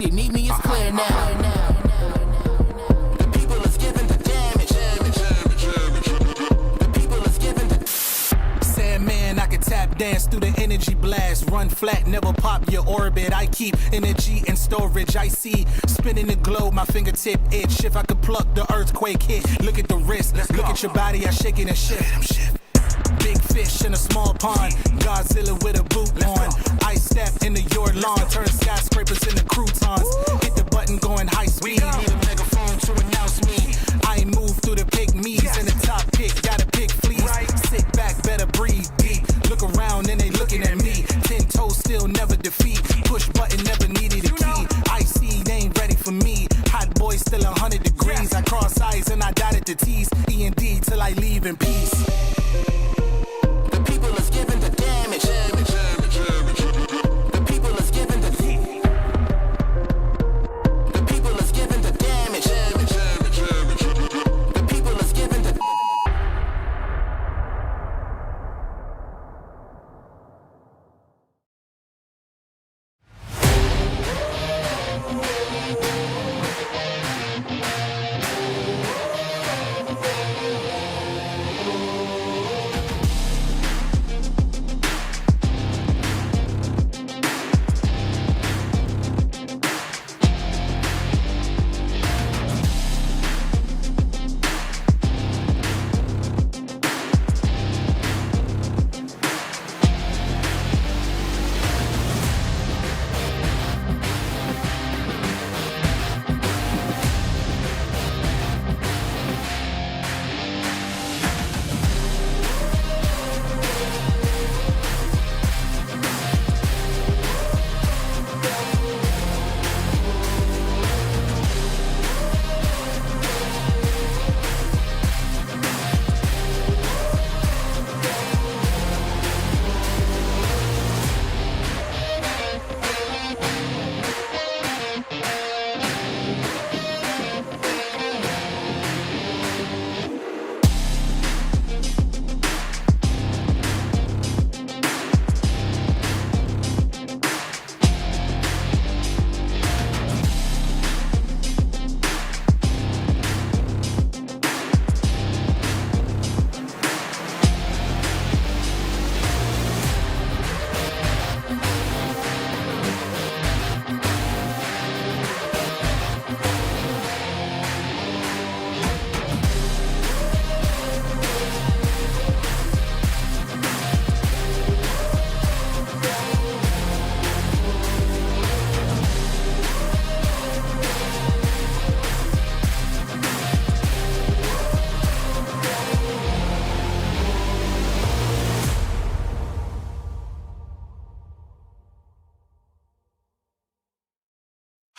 needed, need me is clear now. The people is giving the damage. The people is giving the Sandman, I can tap dance through the energy blast. Run flat, never pop your orbit. I keep energy in storage. I see spinning the globe, my fingertip itch. If I could pluck the earthquake hit, look at the wrist, look at your body, I shake it and shift. Big fish in a small pond, Godzilla with a boot on. I step into your lawn, turn skyscrapers into croutons. Hit the button going high speed, need a megaphone to announce me. I move through the pygmies in the top pick, gotta pick fleas. Sit back, better breathe deep. Look around and they looking at me. 10 toes still never defeat. Push button never needed a key. I see they ain't ready for me. Hot boy still 100 degrees. I cross eyes and I dotted the T's. E&D till I leave in peace. The people is giving the damage. The people is giving the The people is giving the damage. The people is giving the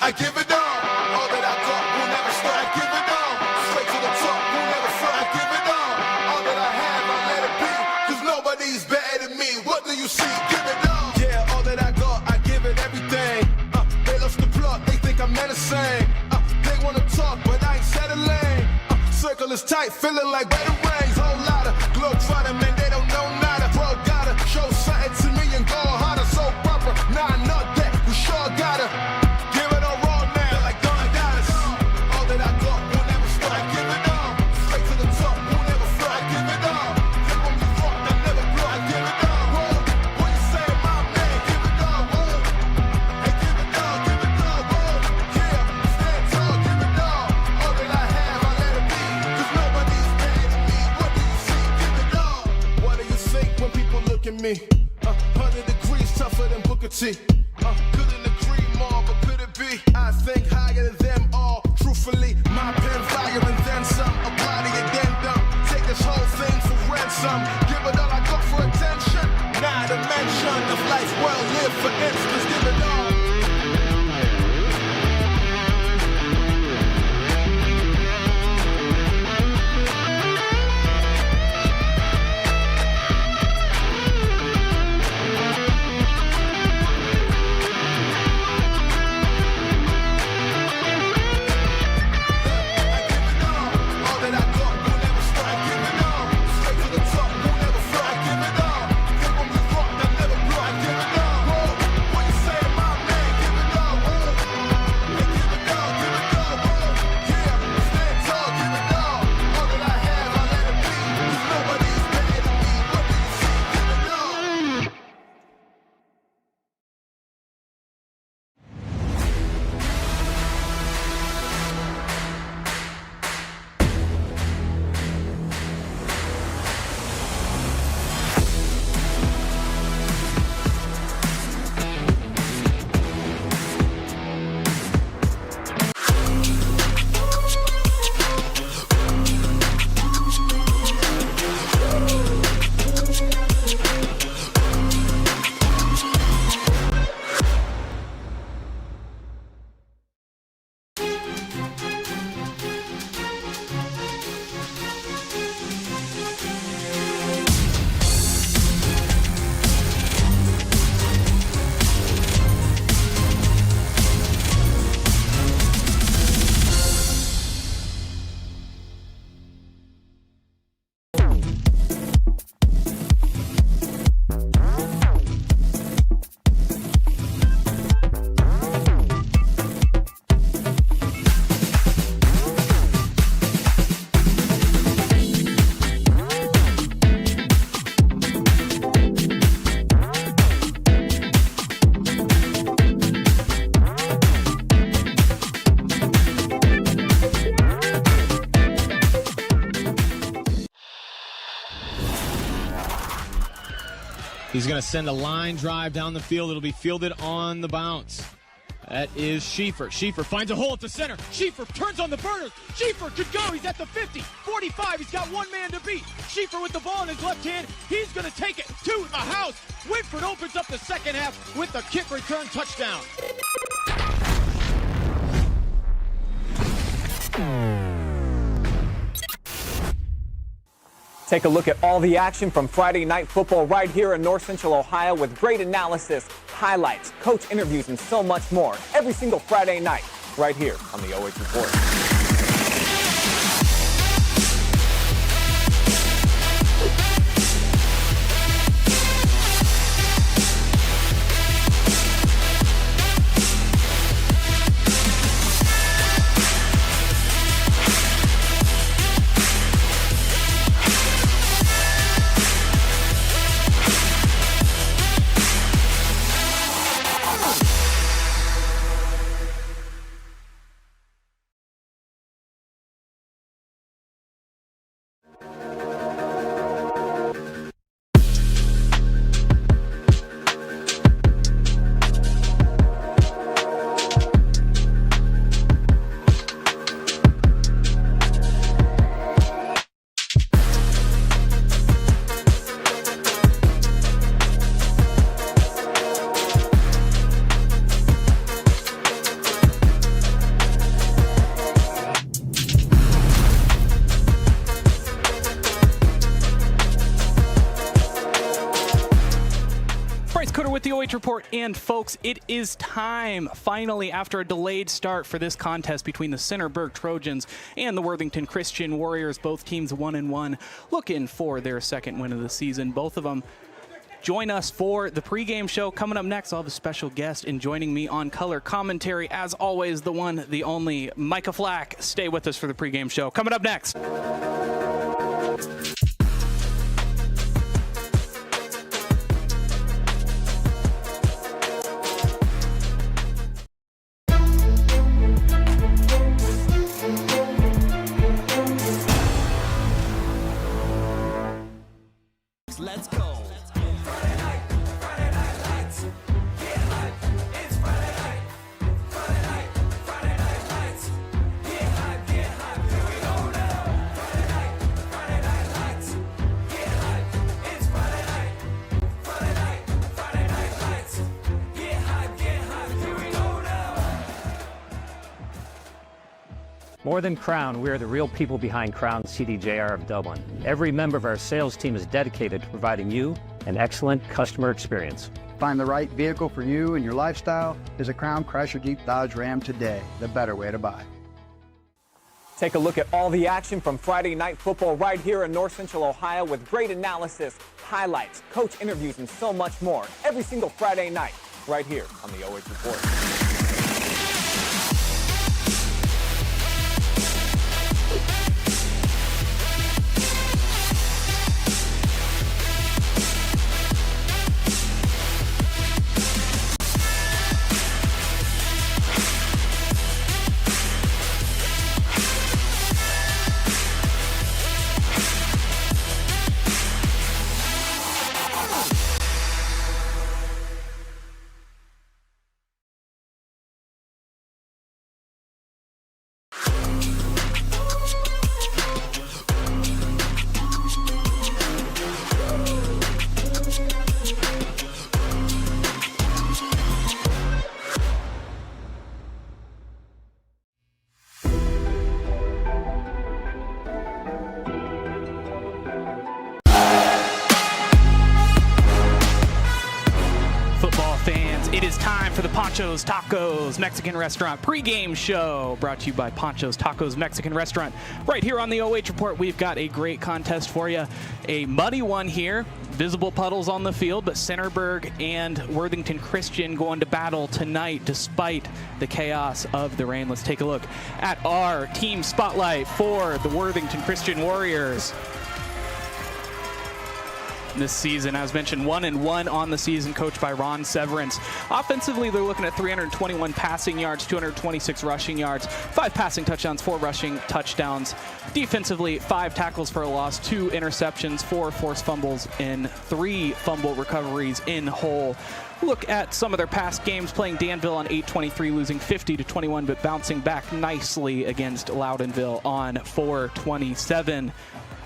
I give it all that I got will never stop. I give it all, straight to the top, will never stop. I give it all that I have, I let it be, cause nobody's better than me. What do you see? Give it all. Yeah, all that I got, I give it everything. They lost the plot, they think I'm menacing. They wanna talk, but I ain't settling. Circle is tight, feeling like better rains. Whole lot of globe fighting, man, they don't know nada. Bro, gotta show something to me and go harder. So proper, nah, not that, we sure gotta. Me, 100 degrees tougher than Booker T. Couldn't agree more, but could it be? I think higher than them all. Truthfully, my pen fire and then some. A body addendum. Take this whole thing for ransom. Give it all I got for attention. Not a mention of life well lived, for instance. Give it all. He's going to send a line drive down the field. It'll be fielded on the bounce. That is Schieffer. Schieffer finds a hole at the center. Schieffer turns on the burners. Schieffer could go. He's at the 50, 45. He's got one man to beat. Schieffer with the ball in his left hand. He's going to take it to the house. Whitford opens up the second half with the kick return touchdown. Take a look at all the action from Friday night football right here in North Central Ohio with great analysis, highlights, coach interviews, and so much more every single Friday night right here on the OH Report. With the OH Report, and folks, it is time, finally, after a delayed start for this contest between the Centerburg Trojans and the Worthington Christian Warriors, both teams 1-1, looking for their second win of the season. Both of them join us for the pregame show. Coming up next, I'll have a special guest, and joining me on color commentary, as always, the one, the only, Micah Flack. Stay with us for the pregame show. Coming up next. Let's go. Friday night lights. Get hype, it's Friday night. Friday night lights. Get hype, here we go now. Friday night lights. Get hype, it's Friday night. Friday night lights. Get hype, here we go now. More than Crown, we are the real people behind Crown CDJR of Dublin. Every member of our sales team is dedicated to providing you an excellent customer experience. Find the right vehicle for you and your lifestyle. Visit Crown Chrysler Jeep Dodge Ram today, the better way to buy. Take a look at all the action from Friday night football right here in North Central Ohio with great analysis, highlights, coach interviews, and so much more every single Friday night right here on the OH Report. It is time for the Panchos Tacos Mexican Restaurant pregame show, brought to you by Panchos Tacos Mexican Restaurant. Right here on the OH Report, we've got a great contest for you. A muddy one here, visible puddles on the field, but Centerburg and Worthington Christian going to battle tonight despite the chaos of the rain. Let's take a look at our team spotlight for the Worthington Christian Warriors. this season. As mentioned, 1-1 on the season, coached by Ron Severance. Offensively, they're looking at 321 passing yards, 226 rushing yards, 5 passing touchdowns, 4 rushing touchdowns. Defensively, 5 tackles for a loss, 2 interceptions, 4 forced fumbles, and 3 fumble recoveries in whole. Look at some of their past games, playing Danville on 8/23, losing 50-21, but bouncing back nicely against Loudonville on 4/27.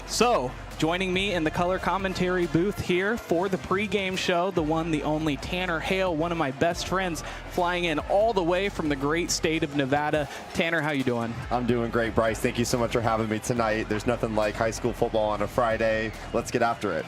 So, joining me in the color commentary booth here for the pregame show, the one, the only Tanner Hale, one of my best friends, flying in all the way from the great state of Nevada. Tanner, how you doing? I'm doing great, Bryce. Thank you so much for having me tonight. There's nothing like high school football on a Friday. Let's get after it.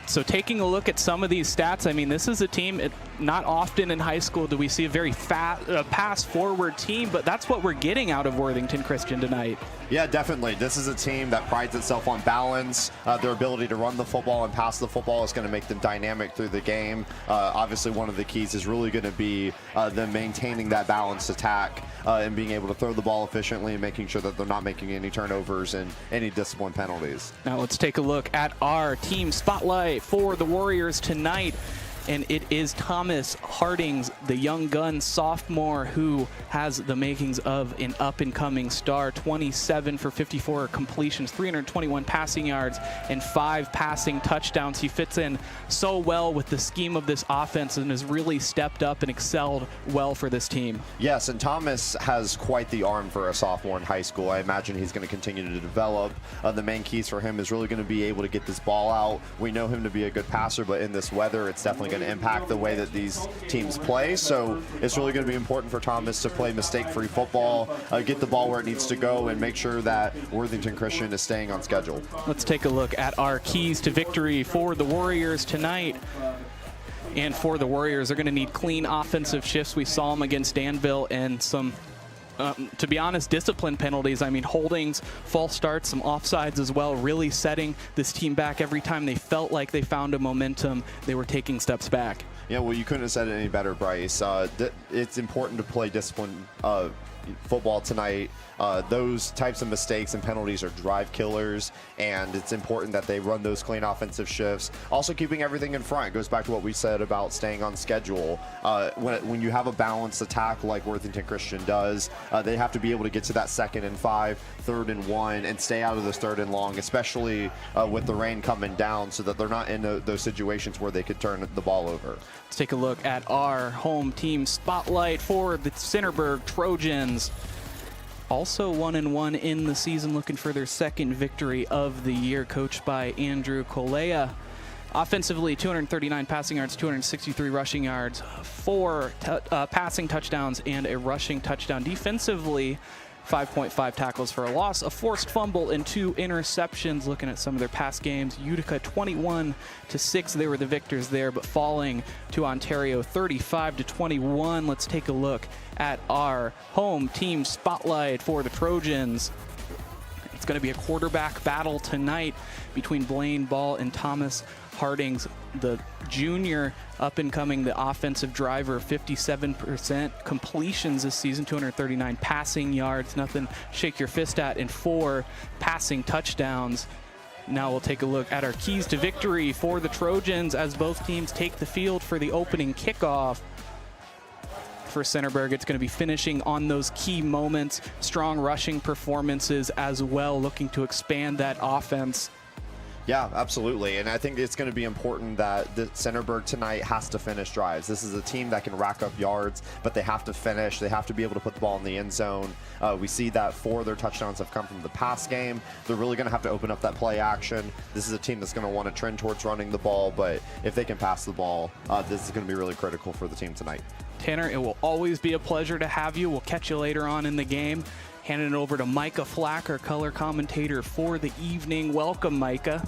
So taking a look at some of these stats, I mean, this is a team, not often in high school do we see a very pass-forward team, but that's what we're getting out of Worthington Christian tonight. Yeah, definitely. This is a team that prides itself on balance. Their ability to run the football and pass the football is going to make them dynamic through the game. Obviously, one of the keys is really going to be them maintaining that balanced attack and being able to throw the ball efficiently and making sure that they're not making any turnovers and any discipline penalties. Now let's take a look at our team spotlight for the Warriors tonight. And it is Thomas Hartings, the young gun sophomore who has the makings of an up-and-coming star. 27 for 54 completions, 321 passing yards, and 5 passing touchdowns. He fits in so well with the scheme of this offense and has really stepped up and excelled well for this team. Yes, and Thomas has quite the arm for a sophomore in high school. I imagine he's going to continue to develop. The main keys for him is really going to be able to get this ball out. We know him to be a good passer, but in this weather, it's definitely going to impact the way that these teams play. So it's really going to be important for Thomas to play mistake-free football, get the ball where it needs to go, and make sure that Worthington Christian is staying on schedule. Let's take a look at our keys to victory for the Warriors tonight. And for the Warriors, they're going to need clean offensive shifts. We saw them against Danville, and some to be honest, discipline penalties. I mean, holdings, false starts, some offsides as well, really setting this team back. Every time they felt like they found a momentum, they were taking steps back. Yeah, well, you couldn't have said it any better, Bryce. It's important to play discipline football tonight. Those types of mistakes and penalties are drive killers, and it's important that they run those clean offensive shifts. Also, keeping everything in front. It goes back to what we said about staying on schedule. When you have a balanced attack like Worthington Christian does, they have to be able to get to that 2nd and 5, 3rd and 1, and stay out of this 3rd and long, especially with the rain coming down, so that they're not in those situations where they could turn the ball over. Let's take a look at our home team spotlight for the Centerburg Trojans. Also 1-1 in the season, looking for their 2nd victory of the year, coached by Andrew Colea. Offensively, 239 passing yards, 263 rushing yards, 4 passing touchdowns, and a rushing touchdown. Defensively, 5.5 tackles for a loss, a forced fumble, and 2 interceptions. Looking at some of their past games, Utica 21-6, they were the victors there, but falling to Ontario 35-21. Let's take a look at our home team spotlight for the Trojans. It's going to be a quarterback battle tonight between Blaine Ball and Thomas Hartings, the junior up-and-coming, the offensive driver, 57% completions this season, 239 passing yards, nothing shake your fist at, and 4 passing touchdowns. Now we'll take a look at our keys to victory for the Trojans as both teams take the field for the opening kickoff. For Centerburg, it's going to be finishing on those key moments, strong rushing performances as well, looking to expand that offense. Yeah, absolutely. And I think it's going to be important that the Centerburg tonight has to finish drives. This is a team that can rack up yards, but they have to finish. They have to be able to put the ball in the end zone. We see that 4 of their touchdowns have come from the pass game. They're really going to have to open up that play action. This is a team that's going to want to trend towards running the ball, but if they can pass the ball, this is going to be really critical for the team tonight. Tanner, it will always be a pleasure to have you. We'll catch you later on in the game. Handing it over to Micah Flack, our color commentator for the evening. Welcome, Micah.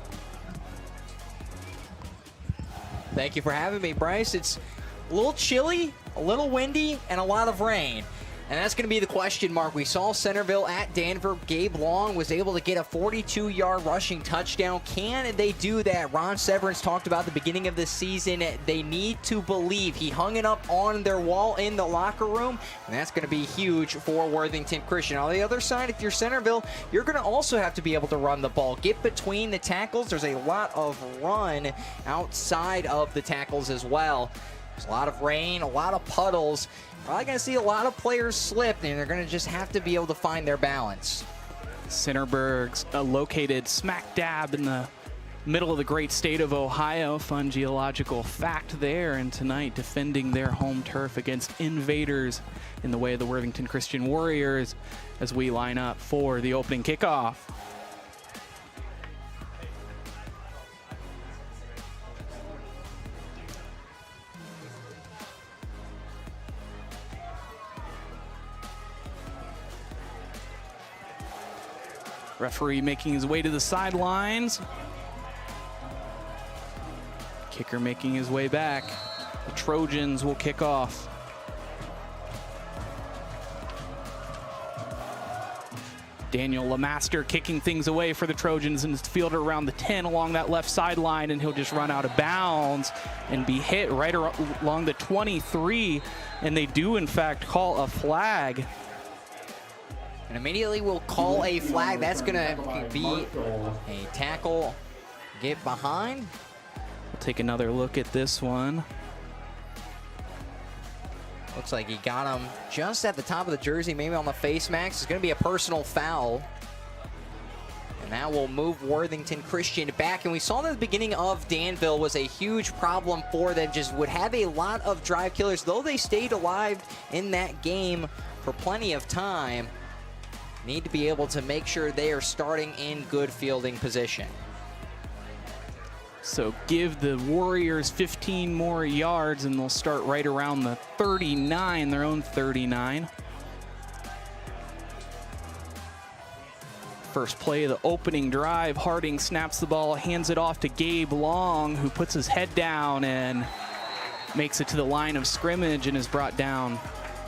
Thank you for having me, Bryce. It's a little chilly, a little windy, and a lot of rain. And that's going to be the question mark. We saw Centerville at Danvers. Gabe Long was able to get a 42-yard rushing touchdown. Can they do that? Ron Severance talked about the beginning of the season. They need to believe. He hung it up on their wall in the locker room, and that's going to be huge for Worthington Christian. On the other side, if you're Centerville, you're going to also have to be able to run the ball. Get between the tackles. There's a lot of run outside of the tackles as well. There's a lot of rain, a lot of puddles. Probably going to see a lot of players slip, and they're going to just have to be able to find their balance. Centerburg's located smack dab in the middle of the great state of Ohio. Fun geological fact there. And tonight, defending their home turf against invaders in the way of the Worthington Christian Warriors as we line up for the opening kickoff. Referee making his way to the sidelines. Kicker making his way back. The Trojans will kick off. Daniel Lamaster kicking things away for the Trojans, and it's fielded around the 10 along that left sideline, and he'll just run out of bounds and be hit right along the 23. And they do, in fact, call a flag. And immediately we'll call a flag. That's going to be a tackle. Get behind. We'll take another look at this one. Looks like he got him just at the top of the jersey, maybe on the face mask. It's going to be a personal foul. And that will move Worthington Christian back. And we saw that the beginning of Danville was a huge problem for them. Just would have a lot of drive killers. Though they stayed alive in that game for plenty of time, need to be able to make sure they are starting in good fielding position. So give the Warriors 15 more yards and they'll start right around the 39, their own 39. First play of the opening drive, Hartings snaps the ball, hands it off to Gabe Long, who puts his head down and makes it to the line of scrimmage and is brought down.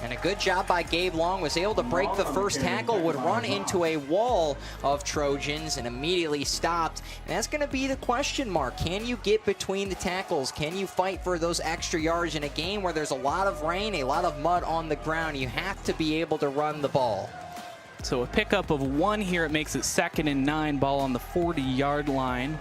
And a good job by Gabe Long, was able to break the first tackle, would run into a wall of Trojans and immediately stopped. And that's going to be the question mark. Can you get between the tackles? Can you fight for those extra yards in a game where there's a lot of rain, a lot of mud on the ground? You have to be able to run the ball. So a pickup of 1 here, it makes it 2nd and 9, ball on the 40-yard line.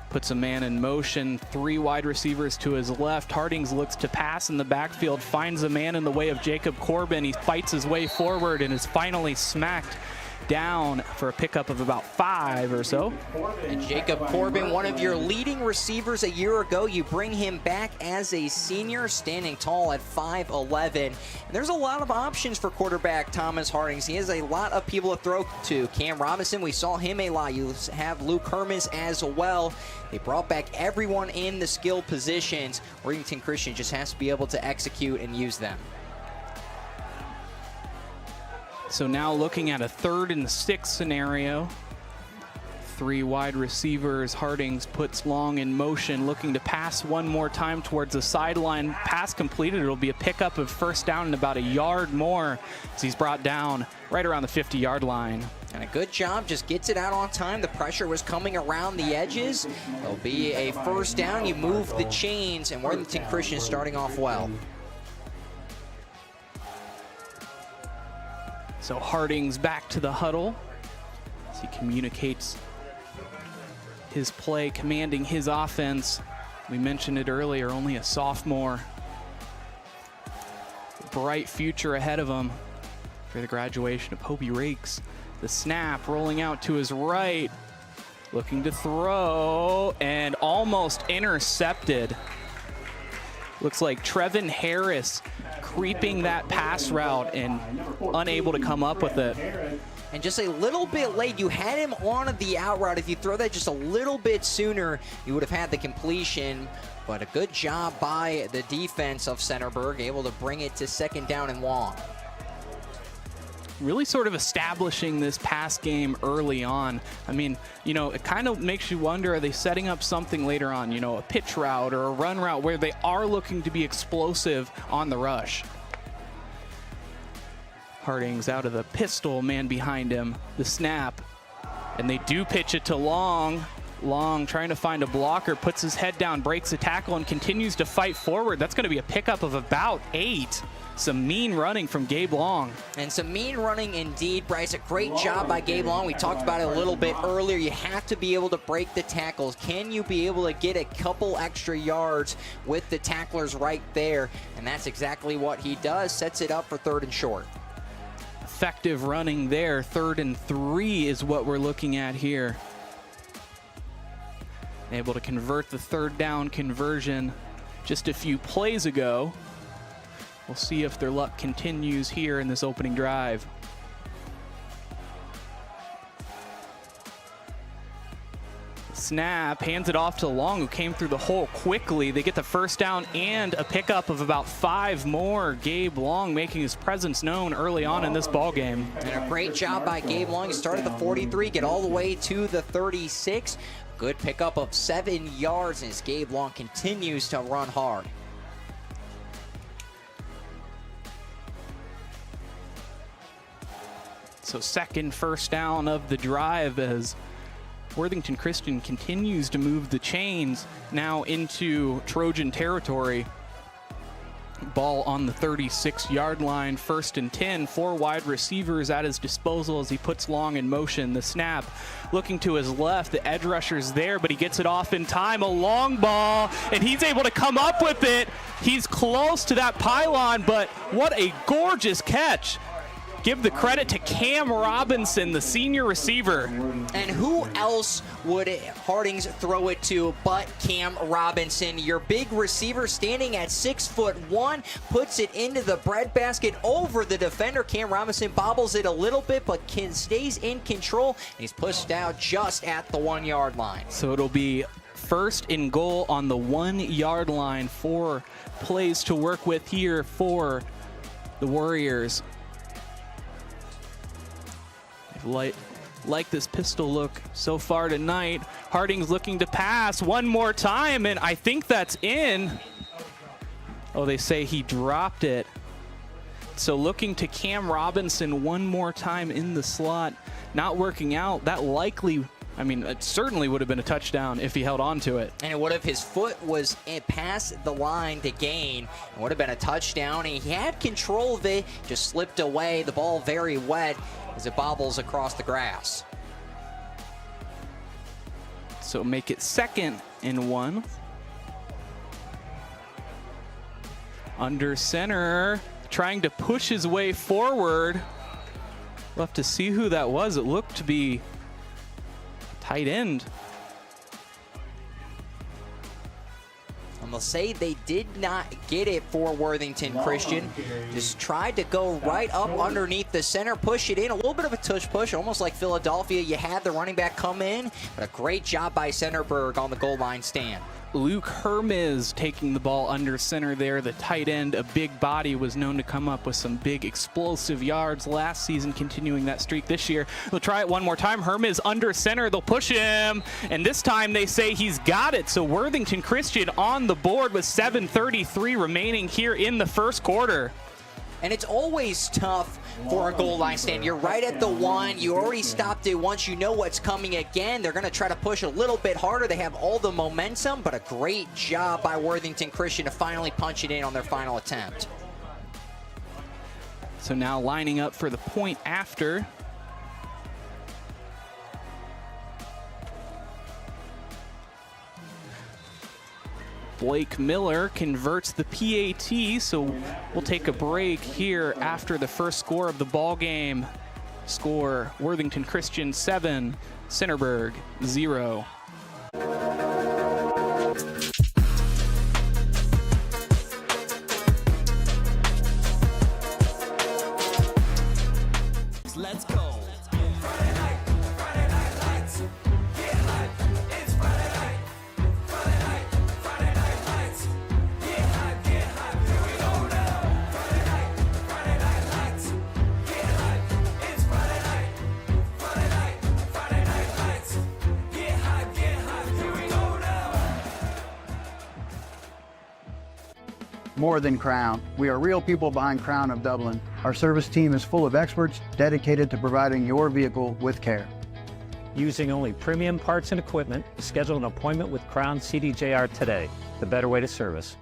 Puts a man in motion, 3 wide receivers to his left. Hartings looks to pass in the backfield, finds a man in the way of Jacob Corbin. He fights his way forward and is finally smacked down for a pickup of about 5 or so. And Jacob Corbin, one of your leading receivers a year ago, you bring him back as a senior, standing tall at 5'11". And there's a lot of options for quarterback Thomas Hartings. He has a lot of people to throw to. Cam Robinson, we saw him a lot. You have Luke Hermans as well. They brought back everyone in the skill positions. Worthington Christian just has to be able to execute and use them. So now looking at a 3rd and 6 scenario. 3 wide receivers. Hartings puts Long in motion, looking to pass one more time towards the sideline. Pass completed. It'll be a pickup of 1st down and about a yard more as he's brought down right around the 50-yard line. And a good job, just gets it out on time. The pressure was coming around the edges. It'll be a 1st down. You move the chains, and Worthington Christian starting off well. So Hartings back to the huddle as he communicates his play, commanding his offense. We mentioned it earlier, only a sophomore. Bright future ahead of him for the graduation of Hobie Rakes. The snap rolling out to his right, looking to throw, and almost intercepted. Looks like Trevin Harris creeping that pass route and unable to come up with it. And just a little bit late, you had him on the out route. If you throw that just a little bit sooner, you would have had the completion. But a good job by the defense of Centerburg, able to bring it to 2nd down and long. really sort of establishing this pass game early on. I mean, you know, it kind of makes you wonder, are they setting up something later on, you know, a pitch route or a run route where they are looking to be explosive on the rush? Hartings out of the pistol, man behind him, the snap, and they do pitch it to Long. Long trying to find a blocker, puts his head down, breaks a tackle, and continues to fight forward. That's going to be a pickup of about 8. Some mean running from Gabe Long. And some mean running indeed, Bryce. A great job by Gabe Long. We talked about it a little bit earlier. You have to be able to break the tackles. Can you be able to get a couple extra yards with the tacklers right there? And that's exactly what he does. Sets it up for 3rd and short. Effective running there. 3rd and 3 is what we're looking at here. Able to convert the 3rd down conversion just a few plays ago. We'll see if their luck continues here in this opening drive. Snap, hands it off to Long, who came through the hole quickly. They get the 1st down and a pickup of about 5 more. Gabe Long making his presence known early on in this ball game. And a great job by Gabe Long. He started the 43, get all the way to the 36. Good pickup of 7 yards as Gabe Long continues to run hard. So 2nd 1st down of the drive as Worthington Christian continues to move the chains now into Trojan territory. Ball on the 36-yard line, 1st and 10. 4 wide receivers at his disposal as he puts Long in motion. The snap looking to his left. The edge rusher's there, but he gets it off in time. A long ball, and he's able to come up with it. He's close to that pylon, but what a gorgeous catch. Give the credit to Cam Robinson, the senior receiver. And who else would Hartings throw it to but Cam Robinson? Your big receiver standing at 6'1", puts it into the breadbasket over the defender. Cam Robinson bobbles it a little bit, but stays in control. He's pushed out just at the 1-yard line. So it'll be 1st and goal on the 1-yard line. 4 plays to work with here for the Warriors. Like this pistol look so far tonight. Hartings looking to pass one more time, and I think that's in. Oh, they say he dropped it. So looking to Cam Robinson one more time in the slot. Not working out. That likely, I mean, it certainly would have been a touchdown if he held on to it. And it would have, his foot was past the line to gain. It would have been a touchdown. And he had control of it, just slipped away. The ball very wet as it bobbles across the grass. So make it 2nd and 1. Under center, trying to push his way forward. We'll have to see who that was. It looked to be tight end. I'm going to say they did not get it for Worthington Christian. Just tried to go right up underneath the center, push it in. A little bit of a tush push, almost like Philadelphia. You had the running back come in, but a great job by Centerburg on the goal line stand. Luke Hermes taking the ball under center there. The tight end, a big body, was known to come up with some big explosive yards last season, continuing that streak this year. They'll try it one more time. Hermes under center. They'll push him, and this time they say he's got it. So Worthington Christian on the board with 7:33 remaining here in the 1st quarter. And it's always tough for a goal line stand. You're right at the 1. You already stopped it once. You know what's coming again. They're going to try to push a little bit harder. They have all the momentum, but a great job by Worthington Christian to finally punch it in on their final attempt. So now lining up for the point after. Blake Miller converts the PAT, so we'll take a break here after the 1st score of the ball game. Score: Worthington Christian 7, Centerburg 0. Let's go. more than Crown. We are real people behind Crown of Dublin. Our service team is full of experts dedicated to providing your vehicle with care. Using only premium parts and equipment, schedule an appointment with Crown CDJR today. The better way to service.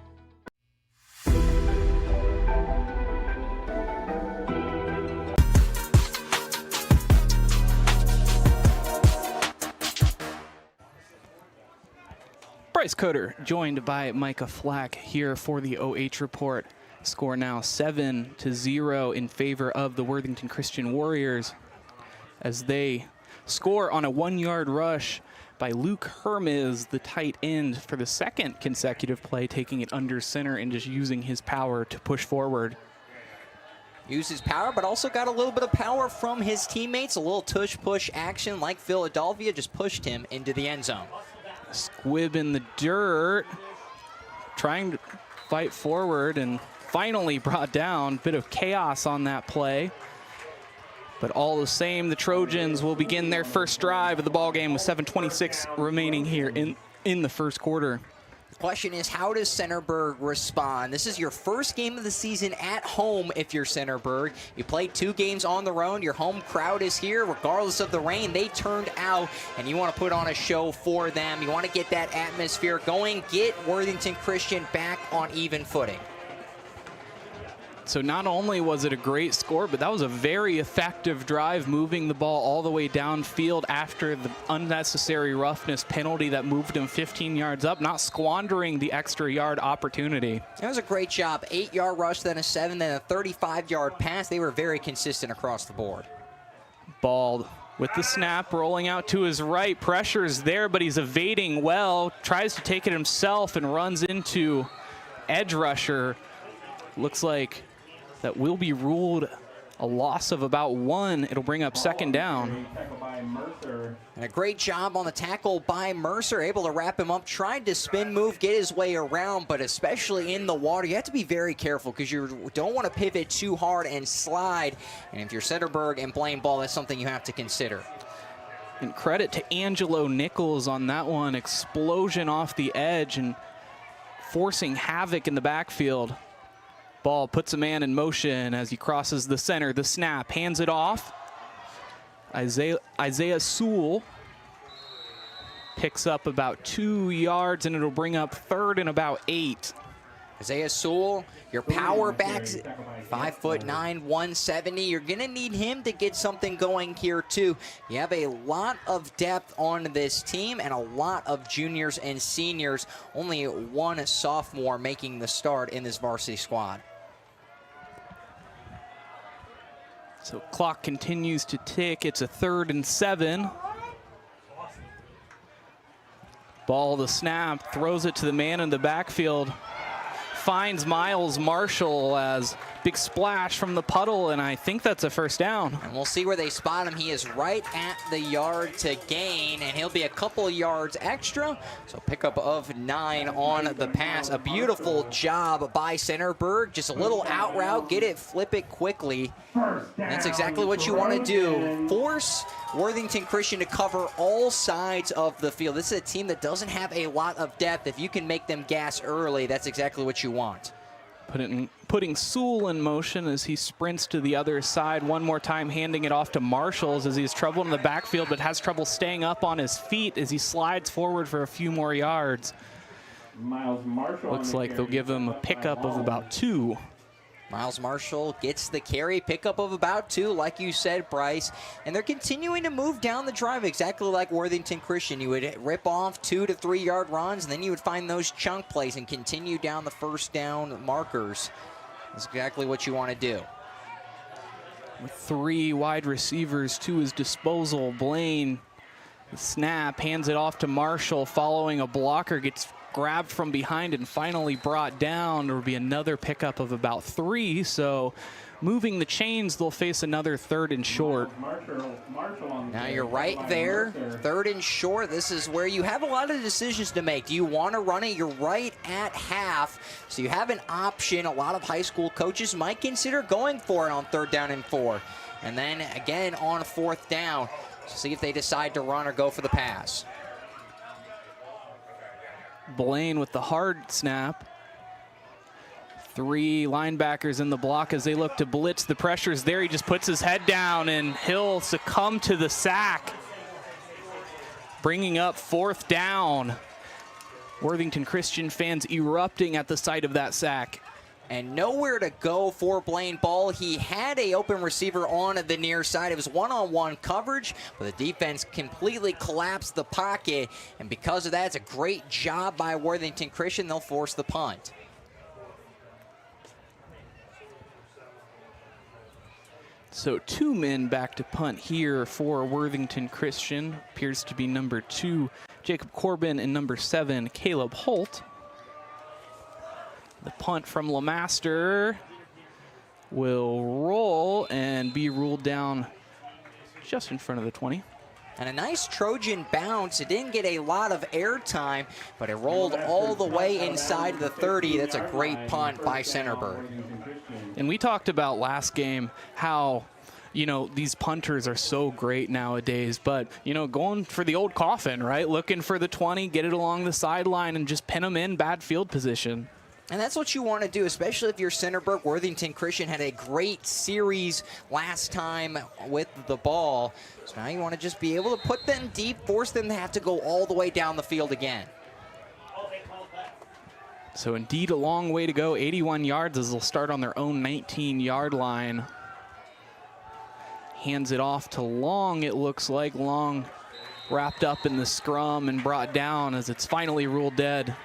Bryce Coder joined by Micah Flack here for the OH report. Score now 7-0 in favor of the Worthington Christian Warriors as they score on a 1-yard rush by Luke Hermes, the tight end, for the second consecutive play, taking it under center and just using his power to push forward. Used his power, but also got a little bit of power from his teammates. A little tush-push action like Philadelphia just pushed him into the end zone. Squib in the dirt, trying to fight forward and finally brought down. Bit of chaos on that play. But all the same, the Trojans will begin their first drive of the ball game with 7:26 remaining here in the first quarter. The question is, how does Centerburg respond? This is your first game of the season at home if you're Centerburg. You played 2 games on the road. Your home crowd is here. Regardless of the rain, they turned out, and you want to put on a show for them. You want to get that atmosphere going, get Worthington Christian back on even footing. So not only was it a great score, but that was a very effective drive, moving the ball all the way downfield after the unnecessary roughness penalty that moved him 15 yards up, not squandering the extra yard opportunity. That was a great job. 8-yard rush, then a 7, then a 35-yard pass. They were very consistent across the board. Ball with the snap, rolling out to his right. Pressure is there, but he's evading well, tries to take it himself and runs into edge rusher. Looks like that will be ruled a loss of about 1. It'll bring up second down. And a great job on the tackle by Mercer, able to wrap him up, tried to spin move, get his way around, but especially in the water, you have to be very careful because you don't want to pivot too hard and slide. And if you're Centerburg and Blaine Ball, that's something you have to consider. And credit to Angelo Nichols on that one. Explosion off the edge and forcing havoc in the backfield. Ball puts a man in motion as he crosses the center. The snap, hands it off. Isaiah Sewell picks up about 2 yards, and it'll bring up third and about 8. Isaiah Sewell, your power backs, 5'9", 170. You're going to need him to get something going here, too. You have a lot of depth on this team and a lot of juniors and seniors. Only 1 sophomore making the start in this varsity squad. So clock continues to tick. It's a 3rd and 7. Ball, the snap, throws it to the man in the backfield. Finds Miles Marshall as big splash from the puddle, and I think that's a first down. And we'll see where they spot him. He is right at the yard to gain, and he'll be a couple of yards extra. So pickup of 9 on the pass. A beautiful job by Centerburg. Just a little out route, get it, flip it quickly. And that's exactly what you want to do. Force Worthington Christian to cover all sides of the field. This is a team that doesn't have a lot of depth. If you can make them gas early, that's exactly what you want. Putting Sewell in motion as he sprints to the other side. One more time, handing it off to Marshalls as he has trouble in the backfield, but has trouble staying up on his feet as he slides forward for a few more yards. Looks like they'll give him a pickup of about 2. Miles Marshall gets the carry, pickup of about 2, like you said, Bryce. And they're continuing to move down the drive exactly like Worthington Christian. You would rip off 2 to 3 yard runs, and then you would find those chunk plays and continue down the first down markers. That's exactly what you want to do. With 3 wide receivers to his disposal, Blaine, the snap, hands it off to Marshall, following a blocker, gets grabbed from behind and finally brought down. There will be another pickup of about 3. So moving the chains, they'll face another 3rd and short. Now you're right there, 3rd and short. This is where you have a lot of decisions to make. Do you want to run it? You're right at half, so you have an option. A lot of high school coaches might consider going for it on 3rd down and 4. And then again on 4th down, see if they decide to run or go for the pass. Blaine with the hard snap. 3 linebackers in the block as they look to blitz. The pressure's there. He just puts his head down, and he'll succumb to the sack, bringing up 4th down. Worthington Christian fans erupting at the sight of that sack. And nowhere to go for Blaine Ball. He had a open receiver on the near side. It was one-on-one coverage, but the defense completely collapsed the pocket. And because of that, it's a great job by Worthington Christian. They'll force the punt. So 2 men back to punt here for Worthington Christian. Appears to be number 2, Jacob Corbin, and number 7, Caleb Holt. The punt from LeMaster will roll and be ruled down just in front of the 20. And a nice Trojan bounce. It didn't get a lot of air time, but it rolled all the way inside the 30. That's a great punt by Centerburg. And we talked about last game how, you know, these punters are so great nowadays, but, you know, going for the old coffin, right? Looking for the 20, get it along the sideline, and just pin them in bad field position. And that's what you want to do, especially if you're Centerburg. Worthington Christian had a great series last time with the ball. So now you want to just be able to put them deep, force them to have to go all the way down the field again. So indeed a long way to go, 81 yards as they'll start on their own 19-yard line. Hands it off to Long, it looks like. Long wrapped up in the scrum and brought down as it's finally ruled dead.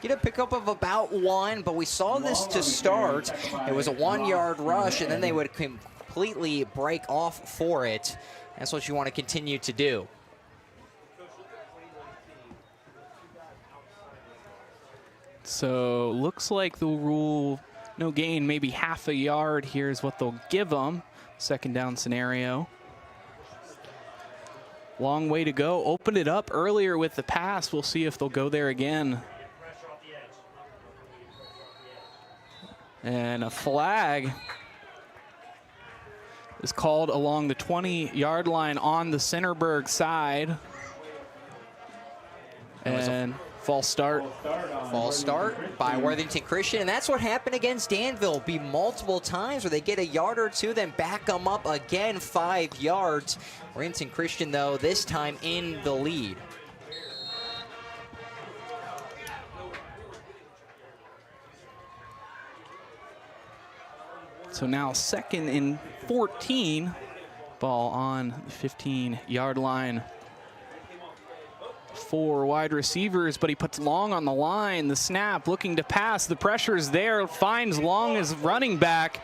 Get a pickup of about 1, but we saw this to start. It was a 1-yard rush, and then they would completely break off for it. That's what you want to continue to do. So looks like the rule, no gain, maybe half a yard here is what they'll give them. 2nd down scenario. Long way to go. Opened it up earlier with the pass. We'll see if they'll go there again. And a flag is called along the 20-yard line on the Centerburg side. And false start. False start by Worthington Christian, and that's what happened against Danville. Be multiple times where they get a yard or two, then back them up again 5 yards. Worthington Christian, though, this time in the lead. So now 2nd and 14. Ball on the 15-yard line. 4 wide receivers, but he puts Long on the line. The snap, looking to pass. The pressure's there. Finds Long as running back.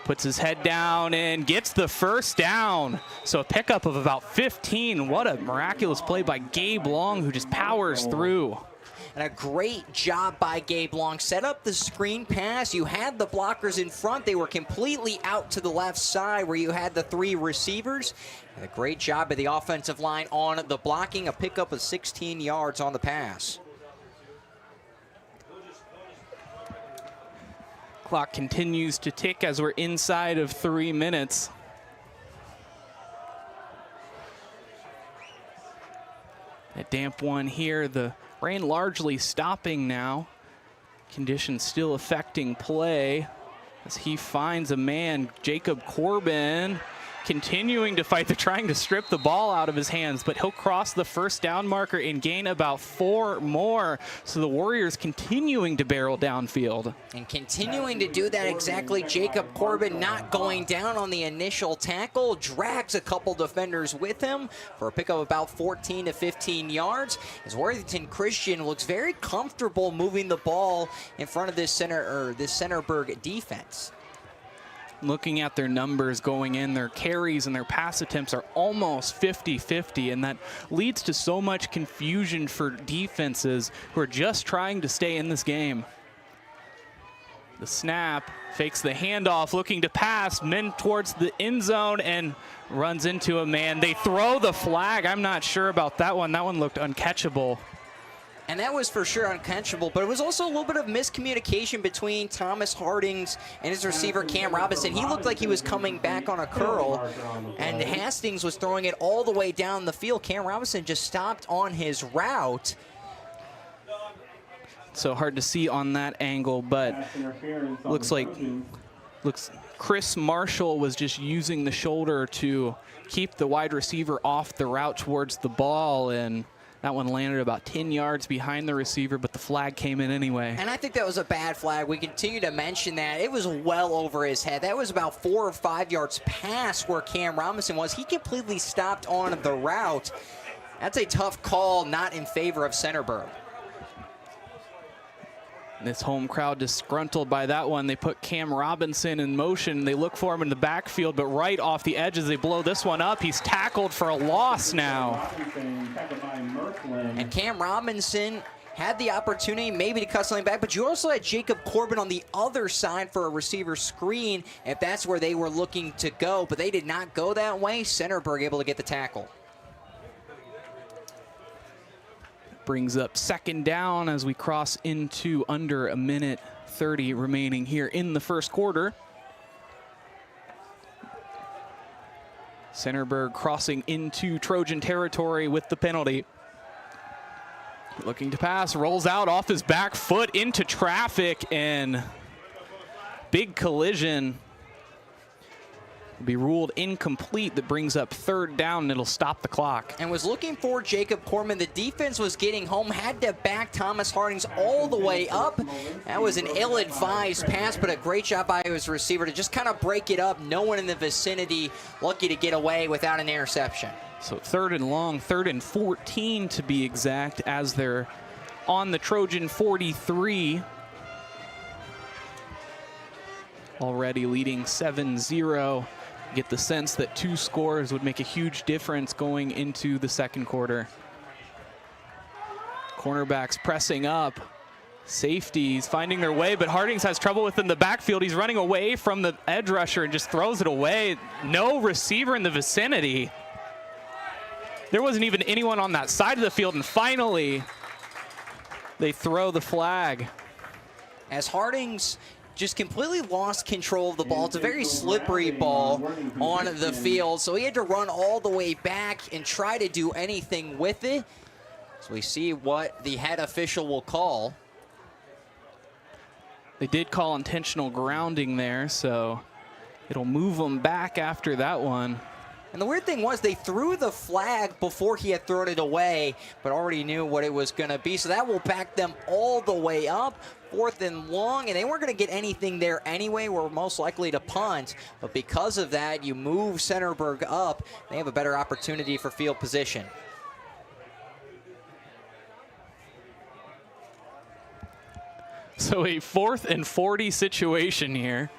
Puts his head down and gets the 1st down. So a pickup of about 15. What a miraculous play by Gabe Long, who just powers through. And a great job by Gabe Long. Set up the screen pass. You had the blockers in front. They were completely out to the left side where you had the 3 receivers. And a great job by the offensive line on the blocking. A pickup of 16 yards on the pass. Clock continues to tick as we're inside of 3 minutes. A damp one here. The rain largely stopping now. Conditions still affecting play as he finds a man, Jacob Corbin, continuing to fight. They're trying to strip the ball out of his hands, but he'll cross the 1st down marker and gain about 4 more. So the Warriors continuing to barrel downfield. And continuing to do that exactly. Jacob Corbin not going down on the initial tackle, drags a couple defenders with him for a pickup of about 14 to 15 yards. As Worthington Christian looks very comfortable moving the ball in front of this Centerburg defense. Looking at their numbers going in, their carries and their pass attempts are almost 50-50, and that leads to so much confusion for defenses who are just trying to stay in this game. The snap, fakes the handoff, looking to pass, men towards the end zone, and runs into a man. They throw the flag. I'm not sure about that one. That one looked uncatchable. And that was for sure uncatchable, but it was also a little bit of miscommunication between Thomas Hartings and his receiver, Cam Robinson. He looked like he was coming back on a curl, and Hastings was throwing it all the way down the field. Cam Robinson just stopped on his route. so hard to see on that angle, but looks like Chris Marshall was just using the shoulder to keep the wide receiver off the route towards the ball, and that one landed about 10 yards behind the receiver, but the flag came in anyway. And I think that was a bad flag. We continue to mention that. It was well over his head. That was about 4 or 5 yards past where Cam Robinson was. He completely stopped on the route. That's a tough call, not in favor of Centerburg. This home crowd disgruntled by that one. They put Cam Robinson in motion. They look for him in the backfield, but right off the edges, they blow this one up. He's tackled for a loss now. And Cam Robinson had the opportunity maybe to cut something back, but you also had Jacob Corbin on the other side for a receiver screen if that's where they were looking to go, but they did not go that way. Centerburg able to get the tackle. Brings up second down as we cross into under a minute 30 remaining here in the first quarter. Centerburg crossing into Trojan territory with the penalty. Looking to pass, rolls out off his back foot into traffic, and big collision. Will be ruled incomplete. That brings up third down, and it'll stop the clock. And was looking for Jacob Corbin. The defense was getting home, had to back Thomas Hartings all the way up. That was an ill-advised pass, but a great job by his receiver to just kind of break it up. No one in the vicinity, lucky to get away without an interception. So third and long, 3rd and 14 to be exact, as they're on the Trojan 43. Already leading 7-0. Get the sense that 2 scores would make a huge difference going into the second quarter. Cornerbacks pressing up. Safeties finding their way, but Hartings has trouble within the backfield. He's running away from the edge rusher and just throws it away. No receiver in the vicinity. There wasn't even anyone on that side of the field, and finally they throw the flag. As Hartings just completely lost control of the ball. It's a very slippery ball on the field, so he had to run all the way back and try to do anything with it. So we see what the head official will call. They did call intentional grounding there, so it'll move them back after that one. And the weird thing was they threw the flag before he had thrown it away, but already knew what it was going to be. So that will back them all the way up. 4th and long, and they weren't going to get anything there anyway. We're most likely to punt, but because of that, you move Centerburg up. They have a better opportunity for field position. So a 4th and 40 situation here.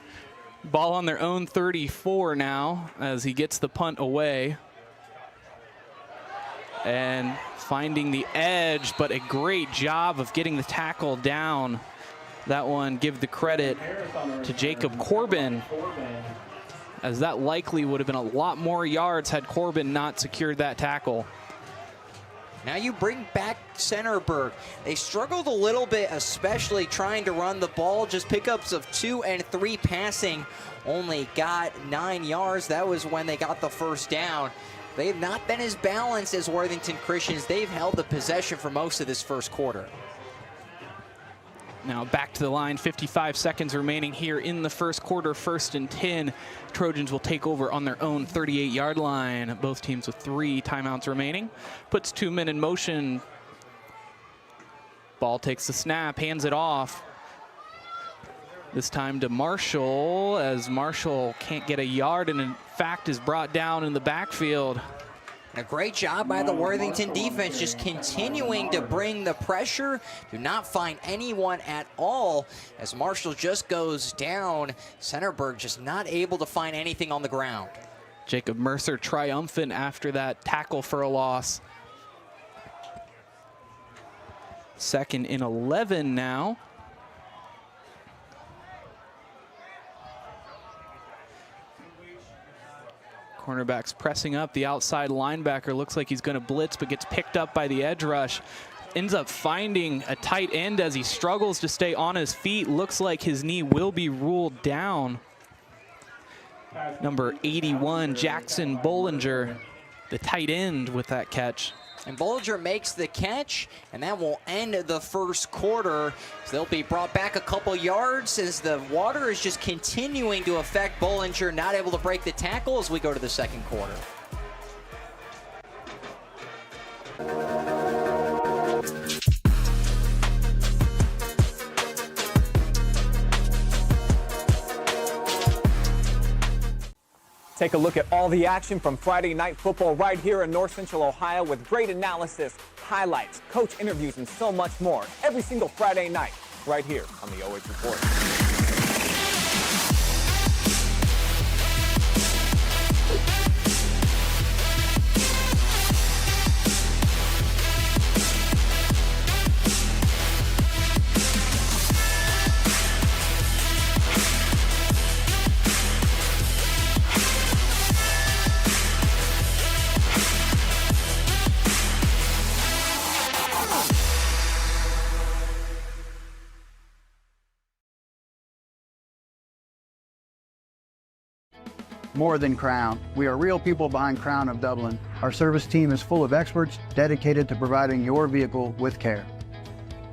Ball on their own 34 now as he gets the punt away. And finding the edge, but a great job of getting the tackle down. That one, give the credit to Jacob Corbin, as that likely would have been a lot more yards had Corbin not secured that tackle. Now you bring back Centerburg. They struggled a little bit, especially trying to run the ball. Just pickups of 2 and 3 passing. Only got 9 yards. That was when they got the first down. They have not been as balanced as Worthington Christians. They've held the possession for most of this first quarter. Now back to the line, 55 seconds remaining here in the first quarter, 1st and 10. Trojans will take over on their own 38-yard line. Both teams with 3 timeouts remaining. Puts 2 men in motion. Ball takes the snap, hands it off. This time to Marshall, as Marshall can't get a yard and in fact is brought down in the backfield. A great job by the Worthington defense, just continuing to bring the pressure. Do not find anyone at all as Marshall just goes down. Centerburg just not able to find anything on the ground. Jacob Mercer triumphant after that tackle for a loss. 2nd and 11 now. Cornerbacks pressing up. The outside linebacker looks like he's going to blitz, but gets picked up by the edge rush. Ends up finding a tight end as he struggles to stay on his feet. Looks like his knee will be ruled down. Number 81, Jackson Bollinger, the tight end with that catch. And Bollinger makes the catch, and that will end the first quarter. So they'll be brought back a couple yards as the water is just continuing to affect Bollinger, not able to break the tackle as we go to the second quarter. Take a look at all the action from Friday Night Football right here in North Central Ohio with great analysis, highlights, coach interviews, and so much more. Every single Friday night right here on the OH Report. More than Crown. We are real people behind Crown of Dublin. Our service team is full of experts dedicated to providing your vehicle with care.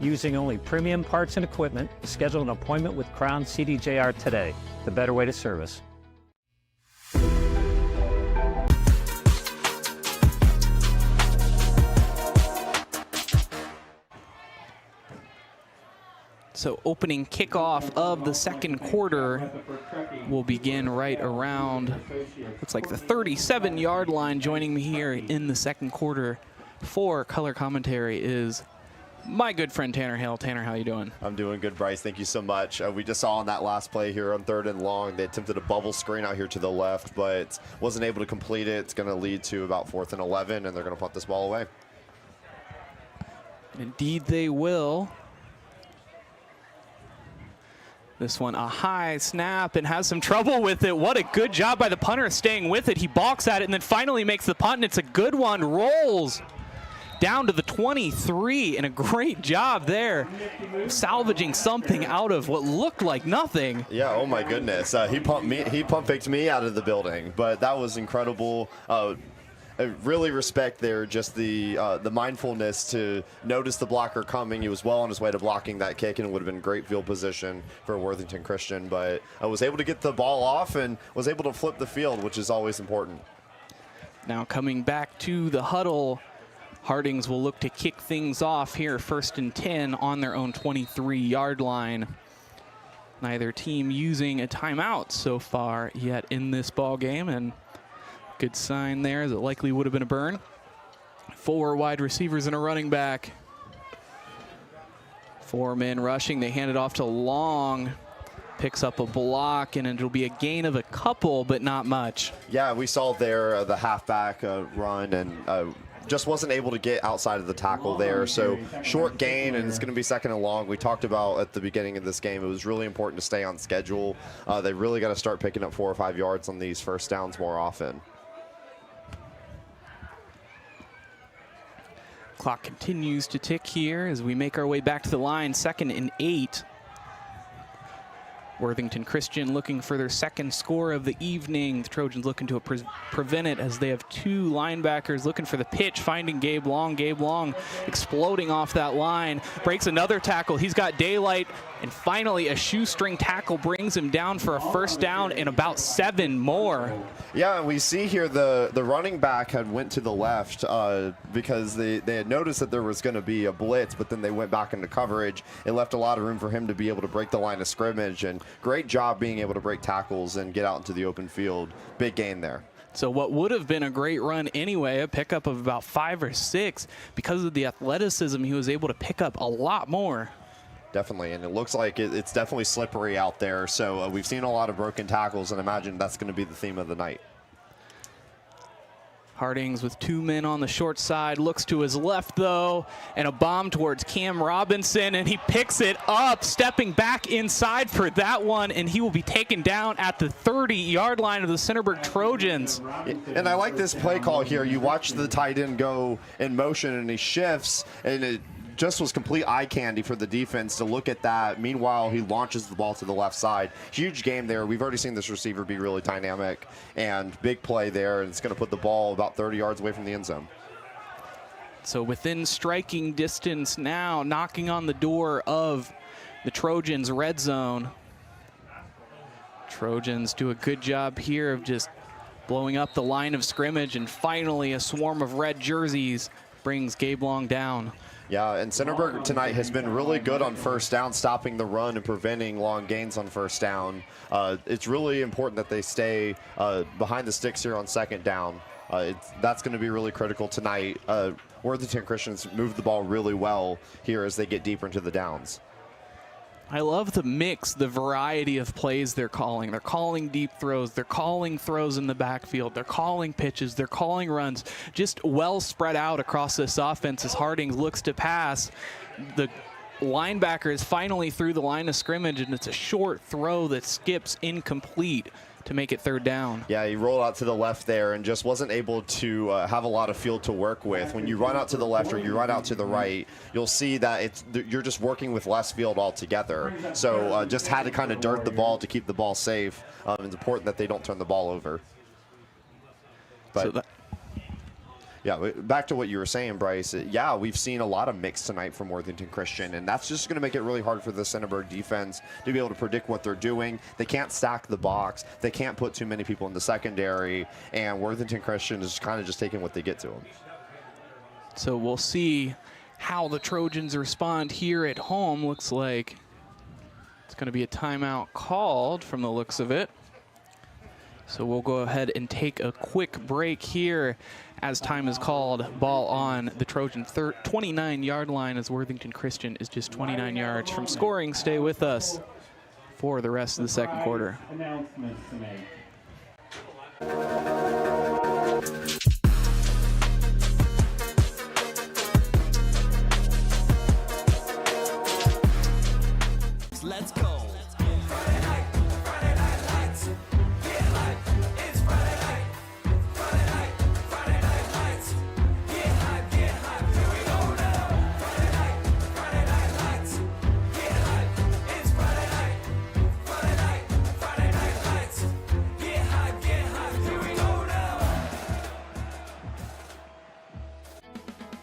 Using only premium parts and equipment, schedule an appointment with Crown CDJR today. The better way to service. So opening kickoff of the second quarter will begin right around, looks like the 37-yard line. Joining me here in the second quarter for color commentary is my good friend Tanner Hale. Tanner, how you doing? I'm doing good, Bryce. Thank you so much. We just saw on that last play here on 3rd and long, they attempted a bubble screen out here to the left, but wasn't able to complete it. It's going to lead to about 4th and 11, and they're going to punt this ball away. Indeed they will. This one a high snap and has some trouble with it. What a good job by the punter staying with it. He balks at it and then finally makes the punt, and it's a good one. Rolls down to the 23, and a great job there salvaging something out of what looked like nothing. Yeah, oh my goodness. He pump faked me out of the building, but that was incredible. I really respect there just the mindfulness to notice the blocker coming. He was well on his way to blocking that kick, and it would have been great field position for Worthington Christian, but I was able to get the ball off and was able to flip the field, which is always important. Now coming back to the huddle, Hartings will look to kick things off here, 1st and 10 on their own 23-yard line. Neither team using a timeout so far yet in this ball game, and good sign there, as it likely would have been a burn. 4 wide receivers and a running back. 4 men rushing. They hand it off to Long. Picks up a block, and it'll be a gain of a couple, but not much. Yeah, we saw there the halfback run, and just wasn't able to get outside of the tackle there. So short gain, and it's going to be 2nd and long. We talked about at the beginning of this game, it was really important to stay on schedule. They really got to start picking up 4 or 5 yards on these first downs more often. Clock continues to tick here as we make our way back to the line. 2nd and 8. Worthington Christian looking for their 2nd score of the evening. The Trojans looking to prevent it as they have 2 linebackers looking for the pitch, finding Gabe Long. Gabe Long exploding off that line, breaks another tackle. He's got daylight, and finally a shoestring tackle brings him down for a 1st down and about 7 more. Yeah, we see here the running back had went to the left because they had noticed that there was going to be a blitz, but then they went back into coverage. It left a lot of room for him to be able to break the line of scrimmage, and great job being able to break tackles and get out into the open field. Big gain there. So what would have been a great run anyway, a pickup of about 5 or 6, because of the athleticism, he was able to pick up a lot more. Definitely, and it looks like it's definitely slippery out there. So we've seen a lot of broken tackles, and imagine that's going to be the theme of the night. Hartings with 2 men on the short side, looks to his left though, and a bomb towards Cam Robinson, and he picks it up, stepping back inside for that one, and he will be taken down at the 30-yard line of the Centerburg Trojans. And I like this play call here. You watch the tight end go in motion, and he shifts, and it just was complete eye candy for the defense to look at that. Meanwhile, he launches the ball to the left side. Huge game there. We've already seen this receiver be really dynamic, and big play there, and it's going to put the ball about 30 yards away from the end zone. So within striking distance now, knocking on the door of the Trojans' red zone. Trojans do a good job here of just blowing up the line of scrimmage, and finally a swarm of red jerseys brings Gabe Long down. Yeah, and Centerburg tonight has been really good on first down, stopping the run and preventing long gains on first down. It's really important that they stay behind the sticks here on second down. That's going to be really critical tonight. Worthington Christians moved the ball really well here as they get deeper into the downs. I love the mix, the variety of plays they're calling. They're calling deep throws. They're calling throws in the backfield. They're calling pitches. They're calling runs. Just well spread out across this offense as Hartings looks to pass. The linebacker is finally through the line of scrimmage, and it's a short throw that skips incomplete to make it third down. Yeah, he rolled out to the left there and just wasn't able to have a lot of field to work with. When you run out to the left or you run out to the right, you'll see that you're just working with less field altogether. So just had to kind of dirt the ball to keep the ball safe. It's important that they don't turn the ball over. But yeah, back to what you were saying, Bryce. Yeah, we've seen a lot of mix tonight from Worthington Christian, and that's just going to make it really hard for the Centerburg defense to be able to predict what they're doing. They can't stack the box. They can't put too many people in the secondary, and Worthington Christian is kind of just taking what they get to them. So we'll see how the Trojans respond here at home. Looks like it's going to be a timeout called from the looks of it. So we'll go ahead and take a quick break here as time is called. Ball on the Trojan 29-yard line as Worthington Christian is just 29 yards from scoring. Stay with us for the rest of the second quarter. Announcements to make. Let's go.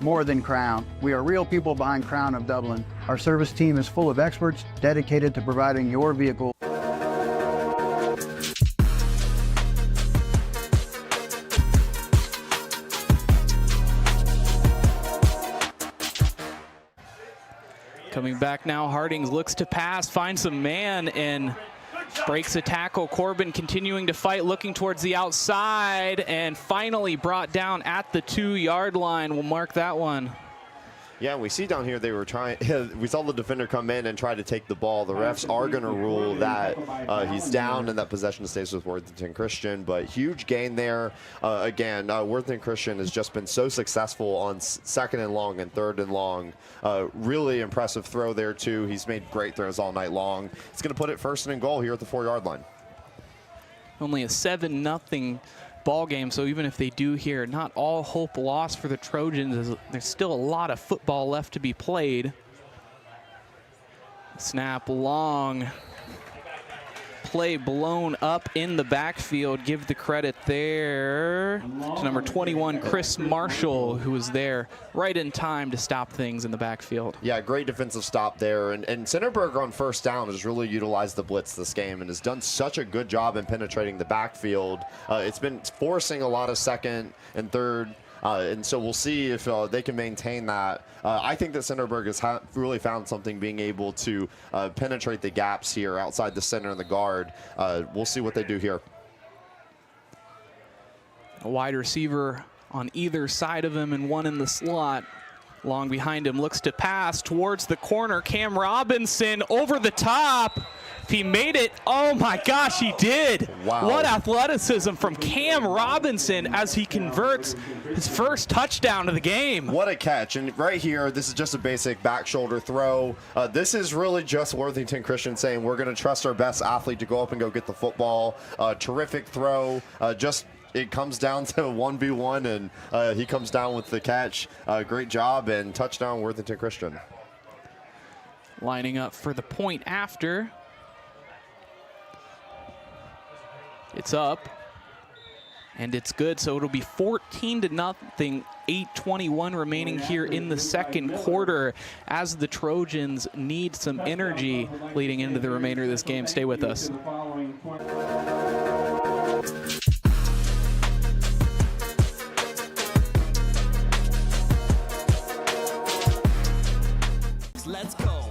More than Crown. We are real people behind Crown of Dublin. Our service team is full of experts dedicated to providing your vehicle. Coming back now, Hartings looks to pass, finds some man, and breaks a tackle. Corbin continuing to fight, looking towards the outside, and finally brought down at the 2-yard line. We'll mark that one. Yeah, we see down here they were trying. We saw the defender come in and try to take the ball. The refs are going to rule that he's down and that possession stays with Worthington Christian. But huge gain there. Again, Worthington Christian has just been so successful on second and long and third and long. Really impressive throw there too. He's made great throws all night long. It's going to put it first and goal here at the 4-yard line. Only a 7-0 ball game, so even if they do here, not all hope lost for the Trojans. There's still a lot of football left to be played. Snap long. Play blown up in the backfield. Give the credit there to number 21, Chris Marshall, who was there right in time to stop things in the backfield. Yeah, great defensive stop there. And Centerburg on first down has really utilized the blitz this game and has done such a good job in penetrating the backfield. It's been forcing a lot of second and third. And so we'll see if they can maintain that. I think that Centerburg has really found something being able to penetrate the gaps here outside the center and the guard. We'll see what they do here. A wide receiver on either side of him and one in the slot. Long behind him, looks to pass towards the corner. Cam Robinson over the top. If he made it, oh my gosh, he did. Wow. What athleticism from Cam Robinson as he converts his first touchdown of the game. What a catch. And right here, this is just a basic back shoulder throw. This is really just Worthington Christian saying we're going to trust our best athlete to go up and go get the football. Terrific throw. It comes down to 1v1, and he comes down with the catch. Great job, and touchdown Worthington Christian. Lining up for the point after. It's up. And it's good, so it'll be 14-0, 8:21 remaining here in the second quarter as the Trojans need some energy leading into the remainder of this game. Stay with us. Let's go.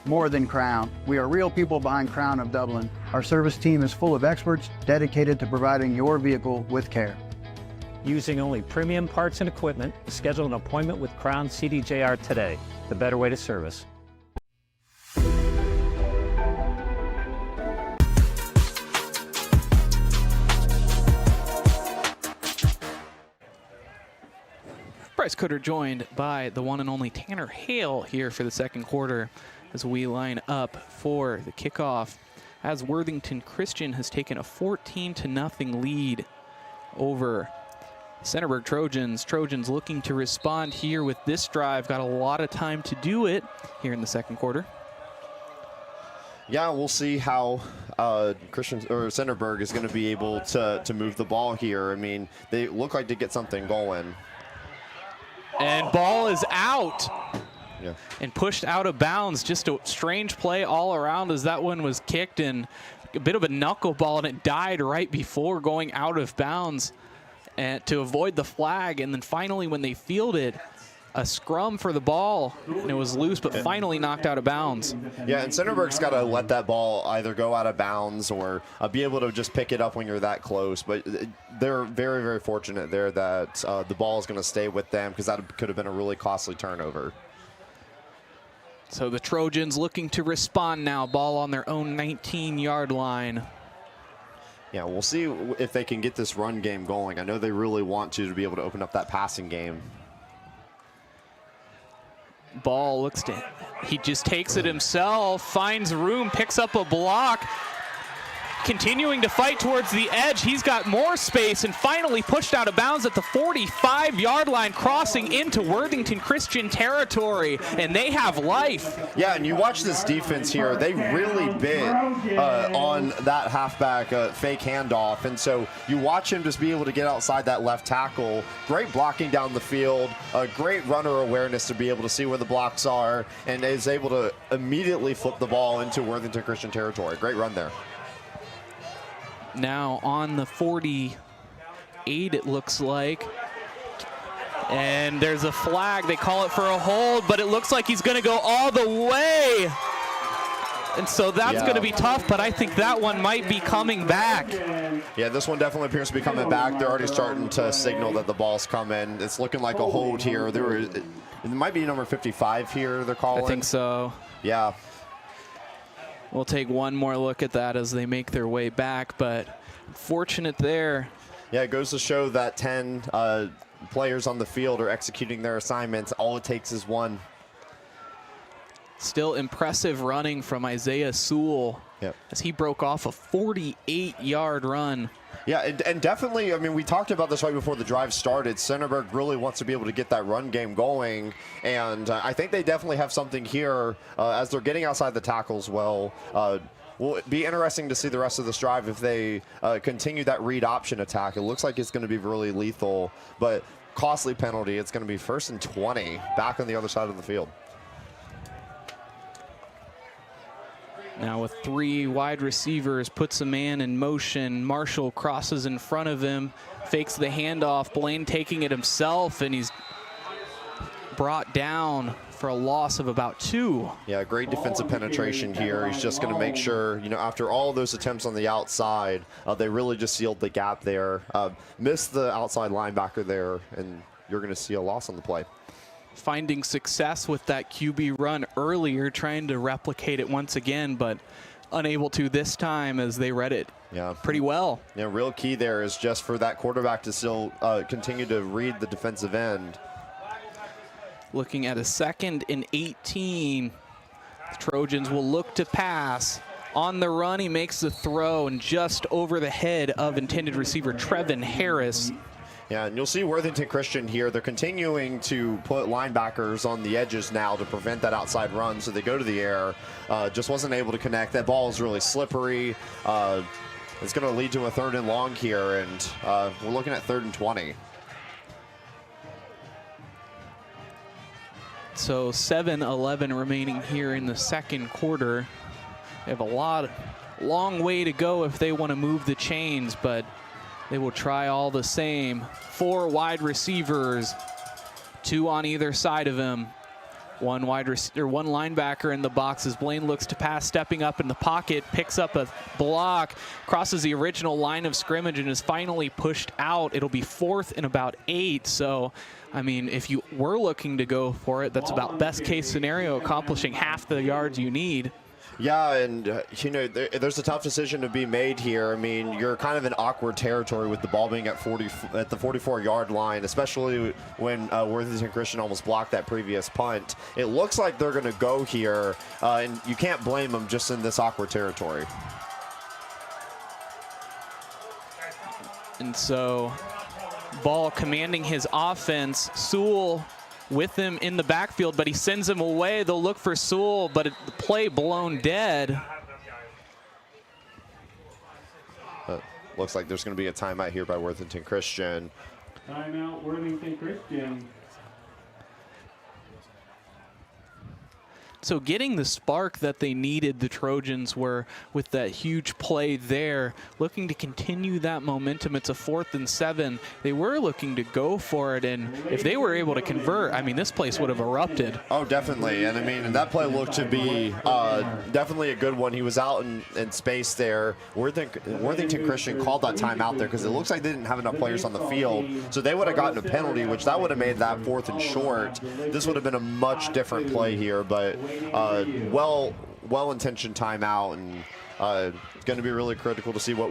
More than Crown. We are real people behind Crown of Dublin. Our service team is full of experts dedicated to providing your vehicle with care. Using only premium parts and equipment, schedule an appointment with Crown CDJR today. The better way to service. Bryce Cutter joined by the one and only Tanner Hale here for the second quarter as we line up for the kickoff, as Worthington Christian has taken a 14-0 lead over Centerburg Trojans. Trojans looking to respond here with this drive. Got a lot of time to do it here in the second quarter. Yeah, we'll see how Centerburg is going to be able to move the ball here. I mean, they look like to get something going. And ball is out. Yeah. And pushed out of bounds. Just a strange play all around as that one was kicked, and a bit of a knuckleball, and it died right before going out of bounds and to avoid the flag. And then finally when they fielded a scrum for the ball, and it was loose but finally knocked out of bounds. Yeah, and Centerburg's got to let that ball either go out of bounds or be able to just pick it up when you're that close. But they're very, very fortunate there that the ball is going to stay with them, because that could have been a really costly turnover. So the Trojans looking to respond now. Ball on their own 19-yard line. Yeah, we'll see if they can get this run game going. I know they really want to be able to open up that passing game. Ball looks to, he just takes it himself, finds room, picks up a block. Continuing to fight towards the edge. He's got more space and finally pushed out of bounds at the 45-yard line, crossing into Worthington Christian territory, and they have life. Yeah, and you watch this defense here. They really bit on that halfback fake handoff, and so you watch him just be able to get outside that left tackle. Great blocking down the field, great runner awareness to be able to see where the blocks are, and is able to immediately flip the ball into Worthington Christian territory. Great run there. Now on the 48, it looks like. And there's a flag. They call it for a hold, but it looks like he's going to go all the way. And so that's going to be tough, but I think that one might be coming back. Yeah, this one definitely appears to be coming back. They're already starting to signal that the ball's coming. It's looking like a hold here. It might be number 55 here, they're calling. I think so. Yeah. We'll take one more look at that as they make their way back, but fortunate there. Yeah, it goes to show that 10 players on the field are executing their assignments. All it takes is one. Still impressive running from Isaiah Sewell as he broke off a 48-yard run. Yeah, and definitely, I mean, we talked about this right before the drive started. Centerburg really wants to be able to get that run game going, and I think they definitely have something here as they're getting outside the tackles well. Will be interesting to see the rest of this drive if they continue that read option attack. It looks like it's going to be really lethal, but costly penalty. It's going to be 1st and 20 back on the other side of the field. Now with 3 wide receivers, puts a man in motion. Marshall crosses in front of him, fakes the handoff. Blaine taking it himself, and he's brought down for a loss of about 2. Yeah, great defensive penetration here. He's just going to make sure, you know, after all of those attempts on the outside, they really just sealed the gap there. Missed the outside linebacker there, and you're going to see a loss on the play. Finding success with that QB run earlier, trying to replicate it once again, but unable to this time as they read it pretty well. Yeah, real key there is just for that quarterback to still continue to read the defensive end. Looking at a 2nd and 18. The Trojans will look to pass. On the run, he makes the throw and just over the head of intended receiver Trevin Harris. Yeah, and you'll see Worthington Christian here. They're continuing to put linebackers on the edges now to prevent that outside run, so they go to the air. Just wasn't able to connect. That ball is really slippery. It's going to lead to a 3rd and long here, and we're looking at 3rd and 20. So 7-11 remaining here in the 2nd quarter. They have a long way to go if they want to move the chains, but they will try all the same. 4 wide receivers, 2 on either side of him. One linebacker in the box as Blaine looks to pass, stepping up in the pocket, picks up a block, crosses the original line of scrimmage and is finally pushed out. It'll be 4th and about 8. So, I mean, if you were looking to go for it, that's about best case scenario, accomplishing half the yards you need. Yeah, and you know, there's a tough decision to be made here. I mean, you're kind of in awkward territory with the ball being at the 44-yard line, especially when Worthington Christian almost blocked that previous punt. It looks like they're going to go here, and you can't blame them just in this awkward territory. And so, Ball commanding his offense. Sewell with him in the backfield, but he sends him away. They'll look for Sewell, but the play blown dead. Looks like there's going to be a timeout here by Worthington Christian. Timeout, Worthington Christian. So getting the spark that they needed, the Trojans were with that huge play there, looking to continue that momentum. It's a 4th and 7. They were looking to go for it, and if they were able to convert, I mean, this place would have erupted. Oh, definitely. And I mean, that play looked to be definitely a good one. He was out in space there. Worthington Christian called that timeout there because it looks like they didn't have enough players on the field, so they would have gotten a penalty, which that would have made that 4th and short. This would have been a much different play here, but well-intentioned timeout, and going to be really critical to see what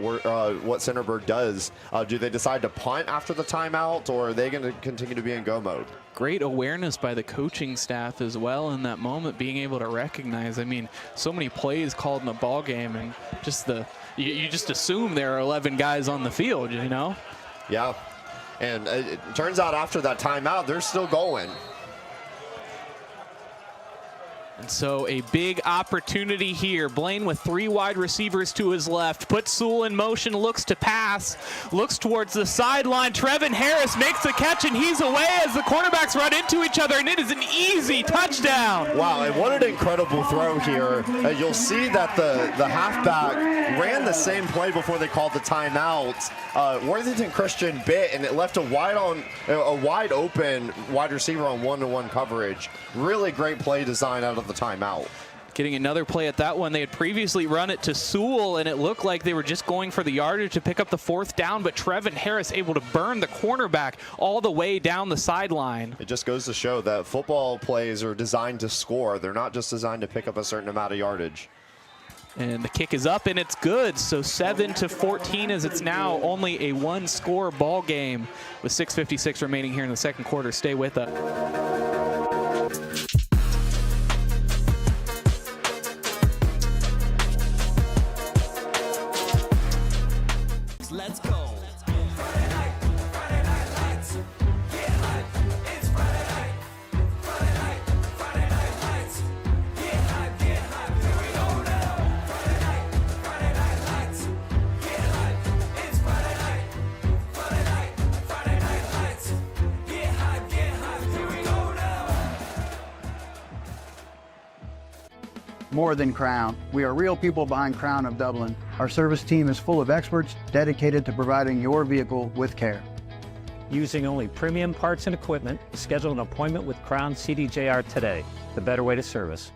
Centerburg does. Do they decide to punt after the timeout, or are they going to continue to be in go mode? Great awareness by the coaching staff as well in that moment, being able to recognize. I mean, so many plays called in a ball game, and just you just assume there are 11 guys on the field, you know? Yeah, and it turns out after that timeout, they're still going. And so a big opportunity here. Blaine with 3 wide receivers to his left. Puts Sewell in motion, looks to pass, looks towards the sideline. Trevin Harris makes the catch, and he's away as the cornerbacks run into each other, and it is an easy touchdown. Wow, and what an incredible throw here. You'll see that the halfback ran the same play before they called the timeout. Worthington Christian bit, and it left a wide open wide receiver on one-to-one coverage. Really great play design out of the timeout. Getting another play at that one. They had previously run it to Sewell, and it looked like they were just going for the yardage to pick up the 4th down, but Trevin Harris able to burn the cornerback all the way down the sideline. It just goes to show that football plays are designed to score. They're not just designed to pick up a certain amount of yardage. And the kick is up, and it's good. So 7-14 as it's now only a 1-score ball game with 6:56 remaining here in the 2nd quarter. Stay with us. Let's go. More than Crown. We are real people behind Crown of Dublin. Our service team is full of experts dedicated to providing your vehicle with care. Using only premium parts and equipment, schedule an appointment with Crown CDJR today. The better way to service.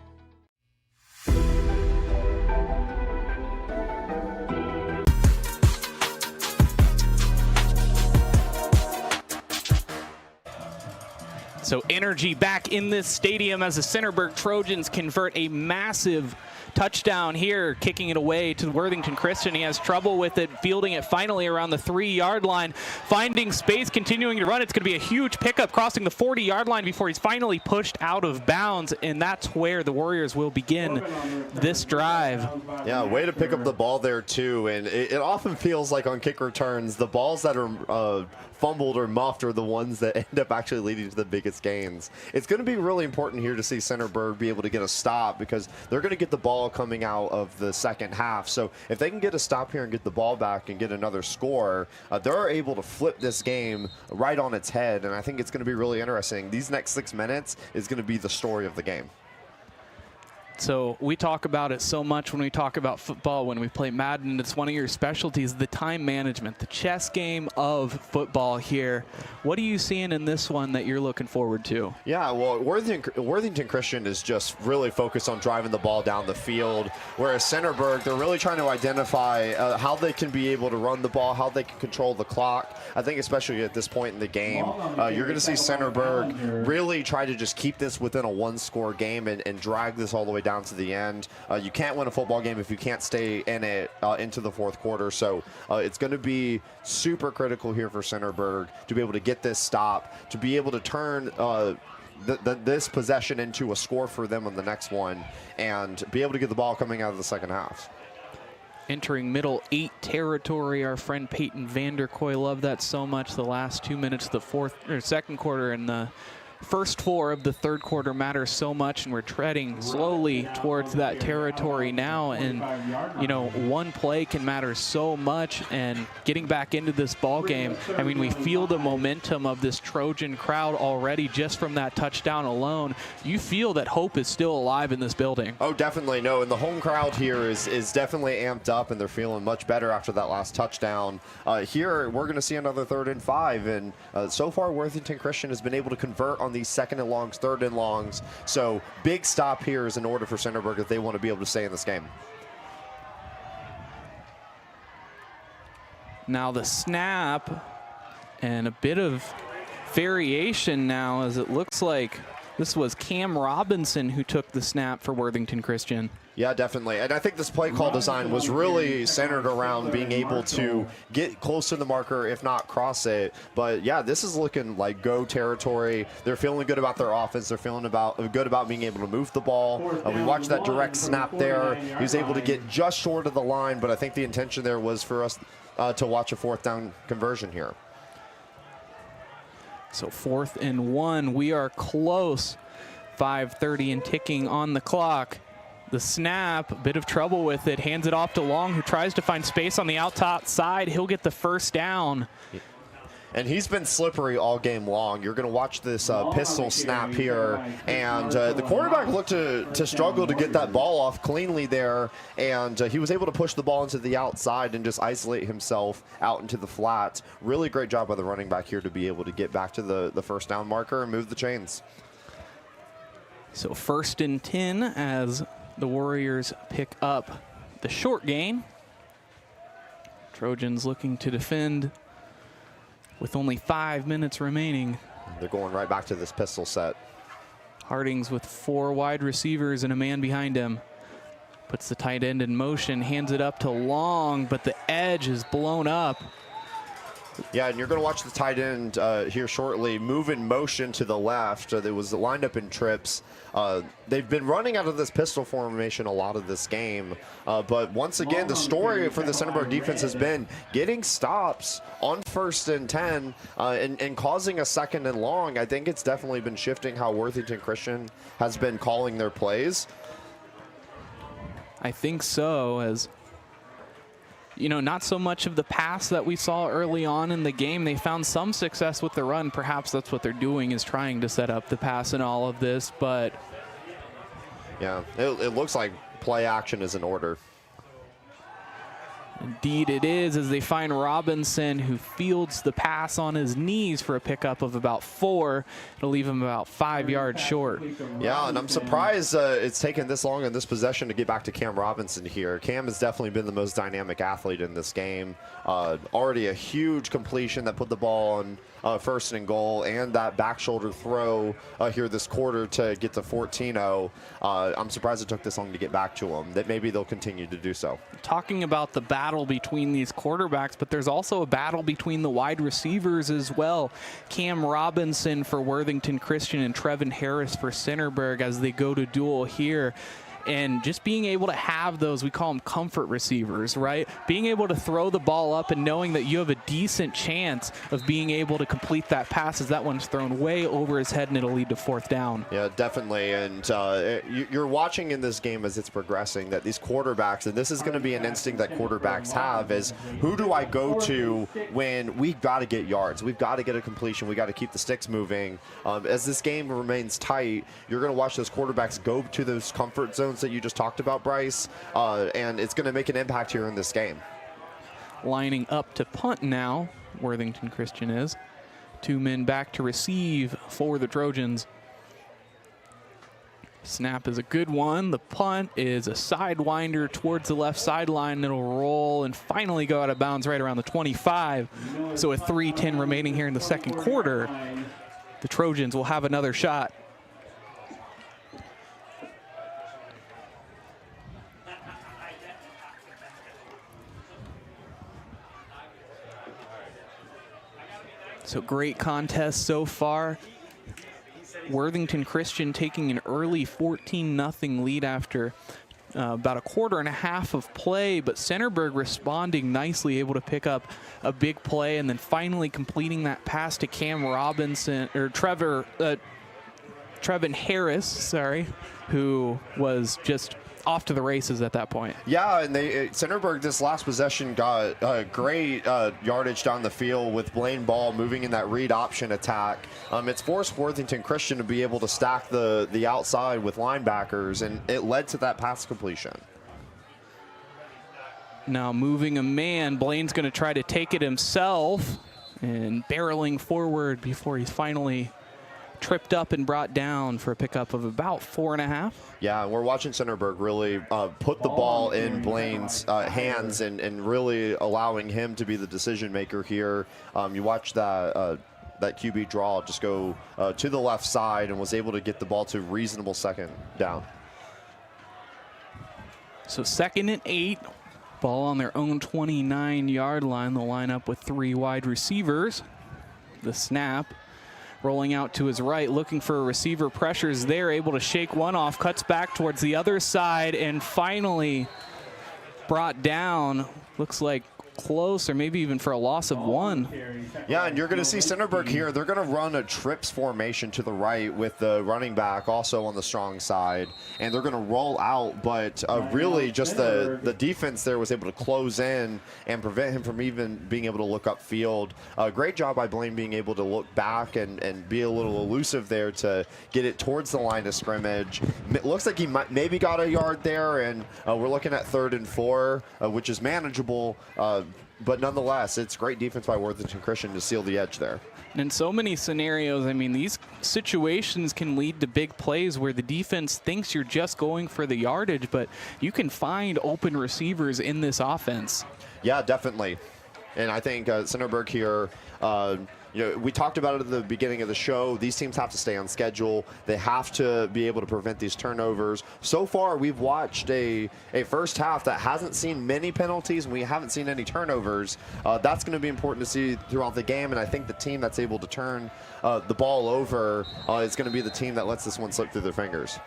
So energy back in this stadium as the Centerburg Trojans convert a massive touchdown here, kicking it away to Worthington Christian. He has trouble with it, fielding it finally around the 3-yard line, finding space, continuing to run. It's going to be a huge pickup crossing the 40-yard line before he's finally pushed out of bounds, and that's where the Warriors will begin this drive. Yeah, way to pick up the ball there too, and it often feels like on kick returns, the balls that are fumbled or muffed are the ones that end up actually leading to the biggest gains. It's going to be really important here to see Centerburg be able to get a stop, because they're going to get the ball coming out of the second half. So if they can get a stop here and get the ball back and get another score, they're able to flip this game right on its head, and I think it's going to be really interesting. These next 6 minutes is going to be the story of the game. So we talk about it so much when we talk about football, when we play Madden. It's one of your specialties, the time management, the chess game of football here. What are you seeing in this one that you're looking forward to? Yeah, well, Worthington Christian is just really focused on driving the ball down the field, whereas Centerburg, they're really trying to identify how they can be able to run the ball, how they can control the clock. I think especially at this point in the game, you're going to see Centerburg really try to just keep this within a one-score game and drag this all the way down to the end. You can't win a football game if you can't stay in it into the fourth quarter. So it's going to be super critical here for Centerburg to be able to get this stop, to be able to turn this possession into a score for them on the next one, and be able to get the ball coming out of the second half. Entering middle 8 territory, our friend Peyton Vanderkoy loved that so much. The last 2 minutes of the second quarter and the first 4 of the third quarter matter so much, and we're treading slowly towards that territory now. And you know, one play can matter so much, and getting back into this ball game, I mean, we feel the momentum of this Trojan crowd already just from that touchdown alone. You feel that hope is still alive in this building. Oh, definitely. No, and the home crowd here is definitely amped up, and they're feeling much better after that last touchdown. Here we're going to see another 3rd and 5, and so far Worthington Christian has been able to convert on these 2nd and longs, 3rd and longs. So big stop here is in order for Centerburg if they want to be able to stay in this game. Now the snap, and a bit of variation now, as it looks like this was Cam Robinson who took the snap for Worthington Christian. Yeah, definitely. And I think this play call design was really centered around being able to get close to the marker, if not cross it. But yeah, this is looking like go territory. They're feeling good about their offense. They're feeling good about being able to move the ball. We watched that direct snap there. He was able to get just short of the line, but I think the intention there was for us to watch a 4th down conversion here. So 4th and 1, we are close. 5:30 and ticking on the clock. The snap, a bit of trouble with it, hands it off to Long, who tries to find space on the outside. He'll get the first down. And he's been slippery all game long. You're going to watch this pistol snap here, and the quarterback looked to struggle to get that ball off cleanly there, and he was able to push the ball into the outside and just isolate himself out into the flat. Really great job by the running back here to be able to get back to the 1st down marker and move the chains. So 1st and 10 as the Warriors pick up the short gain. Trojans looking to defend with only 5 minutes remaining. They're going right back to this pistol set. Hartings with 4 wide receivers and a man behind him. Puts the tight end in motion, hands it up to Long, but the edge is blown up. Yeah, and you're going to watch the tight end here shortly move in motion to the left. It was lined up in trips. They've been running out of this pistol formation a lot of this game. But once again, the story for the Centerburg defense has been getting stops on 1st and 10 and causing a 2nd and long. I think it's definitely been shifting how Worthington Christian has been calling their plays. I think so, as you know, not so much of the pass that we saw early on in the game. They found some success with the run. Perhaps that's what they're doing, is trying to set up the pass in all of this, but yeah, it looks like play action is in order. Indeed it is, as they find Robinson, who fields the pass on his knees for a pickup of about 4. It'll leave him about 5 yards short. Yeah, and I'm surprised it's taken this long in this possession to get back to Cam Robinson here. Cam has definitely been the most dynamic athlete in this game. Already a huge completion that put the ball first and goal and that back shoulder throw here this quarter to get to 14-0. I'm surprised it took this long to get back to them. That maybe they'll continue to do so. Talking about the battle between these quarterbacks, but there's also a battle between the wide receivers as well. Cam Robinson for Worthington Christian and Trevin Harris for Centerburg as they go to duel here. And just being able to have those, we call them comfort receivers, right? Being able to throw the ball up and knowing that you have a decent chance of being able to complete that pass as that one's thrown way over his head and it'll lead to 4th down. Yeah, definitely. And you're watching in this game as it's progressing that these quarterbacks, and this is going to be an instinct that quarterbacks have, is who do I go to when we've got to get yards? We've got to get a completion. We got to keep the sticks moving. As this game remains tight, you're going to watch those quarterbacks go to those comfort zones that you just talked about, Bryce, and it's going to make an impact here in this game. Lining up to punt now, Worthington Christian is. 2 men back to receive for the Trojans. Snap is a good one. The punt is a sidewinder towards the left sideline. It'll roll and finally go out of bounds right around the 25. So with 3:10 remaining here in the second quarter, the Trojans will have another shot. So great contest so far. Worthington Christian taking an early 14-0 lead after about a quarter and a half of play, but Centerburg responding nicely, able to pick up a big play and then finally completing that pass to Cam Robinson, or Trevin Harris, sorry, who was just off to the races at that point. Yeah, and Centerburg this last possession got great yardage down the field with Blaine Ball moving in that read option attack. It's forced Worthington Christian to be able to stack the outside with linebackers, and it led to that pass completion. Now moving a man, Blaine's going to try to take it himself and barreling forward before he's finally tripped up and brought down for a pickup of about 4.5. Yeah, we're watching Centerburg really put the ball in Blaine's hands and really allowing him to be the decision maker here. You watch that QB draw just go to the left side and was able to get the ball to reasonable second down. So 2nd and 8, ball on their own 29-yard line. They'll line up with 3 wide receivers. The snap. Rolling out to his right, looking for a receiver. Pressures there, able to shake one off, cuts back towards the other side, and finally brought down. Looks like close, or maybe even for a loss of 1. Yeah, and you're going to see Centerburg here. They're going to run a trips formation to the right with the running back also on the strong side, and they're going to roll out, but really just the defense there was able to close in and prevent him from even being able to look upfield. Great job by Blaine being able to look back and be a little elusive there to get it towards the line of scrimmage. It looks like he maybe got a yard there, and we're looking at 3rd and 4, which is manageable. But nonetheless, it's great defense by Worthington Christian to seal the edge there. And in so many scenarios, I mean, these situations can lead to big plays where the defense thinks you're just going for the yardage, but you can find open receivers in this offense. Yeah, definitely. And I think Centerburg here, we talked about it at the beginning of the show. These teams have to stay on schedule. They have to be able to prevent these turnovers. So far, we've watched a first half that hasn't seen many penalties, and we haven't seen any turnovers. That's going to be important to see throughout the game, and I think the team that's able to turn the ball over is going to be the team that lets this one slip through their fingers.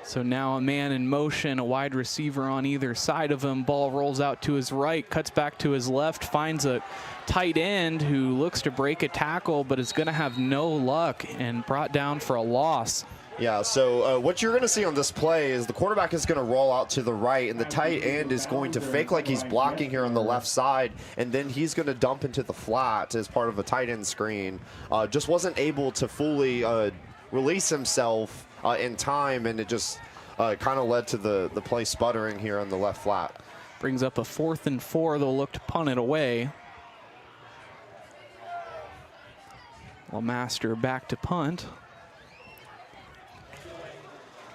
So now a man in motion, a wide receiver on either side of him. Ball rolls out to his right, cuts back to his left, finds a tight end who looks to break a tackle, but is going to have no luck and brought down for a loss. Yeah, so what you're going to see on this play is the quarterback is going to roll out to the right, and the tight end is going to fake like he's blocking here on the left side, and then he's going to dump into the flat as part of a tight end screen. Just wasn't able to fully release himself in time, and it just kind of led to the play sputtering here on the left flat. Brings up a 4th and 4. They'll look to punt it away. Well, Master back to punt.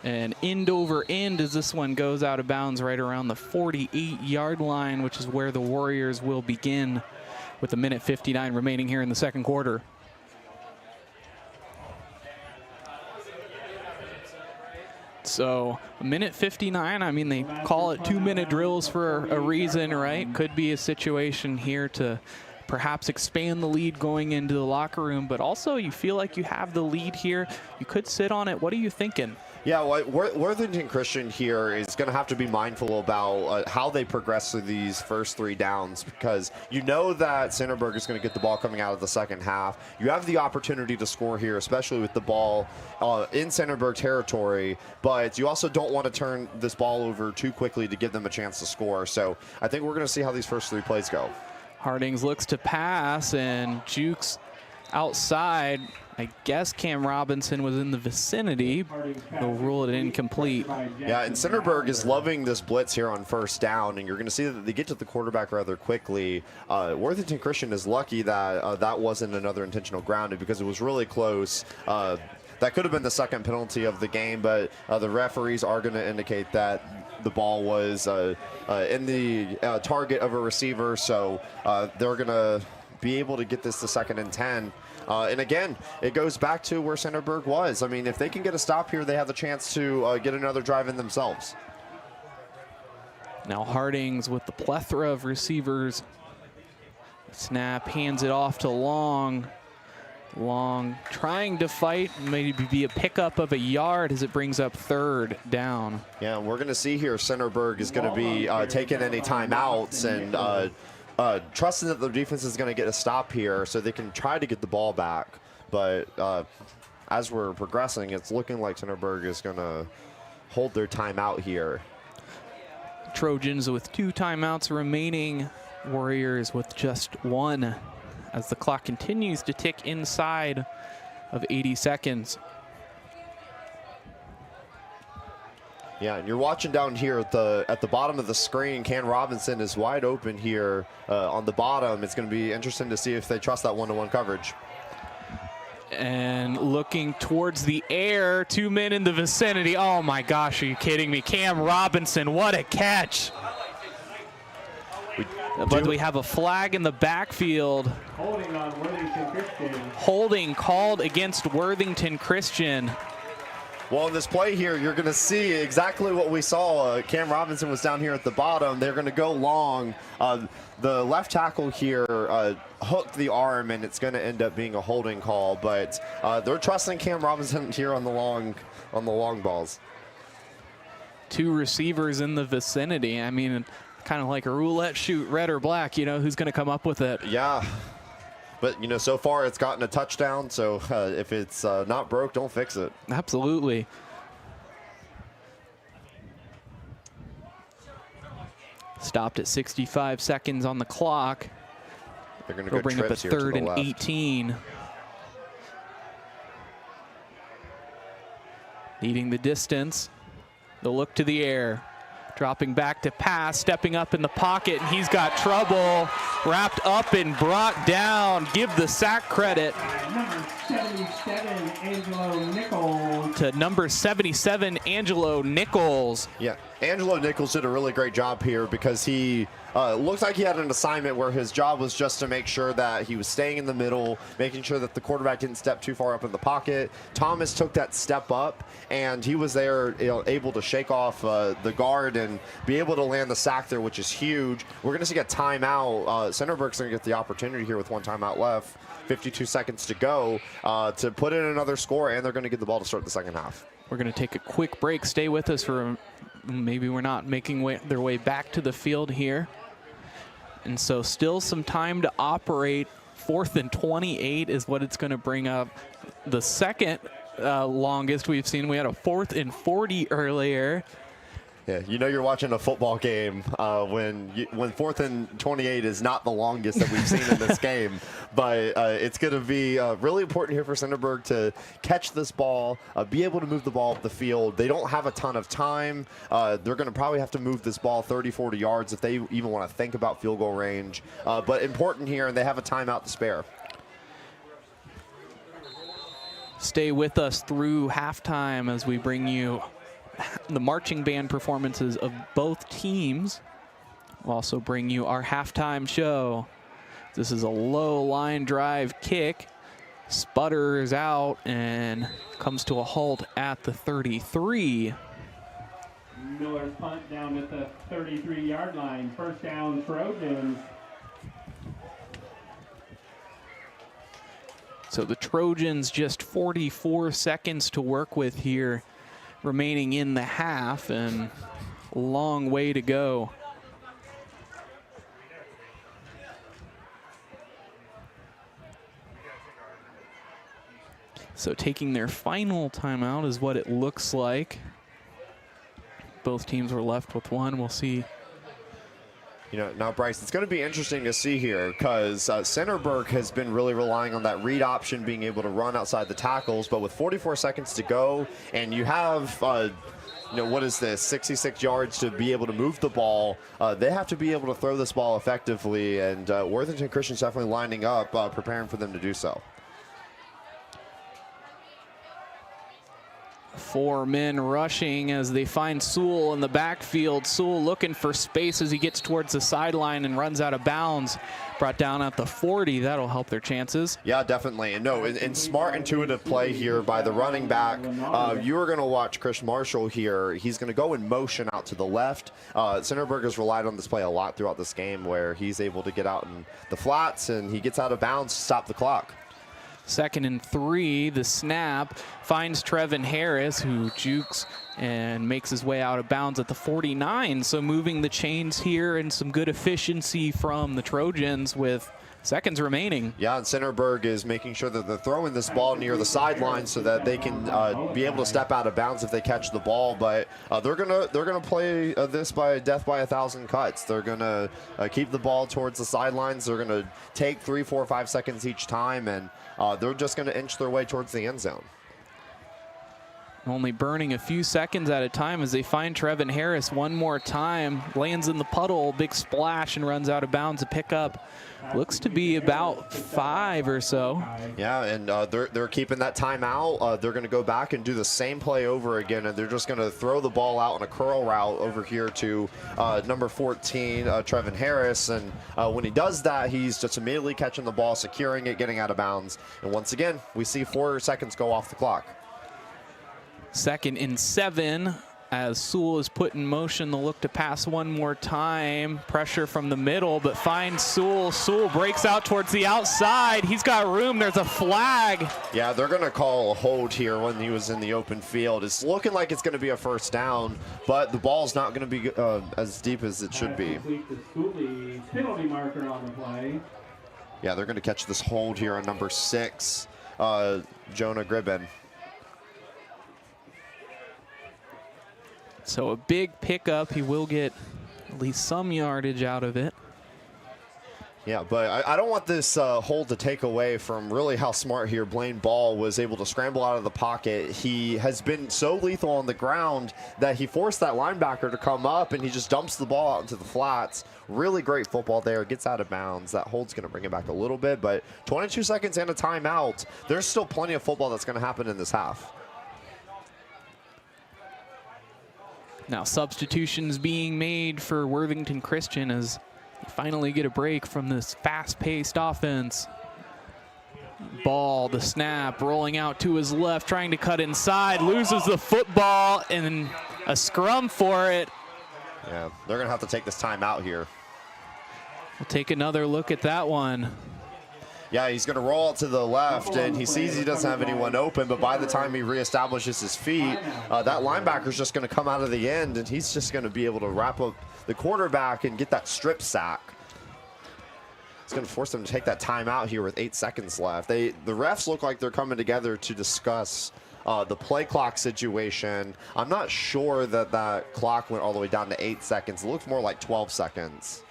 And end over end as this one goes out of bounds right around the 48-yard line, which is where the Warriors will begin with a minute 59 remaining here in the second quarter. So a minute 59, I mean, they call it 2-minute drills for a reason, right? Could be a situation here to perhaps expand the lead going into the locker room, but also you feel like you have the lead here. You could sit on it. What are you thinking? Yeah, well, Worthington Christian here is going to have to be mindful about how they progress through these first 3 downs, because you know that Centerburg is going to get the ball coming out of the second half. You have the opportunity to score here, especially with the ball in Centerburg territory, but you also don't want to turn this ball over too quickly to give them a chance to score. So I think we're going to see how these first 3 plays go. Hartings looks to pass and jukes outside. I guess Cam Robinson was in the vicinity. They'll rule it incomplete. Yeah, and Centerburg is loving this blitz here on first down, and you're going to see that they get to the quarterback rather quickly. Worthington Christian is lucky that that wasn't another intentional grounded, because it was really close. That could have been the second penalty of the game, but the referees are going to indicate that the ball was in the target of a receiver, so they're going to be able to get this to 2nd and 10. And again, it goes back to where Centerburg was. I mean, if they can get a stop here, they have the chance to get another drive in themselves. Now Hartings with the plethora of receivers. Snap, hands it off to Long. Long trying to fight, maybe be a pickup of a yard as it brings up 3rd down. Yeah, we're going to see here Centerburg is going to be taking any timeouts and trusting that the defense is going to get a stop here so they can try to get the ball back. But as we're progressing, it's looking like Centerburg is going to hold their timeout here. Trojans with 2 timeouts remaining. Warriors with just 1 as the clock continues to tick inside of 80 seconds. Yeah, and you're watching down here at the bottom of the screen. Cam Robinson is wide open here on the bottom. It's going to be interesting to see if they trust that one-to-one coverage. And looking towards the air, 2 men in the vicinity. Oh my gosh, are you kidding me? Cam Robinson, what a catch. But we have a flag in the backfield. Holding on Worthington Christian. Holding called against Worthington Christian. Well, in this play here, you're going to see exactly what we saw. Cam Robinson was down here at the bottom. They're going to go long. The left tackle here hooked the arm, and it's going to end up being a holding call. But they're trusting Cam Robinson here on the long balls. 2 receivers in the vicinity. I mean, kind of like a roulette shoot, red or black, you know, who's going to come up with it. Yeah. But, you know, so far it's gotten a touchdown, so if it's not broke, don't fix it. Absolutely. Stopped at 65 seconds on the clock. They're going to go bring up a 3rd and 18. Needing the distance. They'll look to the air. Dropping back to pass, stepping up in the pocket, and he's got trouble. Wrapped up and brought down. Give the sack credit Number 77, Angelo Nichols. to number 77, Angelo Nichols. Yeah, Angelo Nichols did a really great job here because he looked like he had an assignment where his job was just to make sure that he was staying in the middle, making sure that the quarterback didn't step too far up in the pocket. Thomas took that step up, and he was there, able to shake off the guard and be able to land the sack there, which is huge. We're going to see a timeout. Centerburg's going to get the opportunity here with 1 timeout left, 52 seconds to go, to put in another score, and they're going to get the ball to start the second half. We're going to take a quick break. Stay with us for maybe we're not making their way back to the field here. And so still some time to operate. 4th and 28 is what it's going to bring up. The second longest we've seen. We had a 4th and 40 earlier. Yeah, you know you're watching a football game when 4th and 28 is not the longest that we've seen in this game. But it's going to be really important here for Centerburg to catch this ball, be able to move the ball up the field. They don't have a ton of time. They're going to probably have to move this ball 30, 40 yards if they even want to think about field goal range. But important here, and they have a timeout to spare. Stay with us through halftime as we bring you the marching band performances of both teams. We'll also bring you our halftime show. This is a low line drive kick. Sputters out and comes to a halt at the 33. Miller's punt down at the 33-yard line. First down, Trojans. So the Trojans just 44 seconds to work with here, remaining in the half, and a long way to go. So taking their final timeout is what it looks like. Both teams were left with one. We'll see. You know, now, Bryce, it's going to be interesting to see here because Centerburg has been really relying on that read option, being able to run outside the tackles. But with 44 seconds to go, and you have, you know, what is this, 66 yards to be able to move the ball, they have to be able to throw this ball effectively. And Worthington Christian's definitely lining up, preparing for them to do so. 4 men rushing as they find Sewell in the backfield. Sewell looking for space as he gets towards the sideline and runs out of bounds. Brought down at the 40. That'll help their chances. Yeah, definitely. And no, and smart, intuitive play here by the running back. You are going to watch Chris Marshall here. He's going to go in motion out to the left. Centerburg has relied on this play a lot throughout this game where he's able to get out in the flats and he gets out of bounds to stop the clock. 2nd and 3, the snap finds Trevin Harris, who jukes and makes his way out of bounds at the 49. So moving the chains here and some good efficiency from the Trojans with seconds remaining. Yeah, and Centerburg is making sure that they're throwing this ball near the sideline so that they can be able to step out of bounds if they catch the ball. But they're gonna play this by death by 1,000 cuts. They're gonna keep the ball towards the sidelines. They're gonna take 3, 4, 5 seconds each time, and they're just gonna inch their way towards the end zone. Only burning a few seconds at a time as they find Trevin Harris one more time. Lands in the puddle, big splash, and runs out of bounds. A pickup looks to be about 5 or so. Yeah, and they're keeping that timeout. They're going to go back and do the same play over again, and they're just going to throw the ball out on a curl route over here to number 14, Trevin Harris. And when he does that, he's just immediately catching the ball, securing it, getting out of bounds. And once again, we see 4 seconds go off the clock. 2nd and 7 as Sewell is put in motion. They'll look to pass one more time. Pressure from the middle, but finds Sewell. Sewell breaks out towards the outside. He's got room. There's a flag. Yeah, they're going to call a hold here when he was in the open field. It's looking like it's going to be a first down, but the ball's not going to be as deep as it should be. Penalty marker on the play. Yeah, they're going to catch this hold here on number 6, Jonah Gribben. So a big pickup. He will get at least some yardage out of it. Yeah, but I don't want this hold to take away from really how smart here Blaine Ball was able to scramble out of the pocket. He has been so lethal on the ground that he forced that linebacker to come up, and he just dumps the ball out into the flats. Really great football there. Gets out of bounds. That hold's going to bring it back a little bit, but 22 seconds and a timeout. There's still plenty of football that's going to happen in this half. Now substitutions being made for Worthington Christian as they finally get a break from this fast-paced offense. Ball, the snap, rolling out to his left, trying to cut inside, loses the football, and a scrum for it. Yeah, they're going to have to take this time out here. We'll take another look at that one. Yeah, he's going to roll out to the left, and he sees he doesn't have anyone open, but by the time he reestablishes his feet, that linebacker's just going to come out of the end, and he's just going to be able to wrap up the quarterback and get that strip sack. It's going to force them to take that timeout here with 8 seconds left. The refs look like they're coming together to discuss the play clock situation. I'm not sure that clock went all the way down to 8 seconds. It looks more like 12 seconds.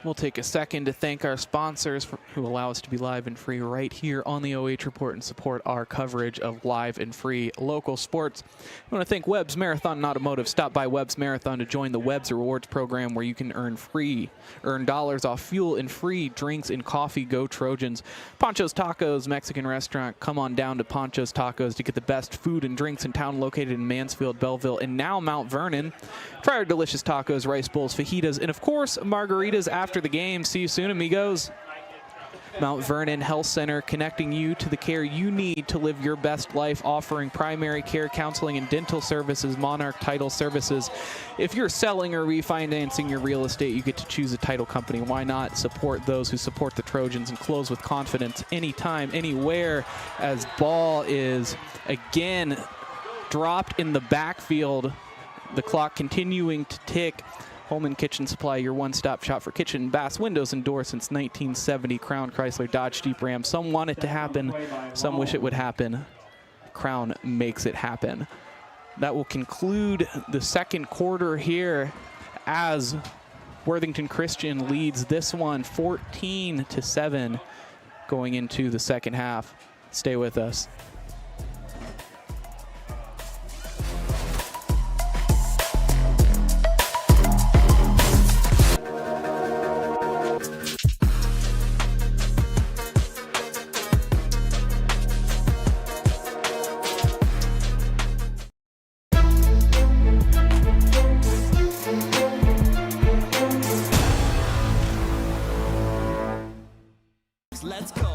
We'll take a second to thank our sponsors who allow us to be live and free right here on the OH Report and support our coverage of live and free local sports. I want to thank Webb's Marathon and Automotive. Stop by Webb's Marathon to join the Webb's Rewards program where you can earn dollars off fuel and free drinks and coffee. Go Trojans. Panchos Tacos, Mexican restaurant. Come on down to Panchos Tacos to get the best food and drinks in town, located in Mansfield, Bellville, and now Mount Vernon. Try our delicious tacos, rice bowls, fajitas, and of course, margaritas after the game. See you soon, amigos. Mount Vernon Health Center, connecting you to the care you need to live your best life, offering primary care, counseling, and dental services. Monarch Title Services. If you're selling or refinancing your real estate, you get to choose a title company. Why not support those who support the Trojans and close with confidence anytime, anywhere, as ball is again dropped in the backfield. The clock continuing to tick. Holman Kitchen Supply, your one-stop shop for kitchen, baths, windows, and doors since 1970. Crown, Chrysler, Dodge, Jeep, Ram. Some want it to happen. Some wish it would happen. Crown makes it happen. That will conclude the second quarter here as Worthington Christian leads this one 14-7 going into the second half. Stay with us. Let's go.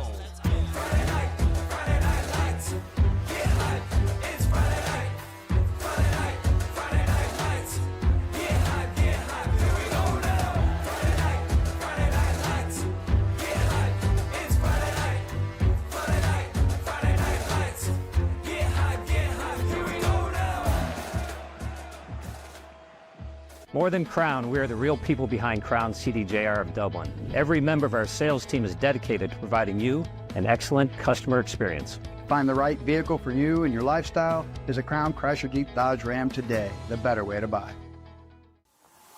More than Crown, we are the real people behind Crown CDJR of Dublin. Every member of our sales team is dedicated to providing you an excellent customer experience. Find the right vehicle for you and your lifestyle is a Crown Chrysler Jeep Dodge Ram today, the better way to buy.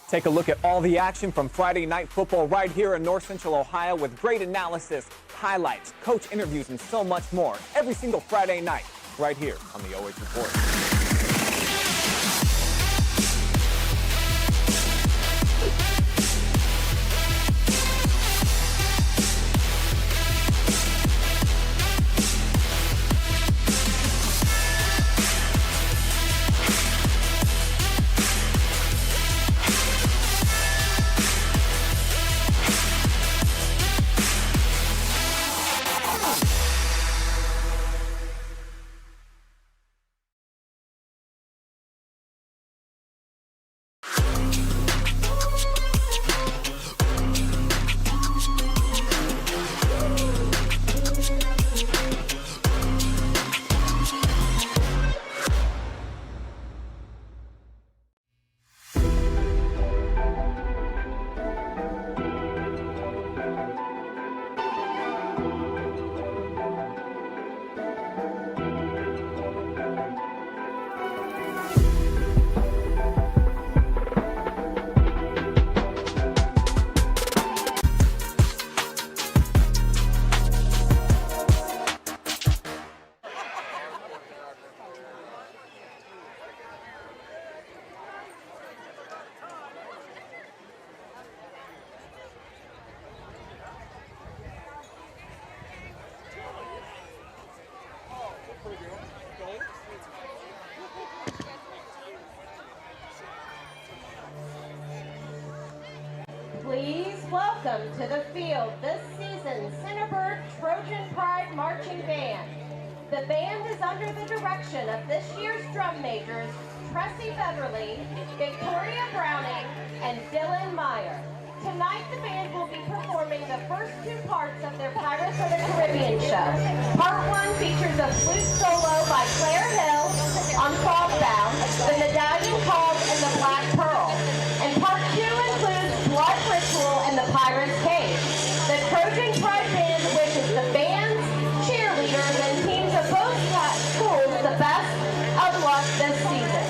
Take a look at all the action from Friday night football right here in North Central Ohio with great analysis, highlights, coach interviews, and so much more every single Friday night right here on the OH Report. Please welcome to the field this season's Centerburg Trojan Pride Marching Band. The band is under the direction of this year's drum majors, Tressie Beverly, Victoria Browning, and Dylan Meyer. Tonight the band will be performing the first two parts of their Pirates of the Caribbean show. Part 1 features a flute solo by Claire Hill on Fogbound, the medallion called In the Black Pearl. And Part 2 includes Blood Ritual and the Pirate's Cage. The Trojan Pride Band wishes the bands, cheerleaders, and teams of both schools the best of luck this season.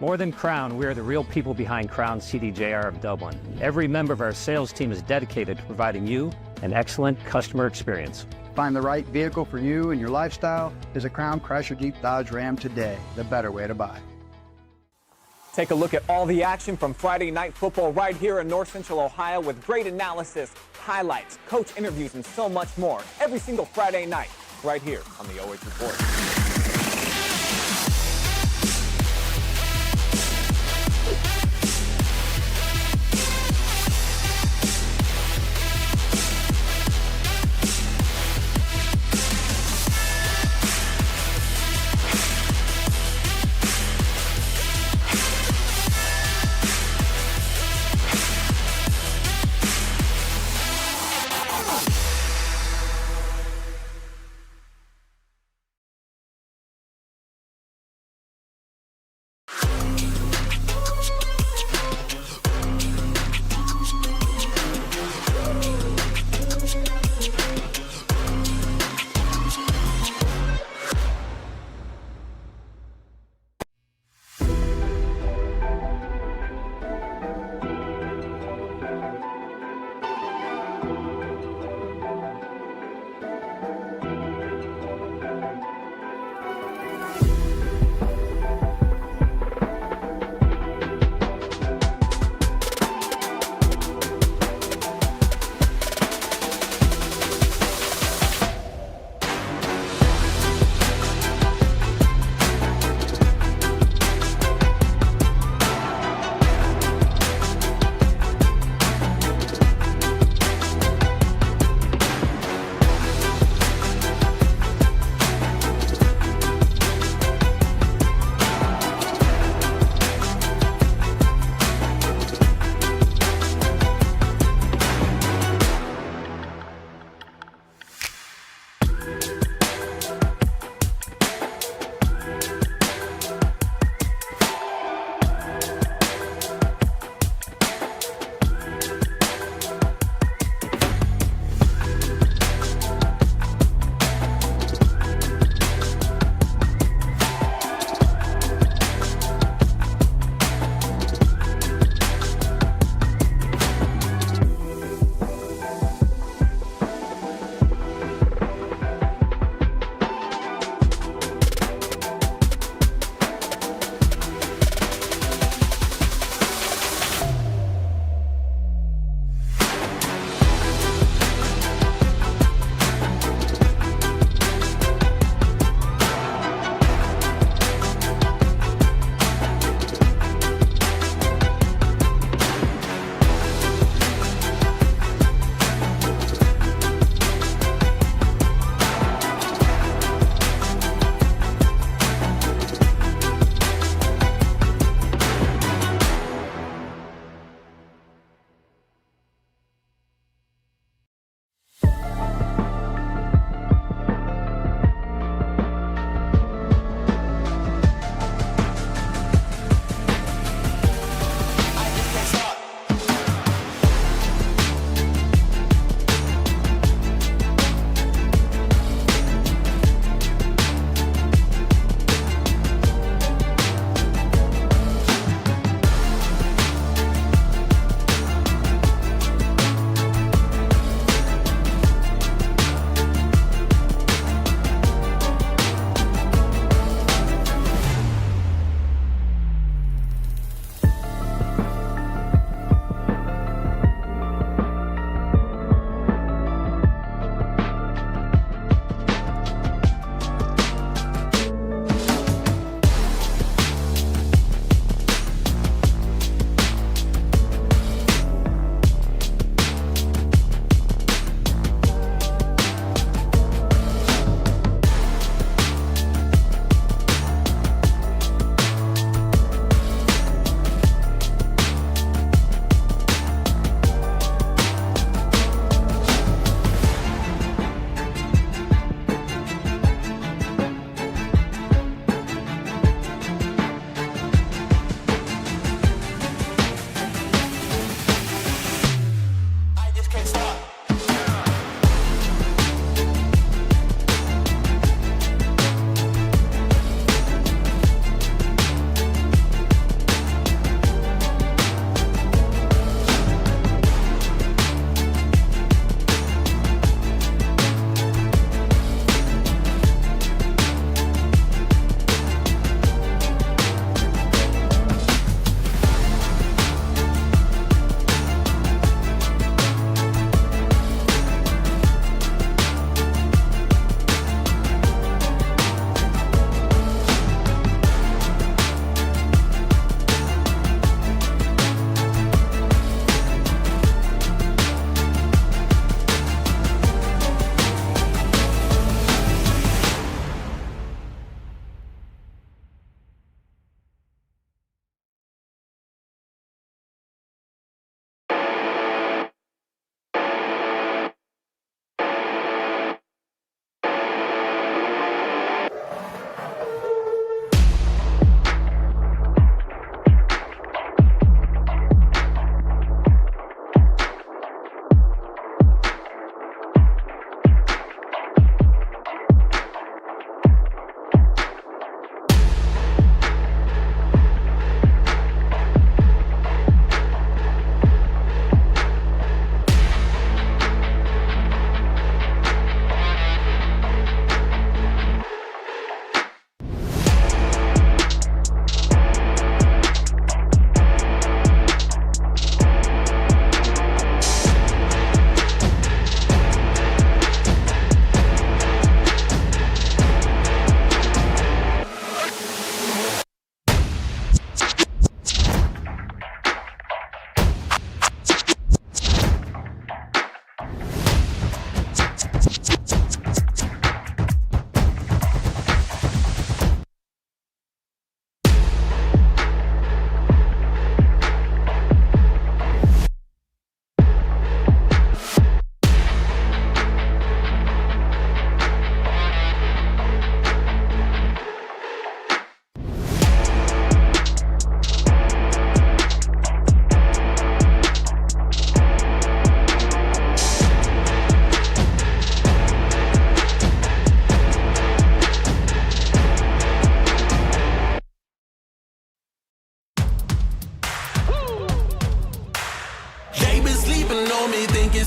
More than Crown, we are the real people behind Crown CDJR of Dublin. Every member of our sales team is dedicated to providing you an excellent customer experience. Find the right vehicle for you and your lifestyle is a Crown Chrysler Jeep Dodge Ram today, the better way to buy. Take a look at all the action from Friday night football right here in North Central Ohio with great analysis, highlights, coach interviews, and so much more every single Friday night right here on the OH Report.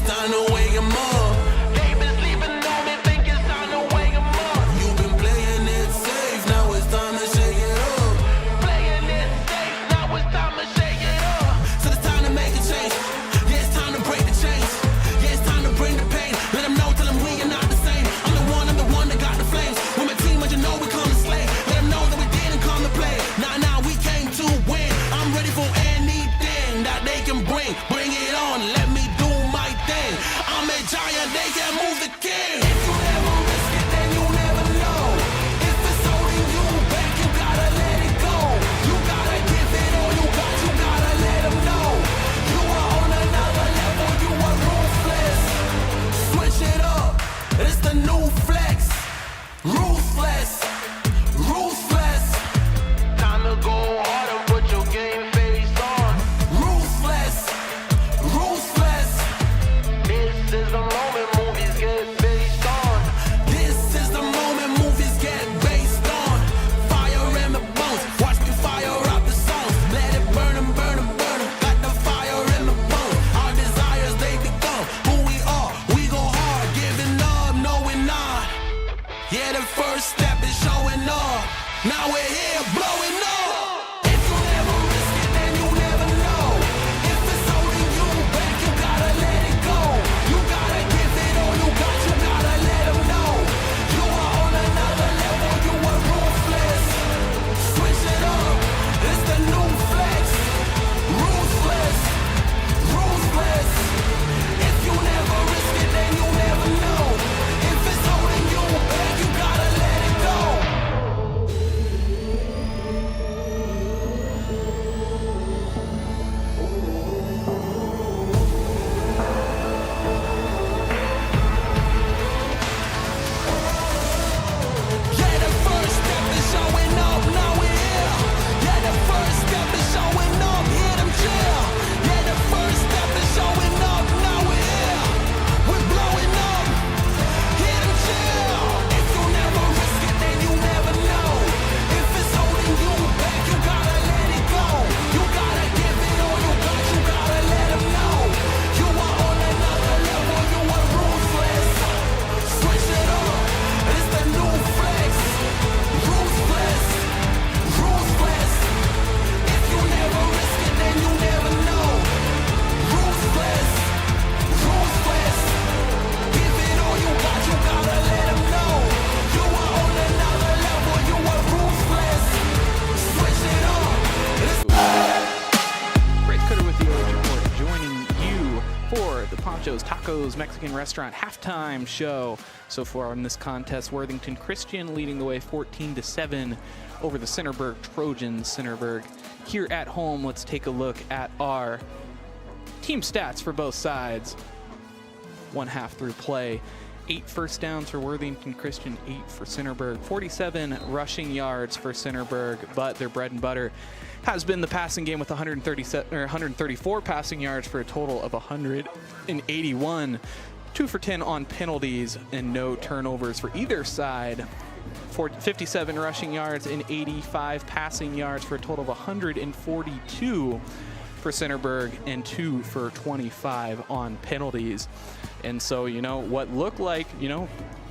it's time to wake 'em up. They been sleeping on me, think it's time to wake 'em up. You've been playing it safe, now it's time to shake it up. Playing it safe, now it's time to shake it up. So it's time to make a change. Yeah, it's time to break the chains. Yeah, it's time to bring the pain. Let them know, tell them we are not the same. I'm the one that got the flames. With my team, but you know we come to slay. Let them know that we didn't come to play. Nah, we came to win. I'm ready for anything that they can bring. Bring it on, let me do my thing. I'm a giant, they can't move the king. If you never risk it, then you never know. If it's holding you back, you gotta let it go. You gotta give it all you got, you gotta let them know. You are on another level, you are ruthless. Switch it up, it's the new flex. Ruthless, ruthless. Time to go harder, put your game face on. Ruthless, ruthless. This is the moment movies get based on. This is the moment movies get based on. Fire in the bones, watch me fire up the songs. Let it burn 'em, burn 'em, burn 'em. Got the fire in the bones. Our desires, they become who we are. We go hard, giving up, no we're not. Yeah, the first step is showing up. Now we're here, blowing up. If you never risk it, then you never know. If it's holding you back, you gotta let it go. You gotta give it all you got, you gotta let them know. You are on another level, you are ruthless. Switch it up, it's the new flex. Ruthless, ruthless. If you never risk it, then you never know. If it's holding you back, you gotta let it go. Yeah, the first step is showing up, now we're here. Yeah, the first step is showing up, hit 'em chill. Yeah, the first step is showing up, now we're here. We're blowing up, hit 'em chill. If you never risk it, then you never know. If it's holding you back, you gotta let it go. You gotta give it all you got, you gotta let 'em know. You are on another level, you are ruthless. Switch it up, it's the new flex. Ruthless, ruthless. If you never risk it, then you never know. Ruthless, ruthless. Give it all you got, you gotta let 'em know. You are on another level, you are ruthless. Switch it up, it's Bryce Cutter with the OH Report, joining you for the Panchos Tacos Mexican Restaurant halftime show. So far in this contest, Worthington Christian leading the way 14-7 over the Centerburg Trojans. Centerburg here at home. Let's take a look at our team stats for both sides. One half through play. 8 first downs for Worthington Christian, 8 for Centerburg, 47 rushing yards for Centerburg, but their bread and butter has been the passing game with 134 passing yards for a total of 181. 2 for 10 on penalties and no turnovers for either side. 57 rushing yards and 85 passing yards for a total of 142 for Centerburg and 2 for 25 on penalties. And so, what looked like,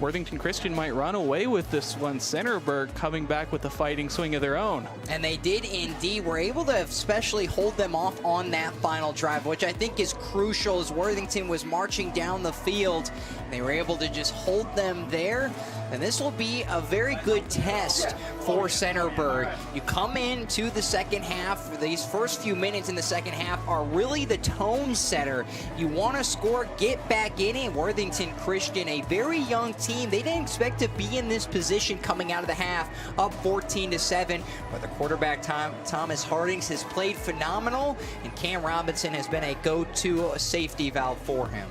Worthington Christian might run away with this one. Centerburg coming back with a fighting swing of their own. And they did indeed. We're able to especially hold them off on that final drive, which I think is crucial as Worthington was marching down the field. They were able to just hold them there. And this will be a very good test for Centerburg. You come into the second half, these first few minutes in the second half are really the tone setter. You want to score, get back in it. Worthington Christian, a very young team. They didn't expect to be in this position coming out of the half, up 14-7. But the quarterback, Thomas Hartings, has played phenomenal, and Cam Robinson has been a go-to safety valve for him.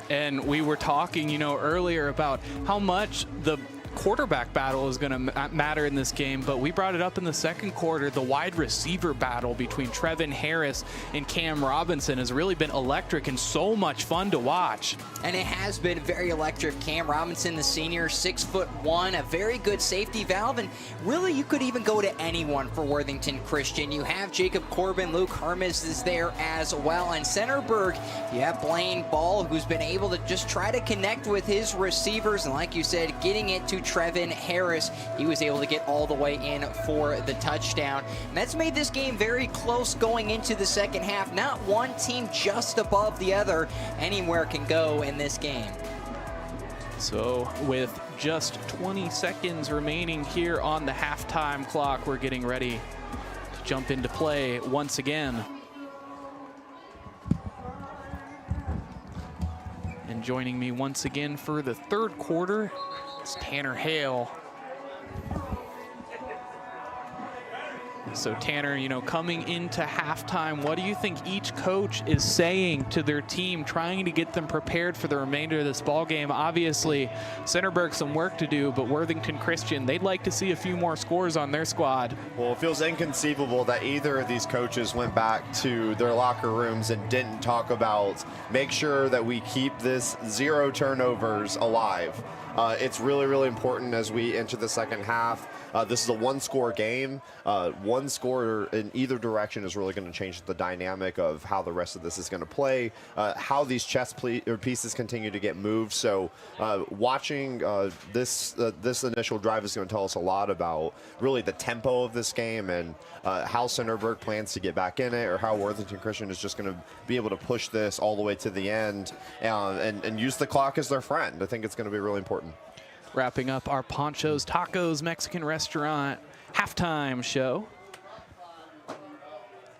And we were talking, earlier about how much the quarterback battle is going to matter in this game, but we brought it up in the second quarter. The wide receiver battle between Trevin Harris and Cam Robinson has really been electric and so much fun to watch. And it has been very electric. Cam Robinson, the senior, 6'1", a very good safety valve, and really you could even go to anyone for Worthington Christian. You have Jacob Corbin, Luke Hermes is there as well, and Centerburg, you have Blaine Ball, who's been able to just try to connect with his receivers, and like you said, getting it to Trevin Harris, he was able to get all the way in for the touchdown. And that's made this game very close going into the second half. Not one team just above the other. Anywhere can go in this game. So with just 20 seconds remaining here on the halftime clock, we're getting ready to jump into play once again. And joining me once again for the third quarter is Tanner Hale. So Tanner, you know, coming into halftime, what do you think each coach is saying to their team, trying to get them prepared for the remainder of this ball game? Obviously, Centerburg some work to do, but Worthington Christian, they'd like to see a few more scores on their squad. Well, it feels inconceivable that either of these coaches went back to their locker rooms and didn't talk about make sure that we keep this 0 turnovers alive. It's really, really important as we enter the second half. This is a one-score game. One score in either direction is really going to change the dynamic of how the rest of this is going to play, how these chess pieces continue to get moved. So watching this initial drive is going to tell us a lot about really the tempo of this game and how Centerburg plans to get back in it, or how Worthington Christian is just going to be able to push this all the way to the end and use the clock as their friend. I think it's going to be really important. Wrapping up our Panchos Tacos Mexican Restaurant halftime show.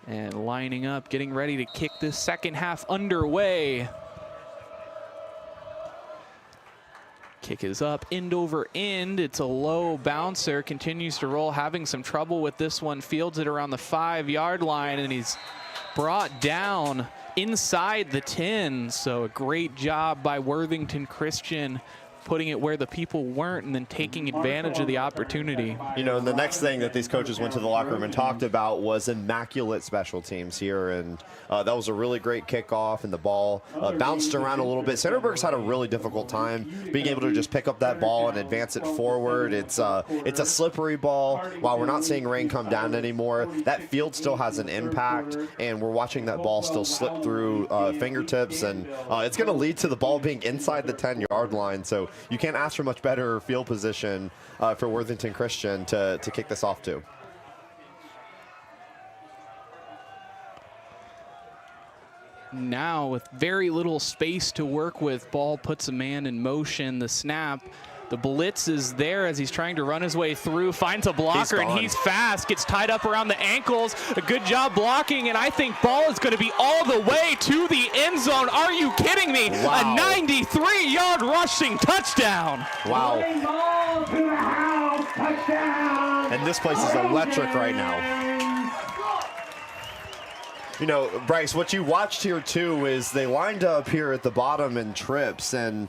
And lining up, getting ready to kick this second half underway. Kick is up, end over end. It's a low bouncer, continues to roll, having some trouble with this one. Fields it around the 5-yard line, and he's brought down inside the 10. So a great job by Worthington Christian, putting it where the people weren't and then taking advantage of the opportunity. You know, and the next thing that these coaches went to the locker room and talked about was immaculate special teams here, and that was a really great kickoff, and the ball bounced around a little bit. Centerburg's had a really difficult time being able to just pick up that ball and advance it forward. It's a slippery ball. While we're not seeing rain come down anymore, that field still has an impact, and we're watching that ball still slip through fingertips, and it's going to lead to the ball being inside the 10-yard line. So you can't ask for much better field position for Worthington Christian to kick this off to. Now with very little space to work with, ball puts a man in motion. The snap, the blitz is there as he's trying to run his way through, finds a blocker, and he's fast, gets tied up around the ankles. A good job blocking, and I think ball is going to be all the way to the end zone. Are you kidding me? Wow. A 93-yard rushing touchdown. Wow. Ball to the house, touchdown. And this place is electric right now. You know, Bryce, what you watched here, too, is they lined up here at the bottom in trips, and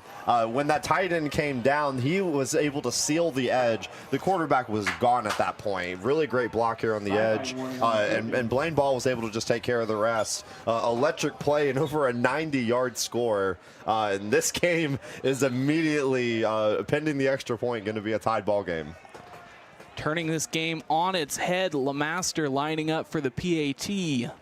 when that tight end came down, he was able to seal the edge. The quarterback was gone at that point. Really great block here on the edge, and Blaine Ball was able to just take care of the rest. Electric play and over a 90-yard score. And this game is immediately, pending the extra point, going to be a tied ball game. Turning this game on its head, LeMaster lining up for the PAT.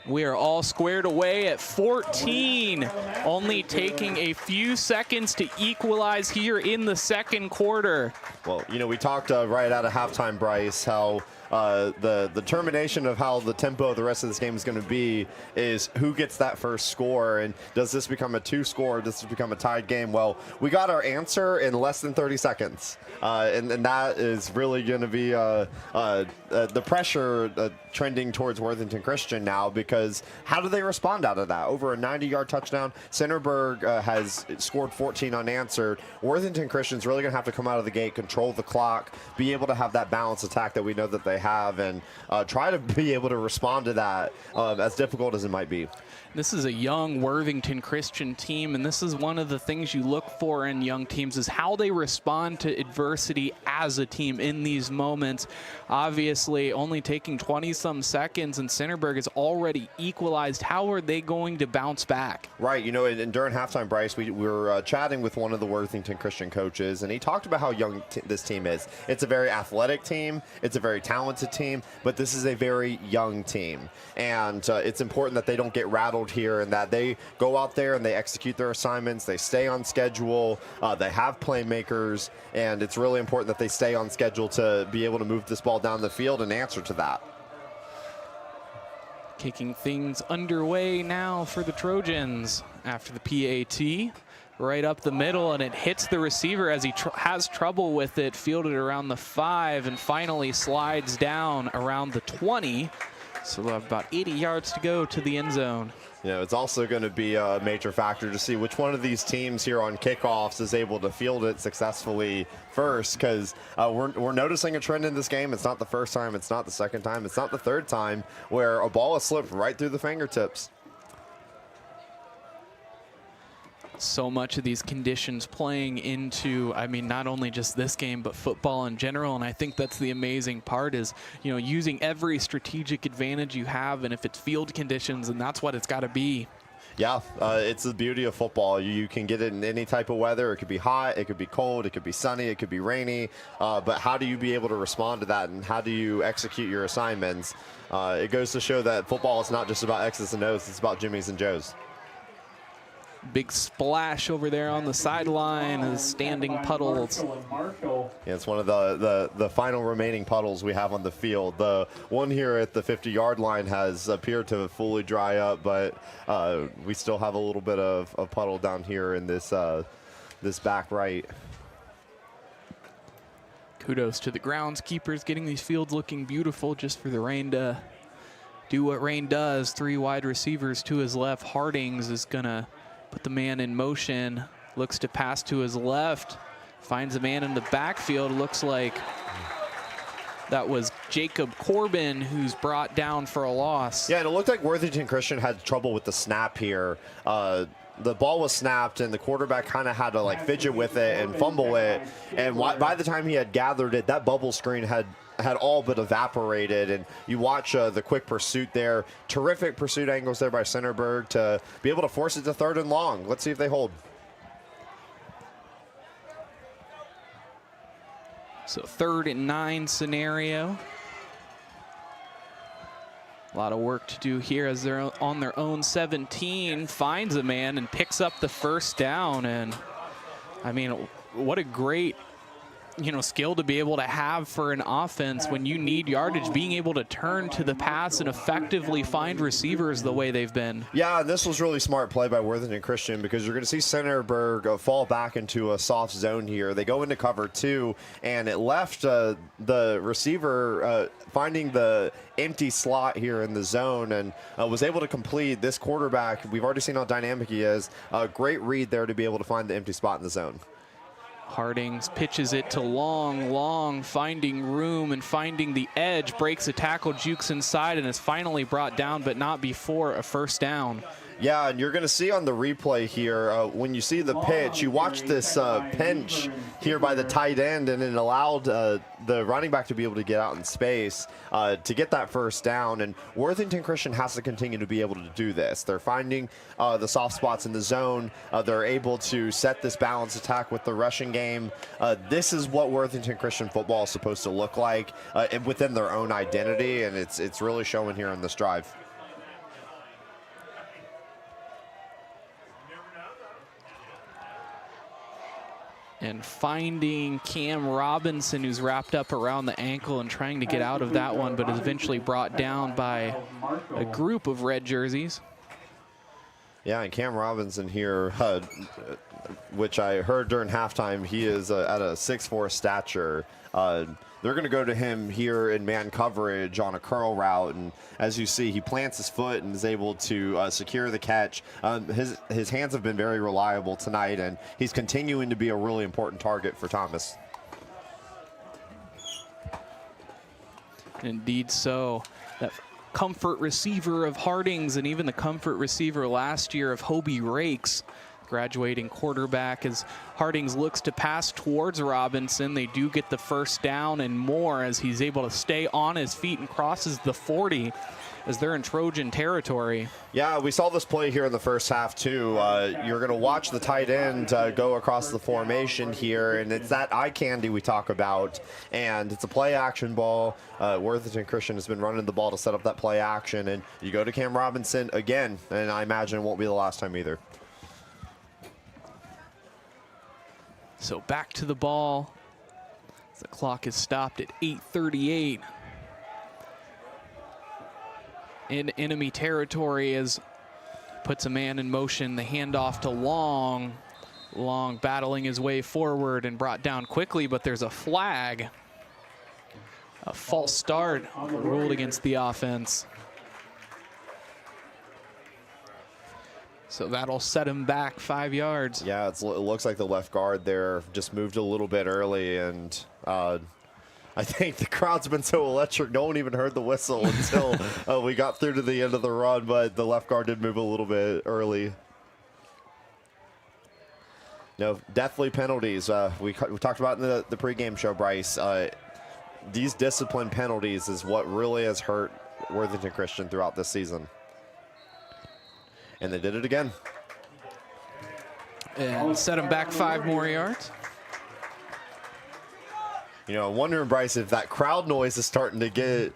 We are all squared away at 14, only taking a few seconds to equalize here in the second quarter. Well, you know, we talked right out of halftime, Bryce, how the determination of how the tempo of the rest of this game is going to be is who gets that first score, and does this become a 2-score, or does this become a tied game? Well, we got our answer in less than 30 seconds, and that is really going to be the pressure trending towards Worthington Christian now, because how do they respond out of that? Over a 90-yard touchdown. Centerburg has scored 14 unanswered. Worthington Christian's really going to have to come out of the gate, control the clock, be able to have that balanced attack that we know that they have and try to be able to respond to that, as difficult as it might be. This is a young Worthington Christian team, and this is one of the things you look for in young teams is how they respond to adversity as a team in these moments. Obviously, only taking 20-some seconds, and Centerburg has already equalized. How are they going to bounce back? Right, you know, and during halftime, Bryce, we were chatting with one of the Worthington Christian coaches, and he talked about how young this team is. It's a very athletic team, it's a very talented team, but this is a very young team. And it's important that they don't get rattled here and that they go out there and they execute their assignments, they stay on schedule, they have playmakers, and it's really important that they stay on schedule to be able to move this ball down the field and answer to that. Kicking things underway now for the Trojans after the PAT. Right up the middle, and it hits the receiver as he has trouble with it, fielded around the 5 and finally slides down around the 20. So they'll have about 80 yards to go to the end zone. You know, it's also going to be a major factor to see which one of these teams here on kickoffs is able to field it successfully first, because we're noticing a trend in this game. It's not the first time, it's not the second time, it's not the third time where a ball has slipped right through the fingertips. So much of these conditions playing into, I mean, not only just this game, but football in general. And I think that's the amazing part is, you know, using every strategic advantage you have. And if it's field conditions, and that's what it's got to be. Yeah, it's the beauty of football. You can get it in any type of weather. It could be hot, it could be cold, it could be sunny, it could be rainy. But how do you be able to respond to that, and how do you execute your assignments? It goes to show that football is not just about X's and O's, it's about Jimmys and Joes. Big splash over there on the sideline as standing puddles. Yeah, it's one of the final remaining puddles we have on the field. The one here at the 50-yard line has appeared to fully dry up, but we still have a little bit of puddle down here in this this back right. Kudos to the groundskeepers getting these fields looking beautiful just for the rain to do what rain does. 3 wide receivers to his left. Hartings is going to put the man in motion, looks to pass to his left, finds a man in the backfield. Looks like that was Jacob Corbin who's brought down for a loss. Yeah, and it looked like Worthington Christian had trouble with the snap here. The ball was snapped, and the quarterback kind of had to like fidget with it and fumble it. And by the time he had gathered it, that bubble screen had all but evaporated, and you watch the quick pursuit there. Terrific pursuit angles there by Centerburg to be able to force it to 3rd and long. Let's see if they hold. So 3rd and 9 scenario. A lot of work to do here as they're on their own 17, finds a man and picks up the 1st down. And I mean, what a great, you know, skill to be able to have for an offense when you need yardage, being able to turn to the pass and effectively find receivers the way they've been. Yeah, and this was really smart play by Worthington Christian, because you're going to see Centerburg fall back into a soft zone here. They go into cover 2, and it left the receiver finding the empty slot here in the zone, and was able to complete. This quarterback, we've already seen how dynamic he is. A great read there to be able to find the empty spot in the zone. Hartings pitches it to Long, finding room and finding the edge, breaks a tackle, jukes inside, and is finally brought down, but not before a 1st down. Yeah, and you're going to see on the replay here, when you see the pitch, you watch this pinch here by the tight end, and it allowed the running back to be able to get out in space to get that 1st down. And Worthington Christian has to continue to be able to do this. They're finding the soft spots in the zone. They're able to set this balanced attack with the rushing game. This is what Worthington Christian football is supposed to look like within their own identity, and it's really showing here in this drive. And finding Cam Robinson, who's wrapped up around the ankle and trying to get out of that one, but is eventually brought down by a group of red jerseys. Yeah, and Cam Robinson here, which I heard during halftime, he is at a 6'4" stature. They're going to go to him here in man coverage on a curl route, and as you see, he plants his foot and is able to secure the catch. His hands have been very reliable tonight, and he's continuing to be a really important target for Thomas. Indeed so. That comfort receiver of Hartings and even the comfort receiver last year of Hobie Rakes, graduating quarterback, as Hartings looks to pass towards Robinson. They do get the first down and more as he's able to stay on his feet and crosses the 40 as they're in Trojan territory. Yeah, we saw this play here in the first half too. You're going to watch the tight end go across the formation here, and it's that eye candy we talk about, and it's a play action ball. Worthington Christian has been running the ball to set up that play action, and you go to Cam Robinson again, and I imagine it won't be the last time either. So back to the ball. The clock is stopped at 8:38. In enemy territory as puts a man in motion. The handoff to Long. Long battling his way forward and brought down quickly, but there's a flag. A false start ruled against the offense. So that'll set him back 5 yards. Yeah, it looks like the left guard there just moved a little bit early, and I think the crowd's been so electric, no one even heard the whistle until we got through to the end of the run, but the left guard did move a little bit early. No, definitely penalties. We talked about in the pregame show, Bryce. These discipline penalties is what really has hurt Worthington Christian throughout this season. And they did it again. And set him back 5 more yards. You know, I'm wondering, Bryce, if that crowd noise is starting to get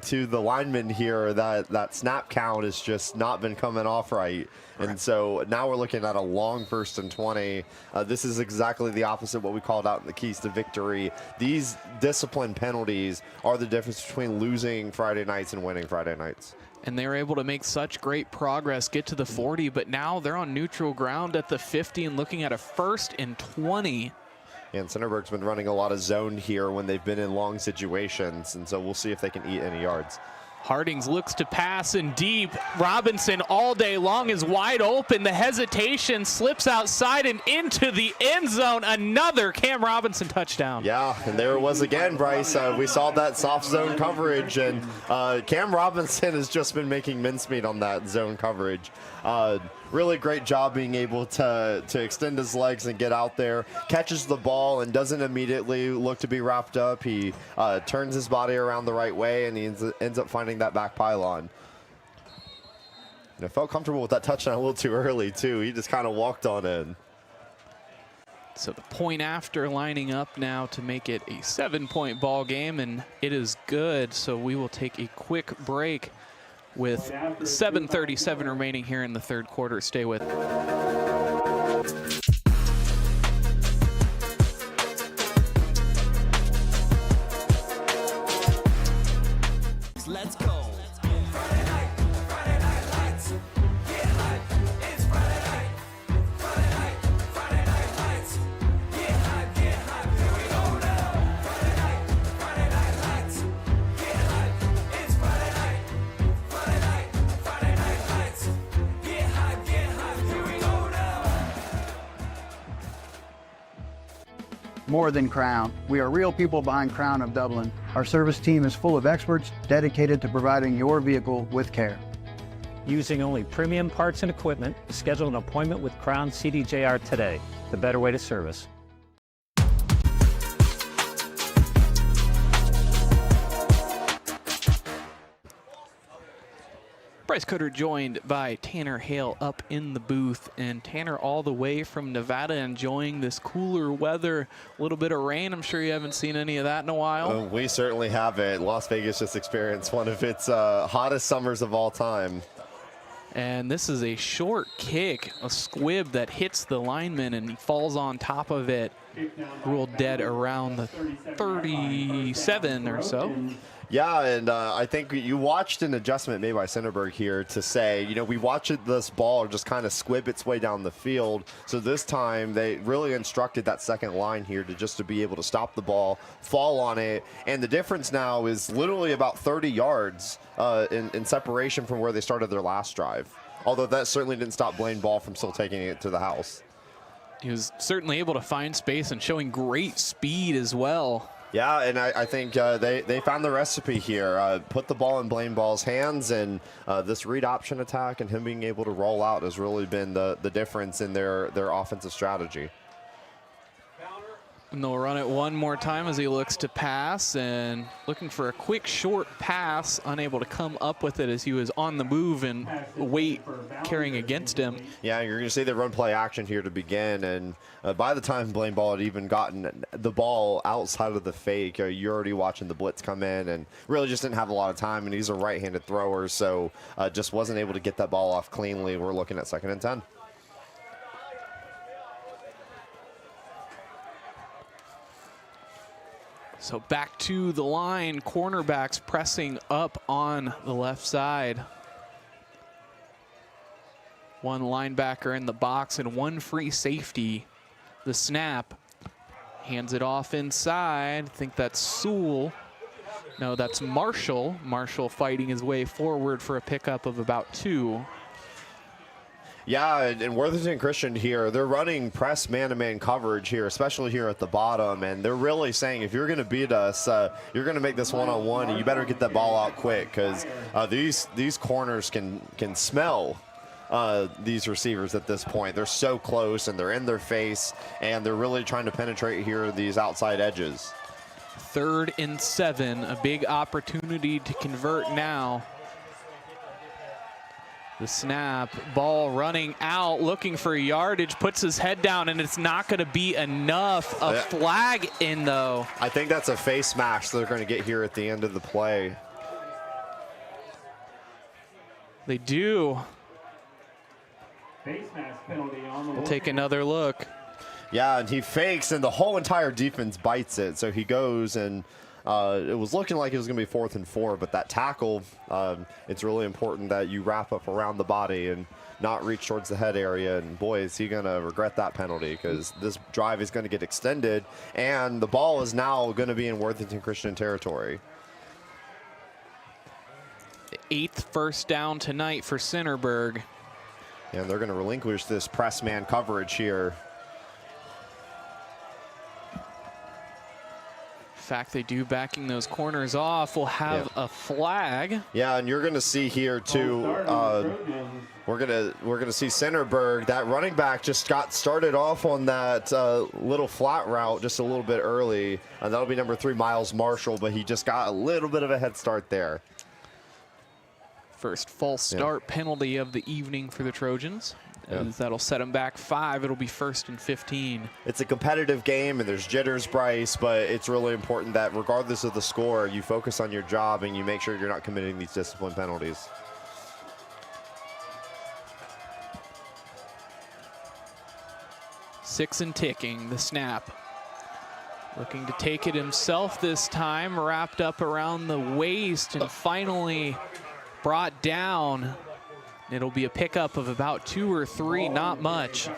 to the linemen here. That snap count has just not been coming off right. And so now we're looking at a long 1st and 20. This is exactly the opposite of what we called out in the keys to victory. These discipline penalties are the difference between losing Friday nights and winning Friday nights. And they were able to make such great progress, get to the 40, but now they're on neutral ground at the 50 and looking at a 1st and 20. And Centerburg's been running a lot of zone here when they've been in long situations, and so we'll see if they can eat any yards. Hartings looks to pass and deep. Robinson all day long is wide open. The hesitation slips outside and into the end zone. Another Cam Robinson touchdown. Yeah, and there it was again, Bryce. We saw that soft zone coverage, and Cam Robinson has just been making mincemeat on that zone coverage. Really great job being able to extend his legs and get out there, catches the ball and doesn't immediately look to be wrapped up. He turns his body around the right way, and he ends up finding that back pylon. And I felt comfortable with that touchdown a little too early too. He just kind of walked on in. So the point after lining up now to make it a 7-point ball game, and it is good. So we will take a quick break with 7:37 remaining here in the 3rd quarter. Stay with it. Let's go. More than Crown. We are real people behind Crown of Dublin. Our service team is full of experts dedicated to providing your vehicle with care. Using only premium parts and equipment, schedule an appointment with Crown CDJR today. The better way to service. Bryce Cutter joined by Tanner Hale up in the booth, and Tanner all the way from Nevada enjoying this cooler weather. A little bit of rain. I'm sure you haven't seen any of that in a while. We certainly haven't. Las Vegas just experienced one of its hottest summers of all time. And this is a short kick, a squib that hits the lineman and he falls on top of it. Ruled dead around the 37 or so. Yeah, and I think you watched an adjustment made by Centerburg here to say, you know, we watched this ball just kind of squib its way down the field. So this time they really instructed that second line here to be able to stop the ball, fall on it. And the difference now is literally about 30 yards in separation from where they started their last drive. Although that certainly didn't stop Blaine Ball from still taking it to the house. He was certainly able to find space and showing great speed as well. Yeah, and I think they found the recipe here. Put the ball in Blaine Ball's hands, and this read option attack and him being able to roll out has really been the difference in their offensive strategy. And they'll run it one more time as he looks to pass, and looking for a quick short pass, unable to come up with it as he was on the move and weight carrying against him. Yeah, you're going to see the run play action here to begin, and by the time Blaine Ball had even gotten the ball outside of the fake, you're already watching the blitz come in, and really just didn't have a lot of time, and he's a right-handed thrower, so just wasn't able to get that ball off cleanly. We're looking at 2nd and 10. So back to the line, cornerbacks pressing up on the left side. One linebacker in the box and one free safety. The snap, hands it off inside. I think that's Sewell. No, that's Marshall. Marshall fighting his way forward for a pickup of about 2. Yeah, and Worthington Christian here, they're running press man-to-man coverage here, especially here at the bottom, and they're really saying if you're going to beat us, you're going to make this one-on-one, and you better get that ball out quick, because these corners can smell these receivers at this point. They're so close, and they're in their face, and they're really trying to penetrate here these outside edges. 3rd and 7, a big opportunity to convert now. The snap, ball running out, looking for yardage, puts his head down, and it's not going to be enough. A flag in, though. I think that's a face mask they're going to get here at the end of the play. They do. Face mask penalty on the We'll take another look. Yeah, and he fakes, and the whole entire defense bites it. So he goes, and it was looking like it was going to be 4th and 4, but that tackle, it's really important that you wrap up around the body and not reach towards the head area. And boy, is he going to regret that penalty, because this drive is going to get extended, and the ball is now going to be in Worthington Christian territory. The 8th first down tonight for Centerburg. And they're going to relinquish this press man coverage here. In fact, they do backing those corners off. We'll have a flag. Yeah, and you're going to see here too. We're gonna see Centerburg. That running back just got started off on that little flat route just a little bit early, and that'll be number 3, Miles Marshall. But he just got a little bit of a head start there. First false start penalty of the evening for the Trojans. As that'll set them back 5. It'll be 1st and 15. It's a competitive game, and there's jitters, Bryce, but it's really important that regardless of the score, you focus on your job and you make sure you're not committing these discipline penalties. Six and ticking, the snap. Looking to take it himself this time, wrapped up around the waist and finally brought down. It'll be a pickup of about 2 or 3, not much.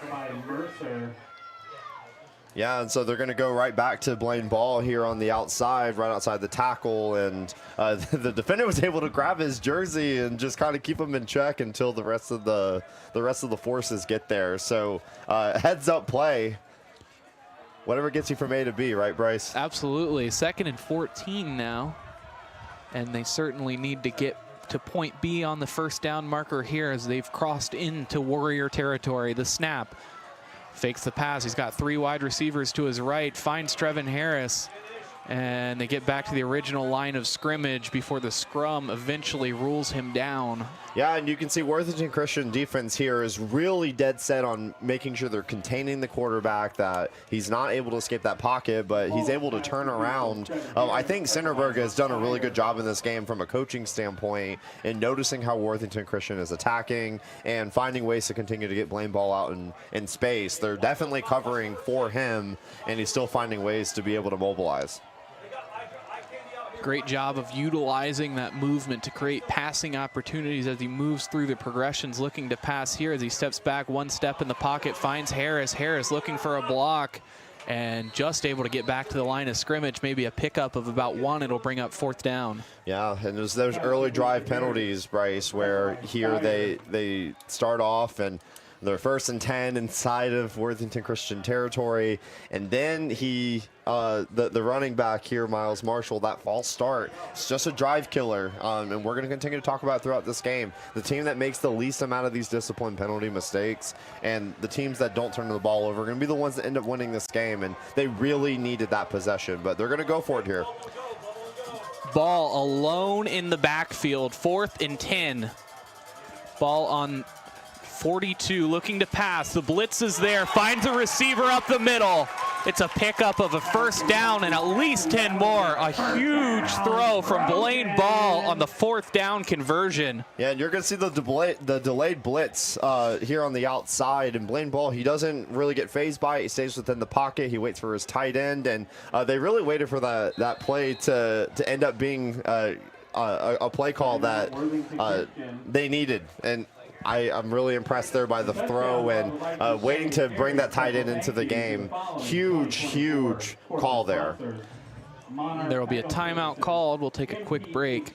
Yeah, and so they're going to go right back to Blaine Ball here on the outside, right outside the tackle, and the defender was able to grab his jersey and just kind of keep him in check until the rest of the forces get there. So heads up play. Whatever gets you from A to B, right, Bryce? Absolutely. 2nd and 14 now, and they certainly need to get to point B on the first down marker here as they've crossed into Warrior territory. The snap, fakes the pass. He's got 3 wide receivers to his right, finds Trevin Harris, and they get back to the original line of scrimmage before the scrum eventually rules him down. Yeah, and you can see Worthington Christian defense here is really dead set on making sure they're containing the quarterback, that he's not able to escape that pocket, but he's able to turn around. I think Centerburg has done a really good job in this game from a coaching standpoint in noticing how Worthington Christian is attacking and finding ways to continue to get Blaine Ball out in space. They're definitely covering for him, and he's still finding ways to be able to mobilize. Great job of utilizing that movement to create passing opportunities as he moves through the progressions, looking to pass here as he steps back 1 step in the pocket, finds Harris. Harris looking for a block and just able to get back to the line of scrimmage. Maybe a pickup of about 1. It'll bring up 4th down. Yeah, and there's early drive penalties, Bryce, where here they start off and They're 1st and 10 inside of Worthington Christian territory. And then the running back here, Miles Marshall, that false start, it's just a drive killer. And we're going to continue to talk about it throughout this game. The team that makes the least amount of these discipline penalty mistakes and the teams that don't turn the ball over are going to be the ones that end up winning this game. And they really needed that possession, but they're going to go for it here. Ball alone in the backfield, 4th and 10. Ball on 42, looking to pass. The blitz is there, finds a receiver up the middle. It's a pickup of a 1st down and at least 10 more. A huge throw from Blaine Ball on the 4th down conversion. Yeah, and you're going to see the delayed blitz here on the outside. And Blaine Ball, he doesn't really get phased by it. He stays within the pocket. He waits for his tight end. And they really waited for that play to end up being a play call that they needed. And I'm really impressed there by the throw and waiting to bring that tight end into the game. Huge call there. There will be a timeout called. We'll take a quick break.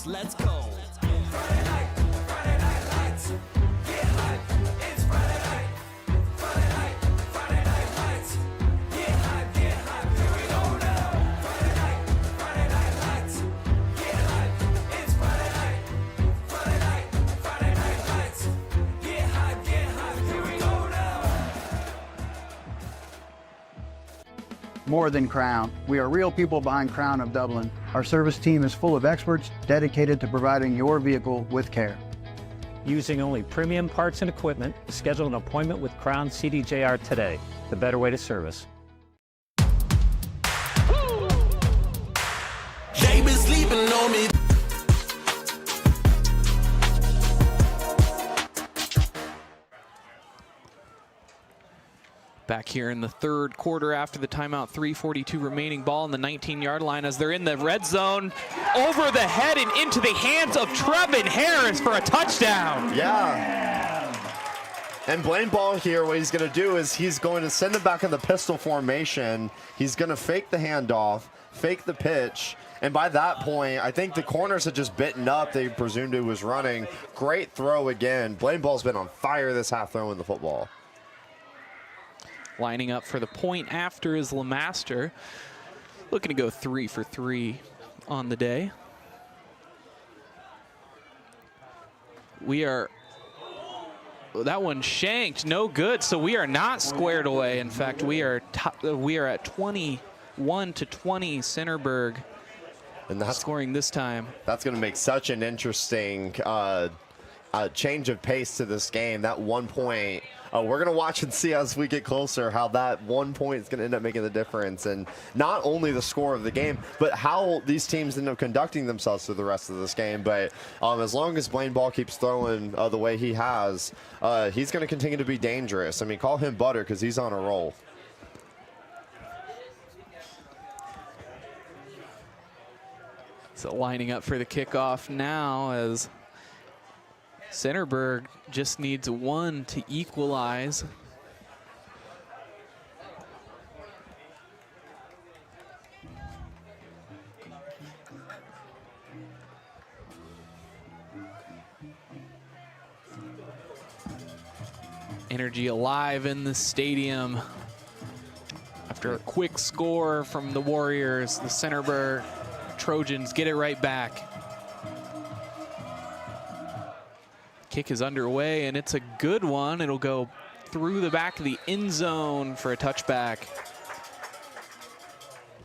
Let's go. More than Crown. We are real people behind Crown of Dublin. Our service team is full of experts dedicated to providing your vehicle with care. Using only premium parts and equipment, schedule an appointment with Crown CDJR today. The better way to service. They been sleeping on me. Back here in the 3rd quarter after the timeout, 3:42 remaining, ball on the 19-yard line as they're in the red zone. Over the head and into the hands of Trevin Harris for a touchdown. Yeah. And Blaine Ball here, what he's going to do is he's going to send it back in the pistol formation. He's going to fake the handoff, fake the pitch. And by that point, I think the corners had just bitten up. They presumed it was running. Great throw again. Blaine Ball's been on fire this half throwing the football. Lining up for the point after is Lemaster. Looking to go 3 for 3 on the day. That one shanked, no good. So we are not squared away. In fact, we are at 21 to 20 Centerburg, and that's scoring this time. That's going to make such an interesting change of pace to this game. That 1 point. We're going to watch and see as we get closer how that 1 point is going to end up making the difference. And not only the score of the game, but how these teams end up conducting themselves through the rest of this game. But as long as Blaine Ball keeps throwing the way he has, he's going to continue to be dangerous. I mean, call him butter because he's on a roll. So lining up for the kickoff now as Centerburg just needs 1 to equalize. Energy alive in the stadium. After a quick score from the Warriors, the Centerburg Trojans get it right back. Kick is underway, and it's a good one. It'll go through the back of the end zone for a touchback.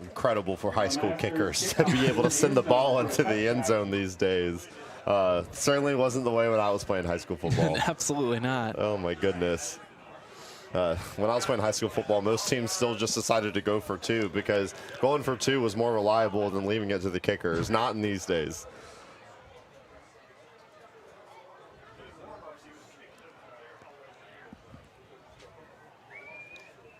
Incredible for high school kickers to be able to send the ball into the end zone these days. Certainly wasn't the way when I was playing high school football. Absolutely not. Oh, my goodness. When I was playing high school football, most teams still just decided to go for 2 because going for 2 was more reliable than leaving it to the kickers. Not in these days.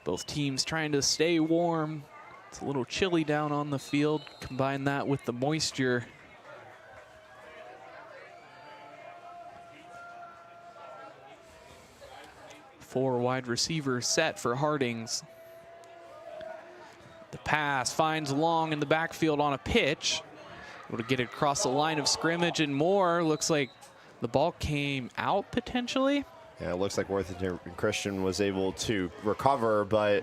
Both teams trying to stay warm. It's a little chilly down on the field. Combine that with the moisture. Four wide receivers set for Hartings. The pass pass, finds Long in the backfield on a pitch. Able to get it across the line of scrimmage and more. Looks like the ball came out potentially. Yeah, it looks like Worthington Christian was able to recover, but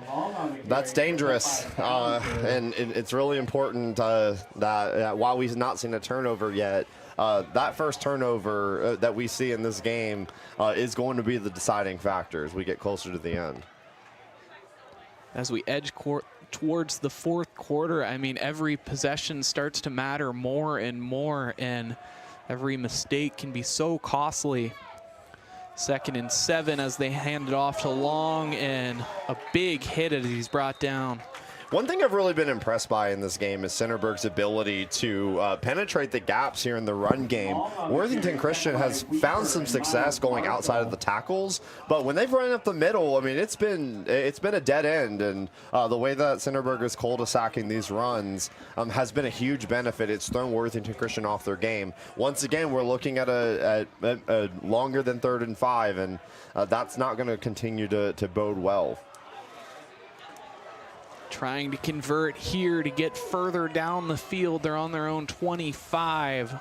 that's dangerous. And it's really important that while we've not seen a turnover yet, that first turnover that we see in this game is going to be the deciding factor as we get closer to the end. As we edge towards the fourth quarter, I mean, every possession starts to matter more and more, and every mistake can be so costly. 2nd and 7 as they hand it off to Long, and a big hit as he's brought down. One thing I've really been impressed by in this game is Centerburg's ability to penetrate the gaps here in the run game. Worthington Christian has found some success going outside of the tackles, but when they've run up the middle, I mean, it's been a dead end, and the way that Centerburg is cul-de-sacking these runs has been a huge benefit. It's thrown Worthington Christian off their game. Once again, we're looking at a longer than 3rd and 5, and that's not going to continue to bode well. Trying to convert here to get further down the field. They're on their own 25,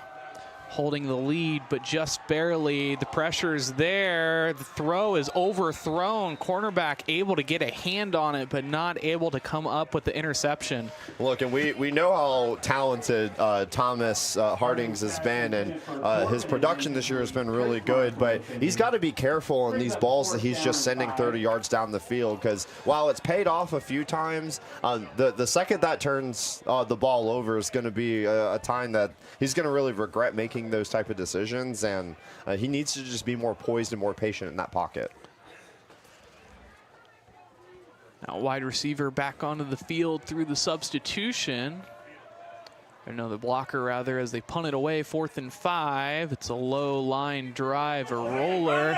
holding the lead, but just barely. The pressure's there. The throw is overthrown. Cornerback able to get a hand on it, but not able to come up with the interception. Look, and we know how talented Thomas Hartings has been, and his production this year has been really good, but he's got to be careful on these balls that he's just sending 30 yards down the field, because while it's paid off a few times, the second that turns the ball over is going to be a time that he's going to really regret making those type of decisions, and he needs to just be more poised and more patient in that pocket. Now wide receiver back onto the field through the substitution. Or no, the blocker rather, as they punt it away. 4th and 5. It's a low line drive, a roller,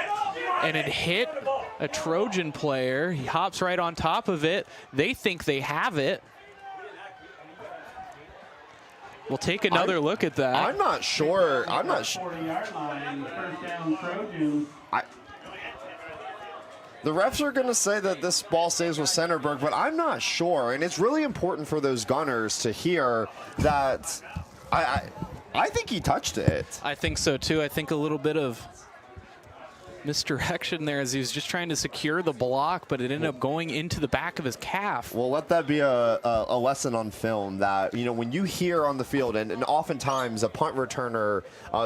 and it hit a Trojan player. He hops right on top of it. They think they have it. We'll take another look at that. I'm not sure. I'm not sure. 40-yard line, 1st down Trojans. The refs are going to say that this ball stays with Centerburg, but I'm not sure. And it's really important for those gunners to hear that I think he touched it. I think so, too. I think a little bit of misdirection there as he was just trying to secure the block, but it ended up going into the back of his calf. Well, let that be a lesson on film that, you know, when you hear on the field, and oftentimes a punt returner,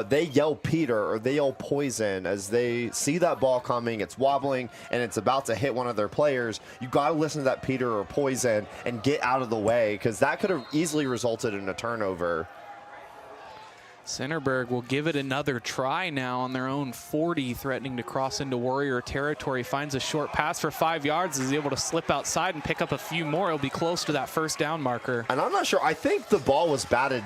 they yell Peter or they yell poison as they see that ball coming, it's wobbling, and it's about to hit one of their players. You got to listen to that Peter or poison and get out of the way, because that could have easily resulted in a turnover. Centerburg will give it another try now on their own 40, threatening to cross into Warrior territory. Finds a short pass for 5 yards, is able to slip outside and pick up a few more. He'll be close to that 1st down marker. And I'm not sure. I think the ball was batted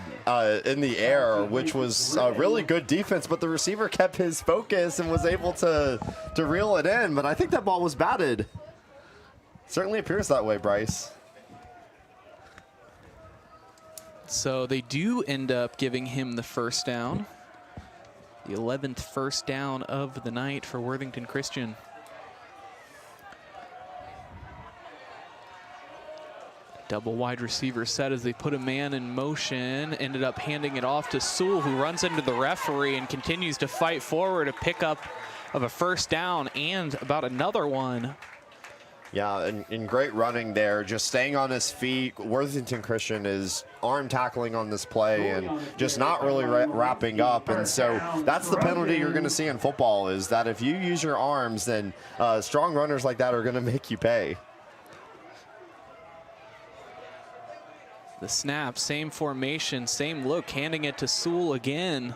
in the air, which was really good defense, but the receiver kept his focus and was able to reel it in. But I think that ball was batted. Certainly appears that way, Bryce. So they do end up giving him the 1st down. The 11th 1st down of the night for Worthington Christian. Double wide receiver set as they put a man in motion. Ended up handing it off to Sewell, who runs into the referee and continues to fight forward, a pickup of a 1st down and about another one. Yeah, and great running there, just staying on his feet. Worthington Christian is arm tackling on this play and just not really wrapping up. And so that's the penalty you're going to see in football, is that if you use your arms, then strong runners like that are going to make you pay. The snap, same formation, same look, handing it to Sewell again.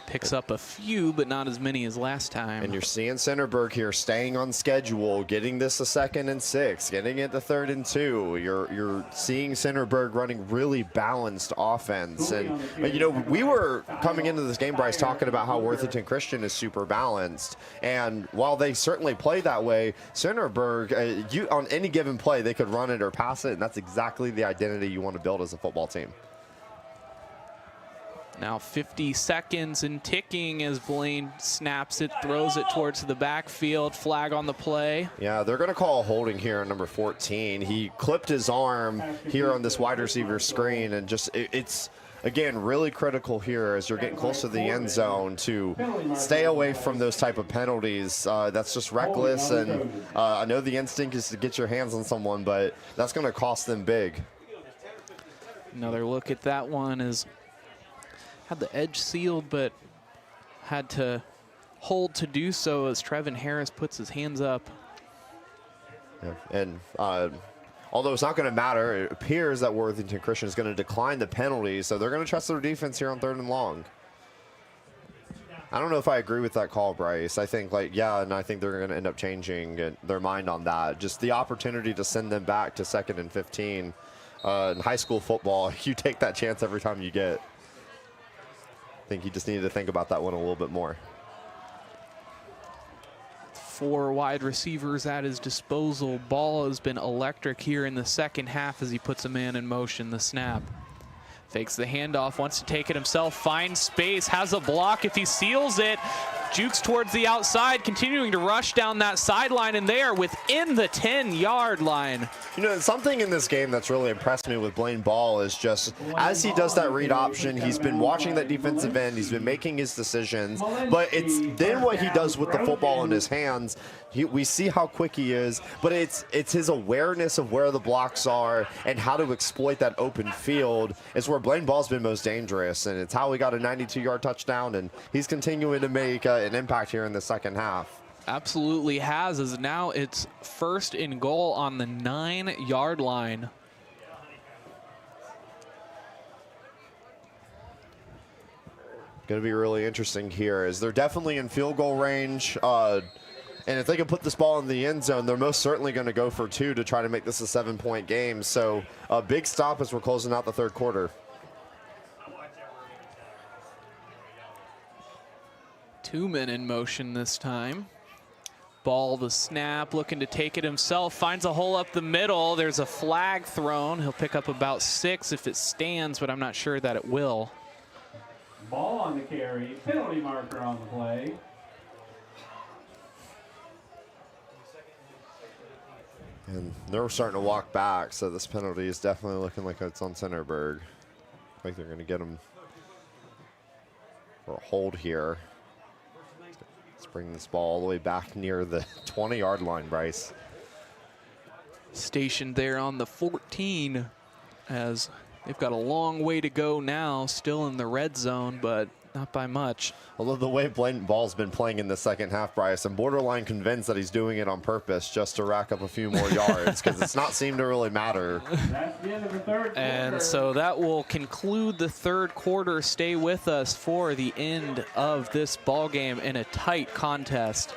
Picks up a few, but not as many as last time. And you're seeing Centerburg here staying on schedule, getting this a 2nd and 6, getting it to 3rd and 2. You're seeing Centerburg running really balanced offense. And, you know, we were coming into this game, Bryce, talking about how Worthington Christian is super balanced. And while they certainly play that way, Centerburg, on any given play, they could run it or pass it. And that's exactly the identity you want to build as a football team. Now 50 seconds and ticking as Blaine snaps it, throws it towards the backfield. Flag on the play. Yeah, they're going to call a holding here on number 14. He clipped his arm here on this wide receiver screen, and just it's, again, really critical here as you're getting close to the end zone to stay away from those type of penalties. That's just reckless, and I know the instinct is to get your hands on someone, but that's going to cost them big. Another look at that one is had the edge sealed, but had to hold to do so as Trevin Harris puts his hands up. Yeah. And although it's not going to matter, it appears that Worthington Christian is going to decline the penalty, so they're going to trust their defense here on 3rd and long. I don't know if I agree with that call, Bryce. I think, and I think they're going to end up changing their mind on that. Just the opportunity to send them back to 2nd and 15. In high school football, you take that chance every time you get. I think he just needed to think about that one a little bit more. 4 wide receivers at his disposal. Ball has been electric here in the second half as he puts a man in motion. The snap. Fakes the handoff, wants to take it himself, finds space, has a block if he seals it. Jukes towards the outside, continuing to rush down that sideline, and they are within the 10-yard line. You know, something in this game that's really impressed me with Blaine Ball is just as he does that read option, he's been watching that defensive end, he's been making his decisions, but it's then what he does with the football in his hands. We see how quick he is, but it's his awareness of where the blocks are and how to exploit that open field is where Blaine Ball's been most dangerous, and it's how he got a 92-yard touchdown, and he's continuing to make an impact here in the second half. Absolutely has, as now it's 1st and goal on the 9-yard line. Going to be really interesting here as they're definitely in field goal range. And if they can put this ball in the end zone, they're most certainly going to go for 2 to try to make this a 7-point game. So a big stop as we're closing out the 3rd quarter. 2 men in motion this time. Ball, the snap, looking to take it himself, finds a hole up the middle. There's a flag thrown. He'll pick up about 6 if it stands, but I'm not sure that it will. Ball on the carry, penalty marker on the play. And they're starting to walk back, so this penalty is definitely looking like it's on Centerburg. Like they're going to get him for a hold here. Let's bring this ball all the way back near the 20-yard line, Bryce. Stationed there on the 14 as they've got a long way to go now, still in the red zone, but not by much. Although the way Blaine Ball's been playing in the second half, Bryce, I'm borderline convinced that he's doing it on purpose just to rack up a few more yards because it's not seemed to really matter. That's the end of the 3rd quarter. And so that will conclude the 3rd quarter. Stay with us for the end of this ball game in a tight contest.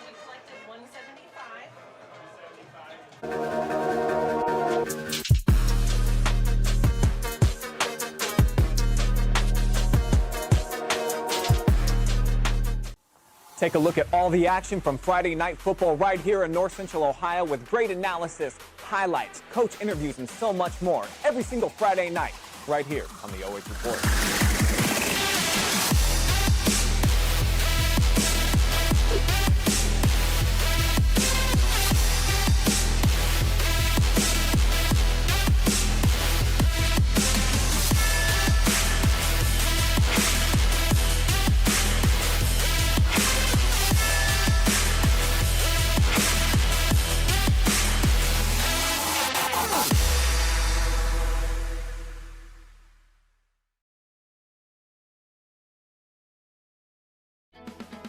Take a look at all the action from Friday night football right here in North Central Ohio with great analysis, highlights, coach interviews, and so much more every single Friday night right here on the OH Report.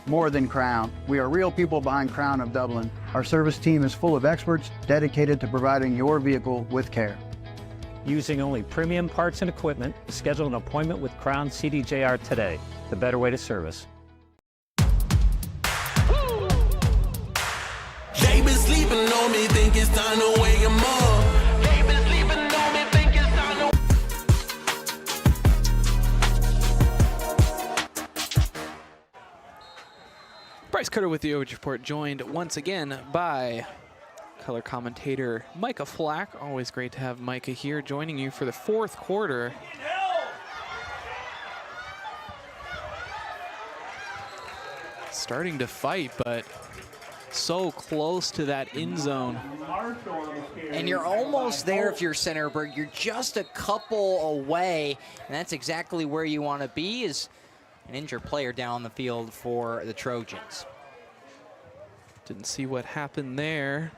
More than Crown. We are real people behind Crown of Dublin. Our service team is full of experts dedicated to providing your vehicle with care. Using only premium parts and equipment, schedule an appointment with Crown CDJR today. The better way to service. They been sleeping on me, think it's time to wake 'em up. They been sleeping on me, think it's time to... Bryce Cutter with the OH Report, joined once again by color commentator Micah Flack. Always great to have Micah here, joining you for the 4th quarter. starting to fight, but so close to that end zone. And you're almost there if you're Centerburg. You're just a couple away, and that's exactly where you want to be, is an injured player down the field for the Trojans. Didn't see what happened there.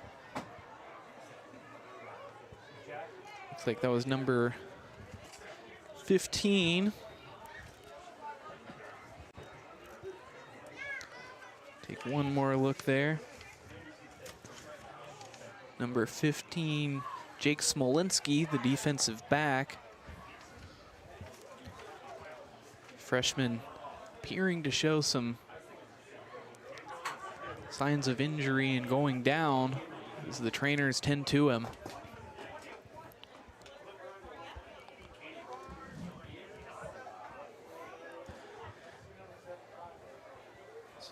Looks like that was number 15. Take one more look there. Number 15, Jake Smolinski, the defensive back. Freshman appearing to show some signs of injury and going down as the trainers tend to him.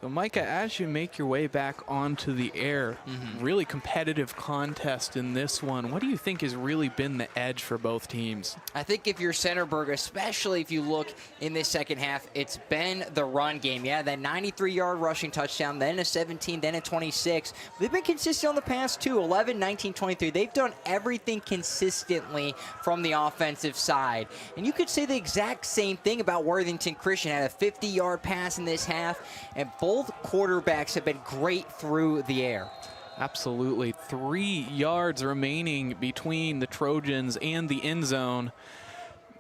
So Micah, as you make your way back onto the air, really competitive contest in this one. What do you think has really been the edge for both teams? I think if you're Centerburg, especially if you look in this second half, it's been the run game. Yeah, that 93-yard rushing touchdown, then a 17, then a 26. They've been consistent on the pass too, 11, 19, 23. They've done everything consistently from the offensive side. And you could say the exact same thing about Worthington Christian. Had a 50-yard pass in this half, and both quarterbacks have been great through the air. Absolutely. 3 yards remaining between the Trojans and the end zone.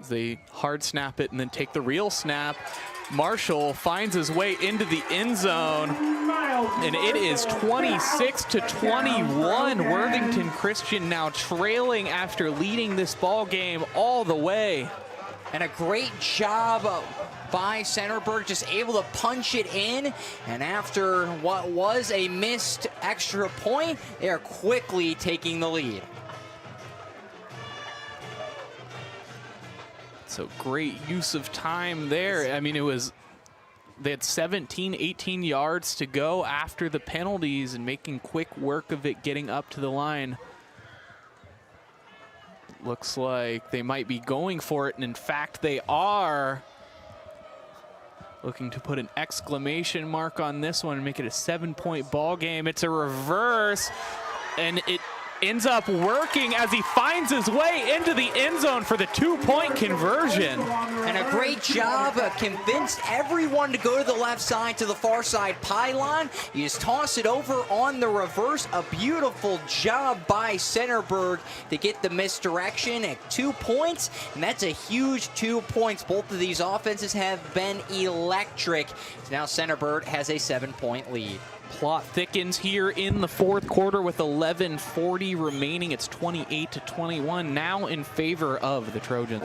They hard snap it and then take the real snap. Marshall finds his way into the end zone, and it is 26-21. Worthington Christian now trailing after leading this ball game all the way. And a great job by Centerburg, just able to punch it in. And after what was a missed extra point, they are quickly taking the lead. So great use of time there. I mean, they had 17, 18 yards to go after the penalties and making quick work of it, getting up to the line. Looks like they might be going for it, and in fact they are. Looking to put an exclamation mark on this one and make it a 7-point ball game. It's a reverse, and it ends up working as he finds his way into the end zone for the 2-point conversion. And a great job, convinced everyone to go to the left side, to the far side pylon. You just toss it over on the reverse. A beautiful job by Centerburg to get the misdirection at 2 points, and that's a huge 2 points. Both of these offenses have been electric. So now Centerburg has a 7-point lead. Plot thickens here in the fourth quarter with 11:40 remaining. It's 28-21 now in favor of the Trojans.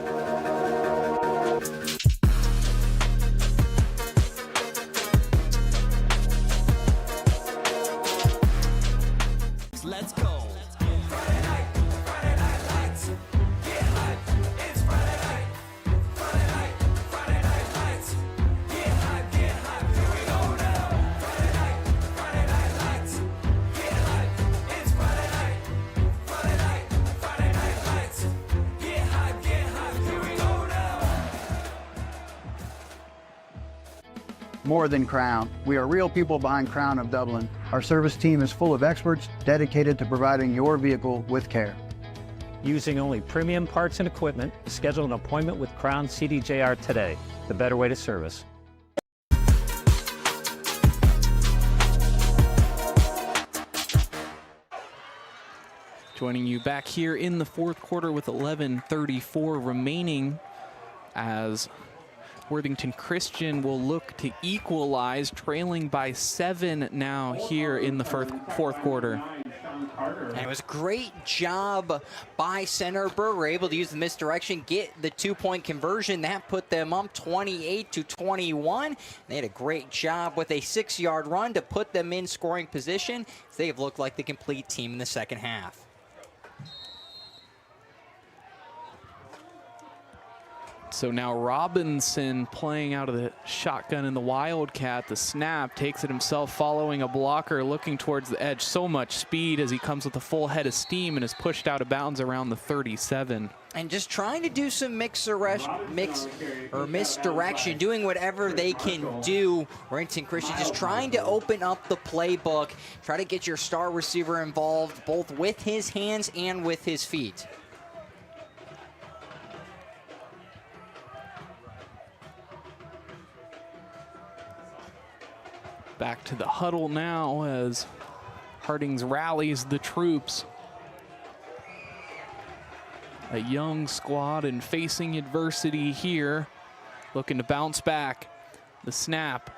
Let's go. More than Crown. We are real people behind Crown of Dublin. Our service team is full of experts dedicated to providing your vehicle with care. Using only premium parts and equipment, schedule an appointment with Crown CDJR today. The better way to service. Joining you back here in the fourth quarter with 11:34 remaining, as Worthington Christian will look to equalize, trailing by 7 now here in the fourth quarter. And it was a great job by Centerburg. We're able to use the misdirection, get the 2-point conversion. That put them up 28-21. They had a great job with a 6-yard run to put them in scoring position. They have looked like the complete team in the second half. So now Robinson playing out of the shotgun in the Wildcat. The snap, takes it himself, following a blocker, looking towards the edge. So much speed as he comes with a full head of steam and is pushed out of bounds around the 37. And just trying to do some misdirection, doing whatever they can do. Worthington Christian just trying to open up the playbook, try to get your star receiver involved both with his hands and with his feet. Back to the huddle now as Hartings rallies the troops. A young squad and facing adversity here, looking to bounce back. The snap,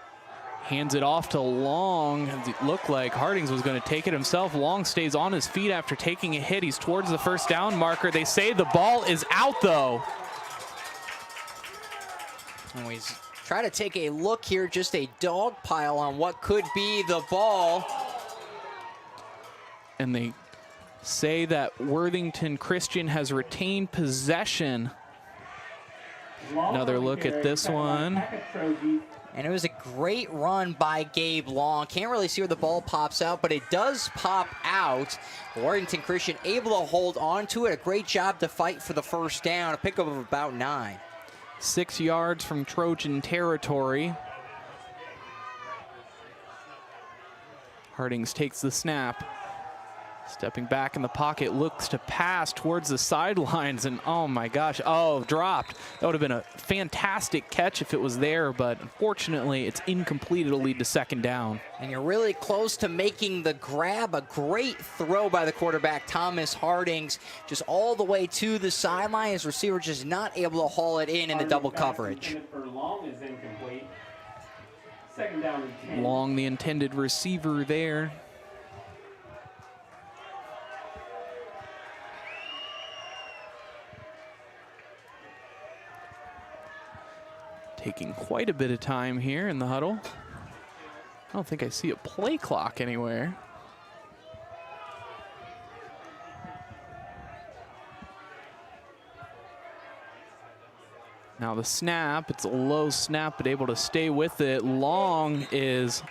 hands it off to Long. It looked like Hartings was going to take it himself. Long stays on his feet after taking a hit. He's towards the first down marker. They say the ball is out though. And we try to take a look here, just a dog pile on what could be the ball. And they say that Worthington Christian has retained possession. Another look at this one. And it was a great run by Gabe Long. Can't really see where the ball pops out, but it does pop out. Worthington Christian able to hold on to it. A great job to fight for the first down. A pickup of about 9. 6 yards from Trojan territory. Hartings takes the snap. Stepping back in the pocket, looks to pass towards the sidelines, and oh my gosh, dropped. That would have been a fantastic catch if it was there, but unfortunately it's incomplete. It'll lead to second down. And you're really close to making the grab. A great throw by the quarterback, Thomas Hartings, just all the way to the sideline. His receiver just not able to haul it in the double coverage. Long is incomplete. Second down and 10. Long, the intended receiver there. Taking quite a bit of time here in the huddle. I don't think I see a play clock anywhere. Now the snap, it's a low snap, but able to stay with it. Long is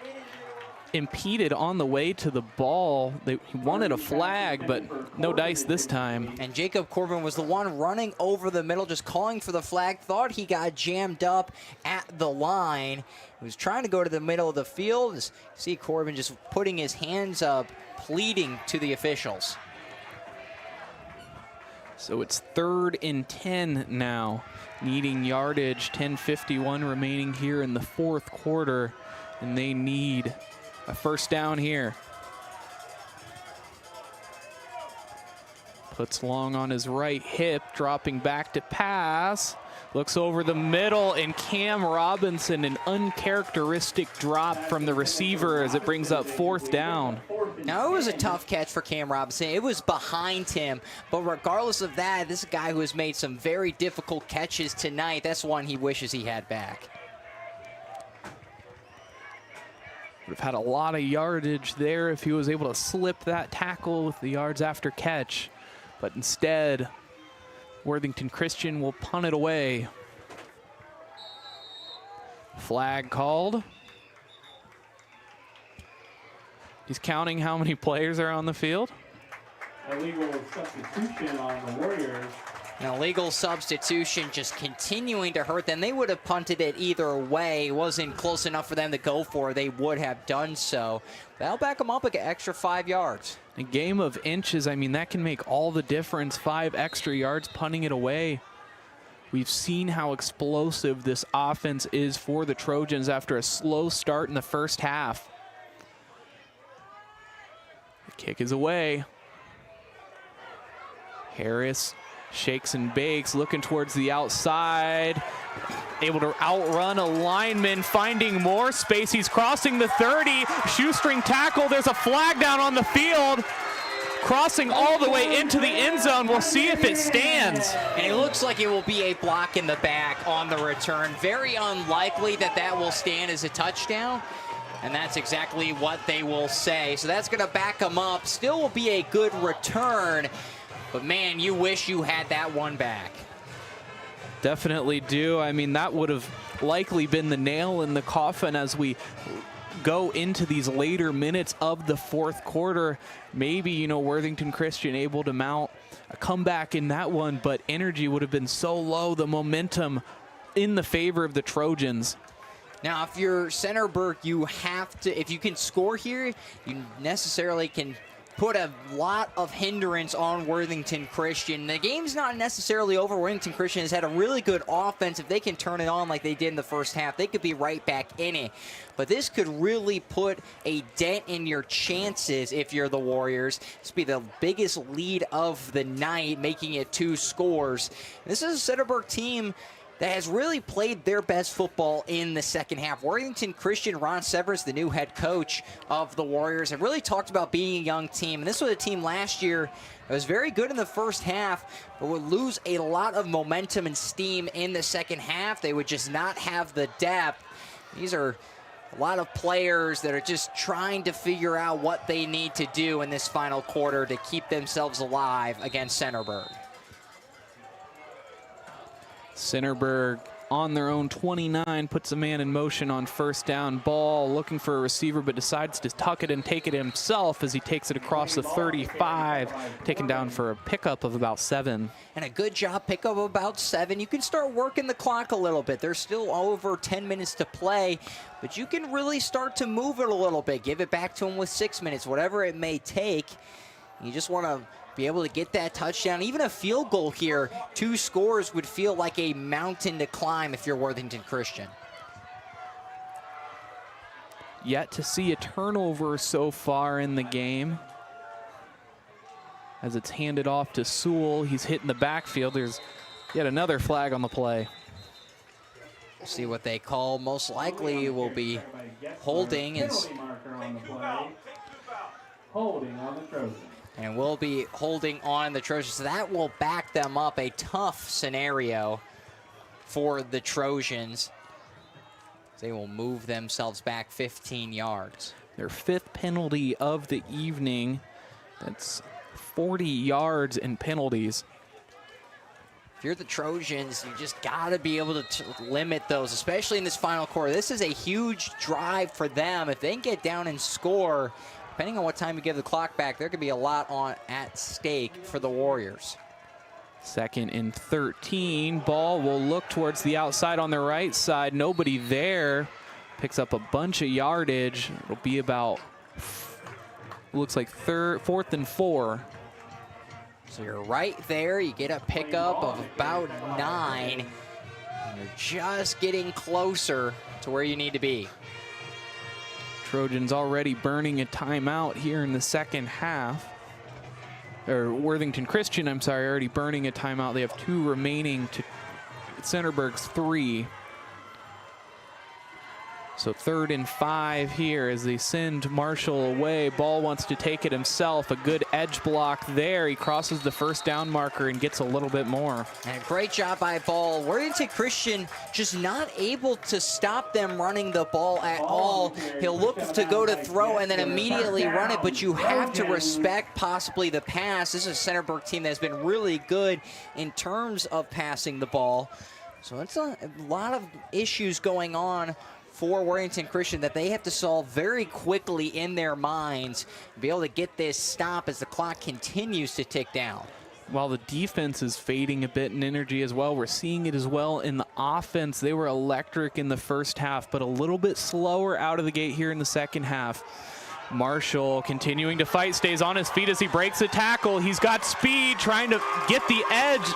impeded on the way to the ball. He wanted a flag, but no dice this time. And Jacob Corbin was the one running over the middle, just calling for the flag. Thought he got jammed up at the line. He was trying to go to the middle of the field. Just see Corbin just putting his hands up, pleading to the officials. So it's 3rd and 10 now, needing yardage. 10:51 remaining here in the 4th quarter, and they need a first down here. Puts Long on his right hip, dropping back to pass. Looks over the middle, and Cam Robinson, an uncharacteristic drop from the receiver as it brings up 4th down. Now, it was a tough catch for Cam Robinson. It was behind him, but regardless of that, this is a guy who has made some very difficult catches tonight. That's one he wishes he had back. Would have had a lot of yardage there if he was able to slip that tackle with the yards after catch. But instead, Worthington Christian will punt it away. Flag called. He's counting how many players are on the field. Illegal substitution on the Warriors. An illegal substitution just continuing to hurt them. They would have punted it either way. It wasn't close enough for them to go for. They would have done so. That'll back them up an extra 5 yards. A game of inches, I mean, that can make all the difference. 5 extra yards punting it away. We've seen how explosive this offense is for the Trojans after a slow start in the first half. The kick is away. Harris shakes and bakes, looking towards the outside. Able to outrun a lineman, finding more space. He's crossing the 30. Shoestring tackle. There's a flag down on the field. Crossing all the way into the end zone. We'll see if it stands. And it looks like it will be a block in the back on the return. Very unlikely that that will stand as a touchdown. And that's exactly what they will say. So that's going to back them up. Still will be a good return. But man, you wish you had that one back. Definitely do. I mean, that would have likely been the nail in the coffin as we go into these later minutes of the fourth quarter. Maybe, you know, Worthington Christian able to mount a comeback in that one, but energy would have been so low, the momentum in the favor of the Trojans. Now, if you're Centerburg, you have to, if you can score here, you necessarily can put a lot of hindrance on Worthington Christian. The game's not necessarily over. Worthington Christian has had a really good offense. If they can turn it on like they did in the first half, they could be right back in it. But this could really put a dent in your chances if you're the Warriors. This would be the biggest lead of the night, making it 2 scores. This is a Centerburg team that has really played their best football in the second half. Worthington Christian, Ron Severance, the new head coach of the Warriors, have really talked about being a young team. And this was a team last year that was very good in the first half, but would lose a lot of momentum and steam in the second half. They would just not have the depth. These are a lot of players that are just trying to figure out what they need to do in this final quarter to keep themselves alive against Centerburg. Centerburg on their own 29, puts a man in motion on first down. Ball looking for a receiver, but decides to tuck it and take it himself as he takes it across the 35, taken down for a pickup of about 7. And a good job pickup of about 7. You can start working the clock a little bit. There's still over 10 minutes to play, but you can really start to move it a little bit. Give it back to him with 6 minutes, whatever it may take. You just want to be able to get that touchdown. Even a field goal here, 2 scores would feel like a mountain to climb if you're Worthington Christian. Yet to see a turnover so far in the game. As it's handed off to Sewell, he's hit in the backfield. There's yet another flag on the play. See what they call. Most likely will be holding. Holding on the Trojans. And we'll be holding on the Trojans. So that will back them up. A tough scenario for the Trojans. They will move themselves back 15 yards. Their 5th penalty of the evening. That's 40 yards in penalties. If you're the Trojans, you just got to be able to limit those, especially in this final quarter. This is a huge drive for them. If they can get down and score, depending on what time you give the clock back, there could be a lot at stake for the Warriors. 2nd and 13. Ball will look towards the outside on the right side. Nobody there. Picks up a bunch of yardage. It'll be about, looks like 4th and 4. So you're right there. You get a pickup of about 9. And you're just getting closer to where you need to be. Trojans already burning a timeout here in the second half. Or Worthington Christian, I'm sorry, already burning a timeout. They have 2 remaining to Centerburg's 3. So 3rd and 5 here as they send Marshall away. Ball wants to take it himself. A good edge block there. He crosses the first down marker and gets a little bit more. And a great job by Ball. Worthington Christian just not able to stop them running the ball at all. He'll look to go to throw and then immediately run it, but you have to respect possibly the pass. This is a Centerburg team that's been really good in terms of passing the ball. So it's a lot of issues going on for Worthington Christian that they have to solve very quickly in their minds, be able to get this stop as the clock continues to tick down. While the defense is fading a bit in energy as well, we're seeing it as well in the offense. They were electric in the first half, but a little bit slower out of the gate here in the second half. Marshall continuing to fight, stays on his feet as he breaks a tackle. He's got speed, trying to get the edge.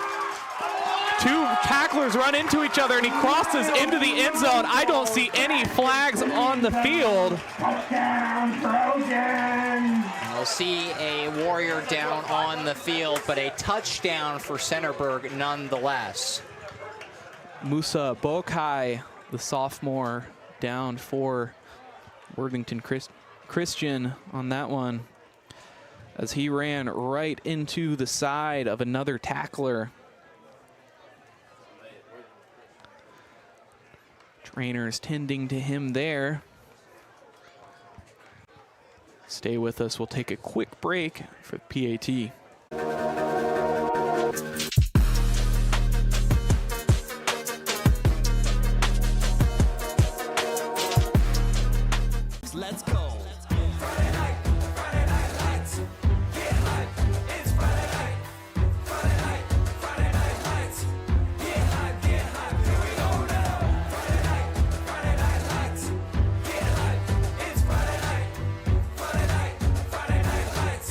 2 tacklers run into each other, and he crosses into the end zone. I don't see any flags on the field. We'll see a Warrior down on the field, but a touchdown for Centerburg nonetheless. Musa Bokai, the sophomore, down for Worthington Christian on that one, as he ran right into the side of another tackler. Trainers tending to him there. Stay with us. We'll take a quick break for PAT. Let's go. Friday night lights. Get hype, it's Friday night. Friday night lights. Get hype, here we go now. Friday night lights. Get hype, it's Friday night. Friday night lights.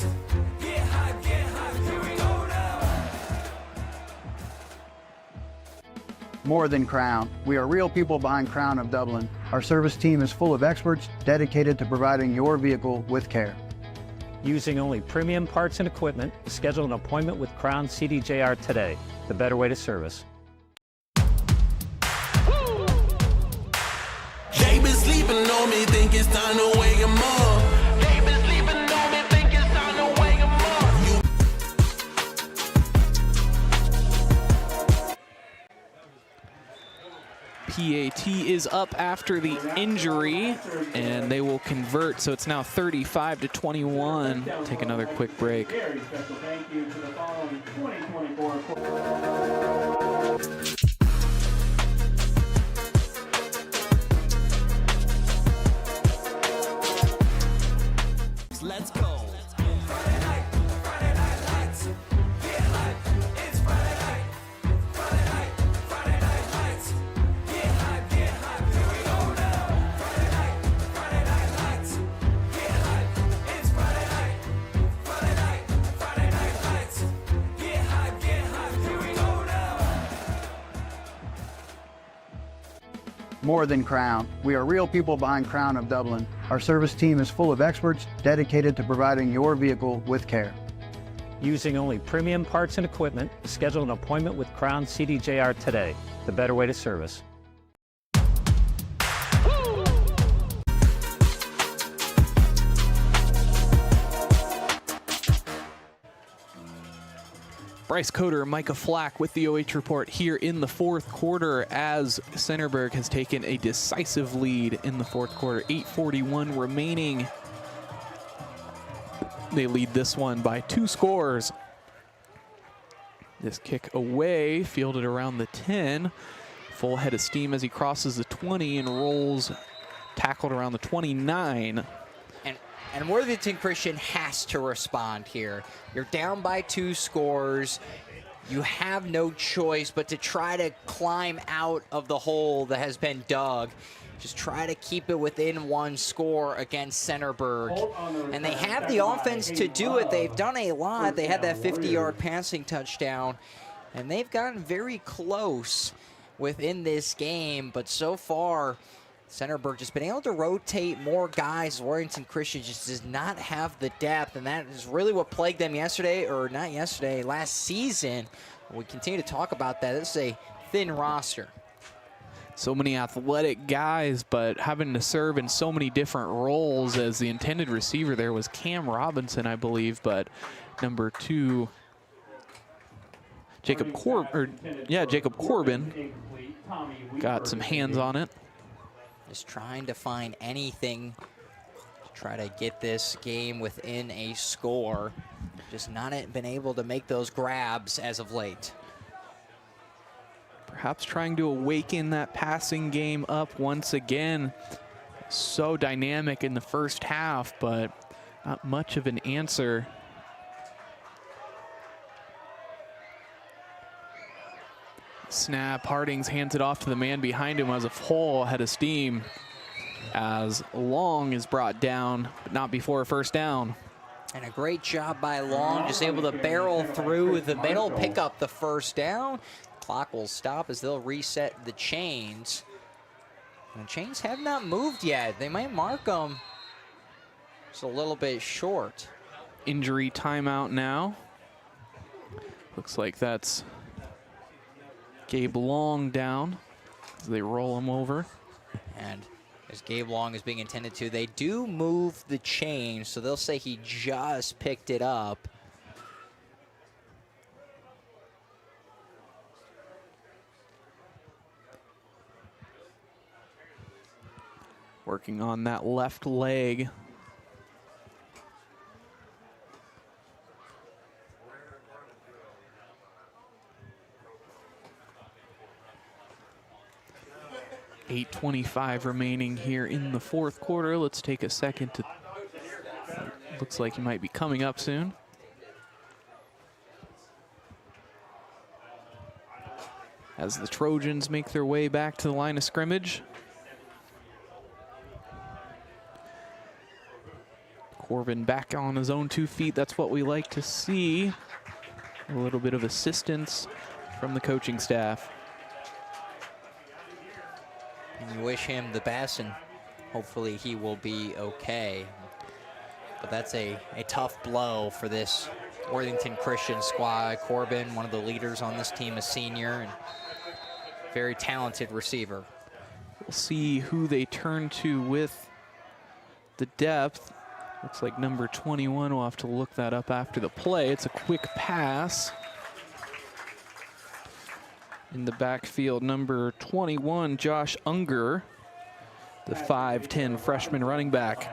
Get hype, here we go now. More than Crown. We are real people behind Crown of Dublin. Our service team is full of experts dedicated to providing your vehicle with care. Using only premium parts and equipment, schedule an appointment with Crown CDJR today, the better way to service. They been sleeping on me, think it's time to wake 'em up. They been sleeping on me, think it's time to wake 'em up. PAT is up after the injury, and they will convert, so it's now 35-21. Take another quick break. Very special thank you to the following 2024. Let's go. Friday night lights. Get hype, it's Friday night. Friday night lights. Get hype, here we go now. Friday night lights. Get hype, it's Friday night. Friday night lights. Get hype, here we go now. More than Crown. We are real people behind Crown of Dublin. Our service team is full of experts dedicated to providing your vehicle with care. Using only premium parts and equipment, schedule an appointment with Crown CDJR today, the better way to service. Bryce Coder, Micah Flack with the OH report here in the fourth quarter as Centerburg has taken a decisive lead in the fourth quarter. 8:41 remaining. They lead this one by 2 scores. This kick away, fielded around the 10. Full head of steam as he crosses the 20 and rolls, tackled around the 29. And Worthington Christian has to respond here. You're down by 2 scores. You have no choice but to try to climb out of the hole that has been dug. Just try to keep it within 1 score against Centerburg. And they have the offense to do it. They've done a lot. They had that 50-yard passing touchdown. And they've gotten very close within this game. But so far, Centerburg just been able to rotate more guys. Worthington Christian just does not have the depth, and that is really what plagued them yesterday, or not yesterday, last season. We continue to talk about that. This is a thin roster. So many athletic guys, but having to serve in so many different roles, as the intended receiver there was Cam Robinson, I believe, but number 2, Jacob Corbin got some hands on it. Just trying to find anything to try to get this game within a score. Just not been able to make those grabs as of late. Perhaps trying to awaken that passing game up once again. So dynamic in the first half, but not much of an answer. Snap, Hartings hands it off to the man behind him as a full head of steam. As Long is brought down, but not before a first down. And a great job by Long, just able to barrel through the middle, pick up the first down. Clock will stop as they'll reset the chains. And the chains have not moved yet. They might mark them just a little bit short. Injury timeout now. Looks like that's Gabe Long down as they roll him over. And as Gabe Long is being intended to, they do move the chain, so they'll say he just picked it up. Working on that left leg. 8:25 remaining here in the fourth quarter. Let's take a second to, looks like he might be coming up soon. As the Trojans make their way back to the line of scrimmage. Corbin back on his own 2 feet. That's what we like to see. A little bit of assistance from the coaching staff. And you wish him the best, and hopefully he will be okay. But that's a tough blow for this Worthington Christian squad. Corbin, one of the leaders on this team, a senior, and very talented receiver. We'll see who they turn to with the depth. Looks like number 21. We'll have to look that up after the play. It's a quick pass. In the backfield, number 21, Josh Unger, the 5'10" freshman running back.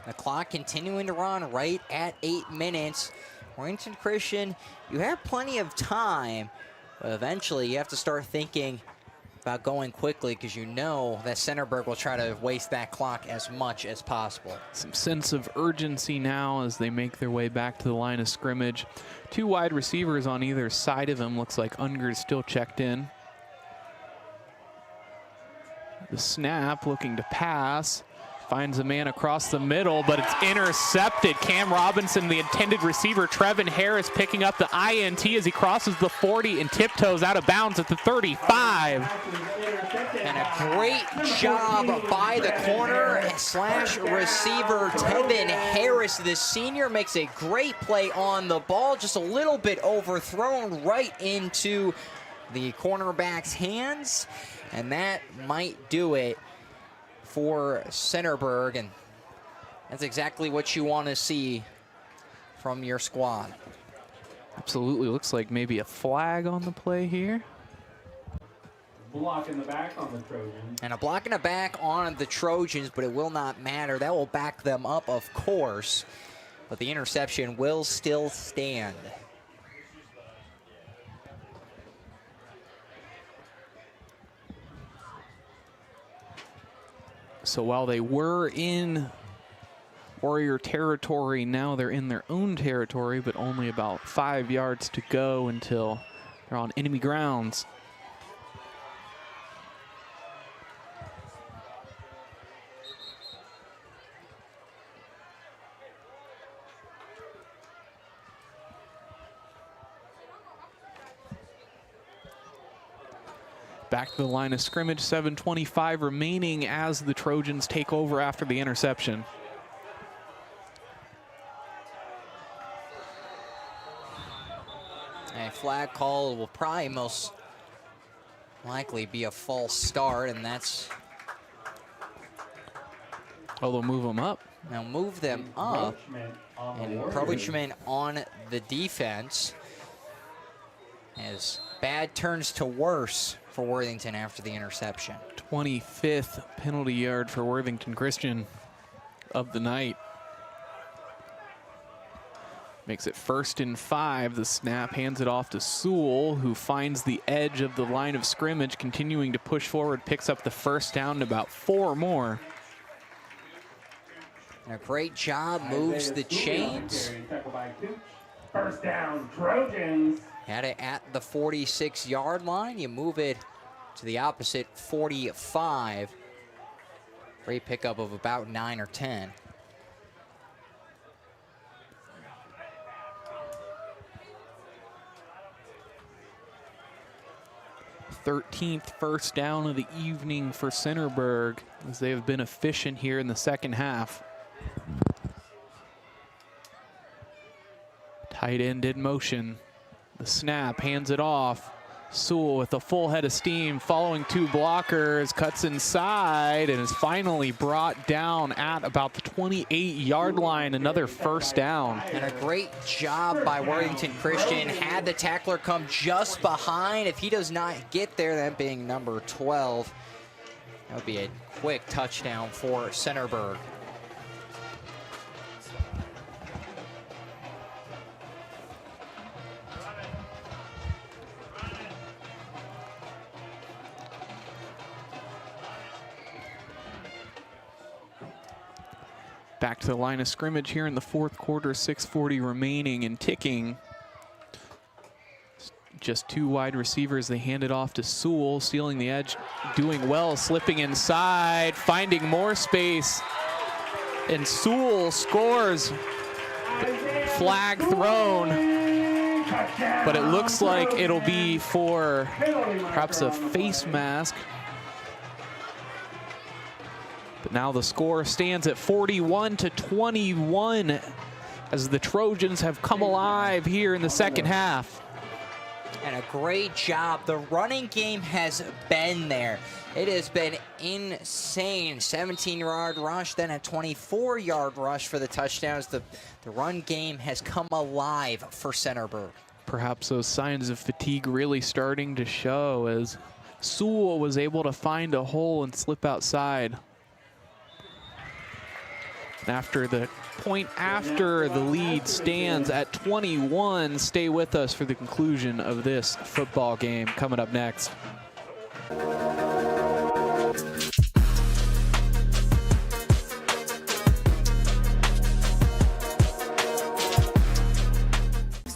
The clock continuing to run right at 8 minutes. Worthington Christian, you have plenty of time, but eventually you have to start thinking about going quickly, because you know that Centerburg will try to waste that clock as much as possible. Some sense of urgency now as they make their way back to the line of scrimmage. 2 wide receivers on either side of him. Looks like Unger's still checked in. The snap, looking to pass. Finds a man across the middle, but it's intercepted. Cam Robinson, the intended receiver. Trevin Harris picking up the INT as he crosses the 40 and tiptoes out of bounds at the 35. And a great job by the corner slash receiver, Tevin Harris. The senior makes a great play on the ball, just a little bit overthrown right into the cornerback's hands. And that might do it for Centerburg, and that's exactly what you want to see from your squad. Absolutely. Looks like maybe a flag on the play here. Block in the back on the Trojans. And a block in the back on the Trojans, but it will not matter. That will back them up, of course, but the interception will still stand. So while they were in Warrior territory, now they're in their own territory, but only about 5 yards to go until they're on enemy grounds. Back to the line of scrimmage, 7:25 remaining as the Trojans take over after the interception. A flag call will probably most likely be a false start, and that's... Oh, they'll move them up. Now move them up, and encroachment on the defense as bad turns to worse for Worthington after the interception. 25th penalty yard for Worthington Christian of the night. Makes it 1st and 5. The snap hands it off to Sewell, who finds the edge of the line of scrimmage, continuing to push forward, picks up the 1st down and about 4 more. And a great job, moves the chains. 1st down, Trojans. Had it at the 46-yard line. You move it to the opposite 45. Great pickup of about 9 or 10. 13th first down of the evening for Centerburg, as they have been efficient here in the second half. Tight end in motion. The snap, hands it off. Sewell with a full head of steam, following 2 blockers, cuts inside and is finally brought down at about the 28-yard line. Another 1st down. And a great job by Worthington Christian. Had the tackler come just behind. If he does not get there, that being number 12, that would be a quick touchdown for Centerburg. Back to the line of scrimmage here in the fourth quarter, 6:40 remaining and ticking. Just two wide receivers. They hand it off to Sewell, stealing the edge, doing well, slipping inside, finding more space. And Sewell scores. Flag thrown. But it looks like it'll be for perhaps a face mask. But now the score stands at 41-21 as the Trojans have come alive here in the second half. And a great job. The running game has been there. It has been insane. 17-yard rush, then a 24-yard rush for the touchdowns. The run game has come alive for Centerburg. Perhaps those signs of fatigue really starting to show as Sewell was able to find a hole and slip outside. And after the point after the lead stands at 21. Stay with us for the conclusion of this football game coming up next.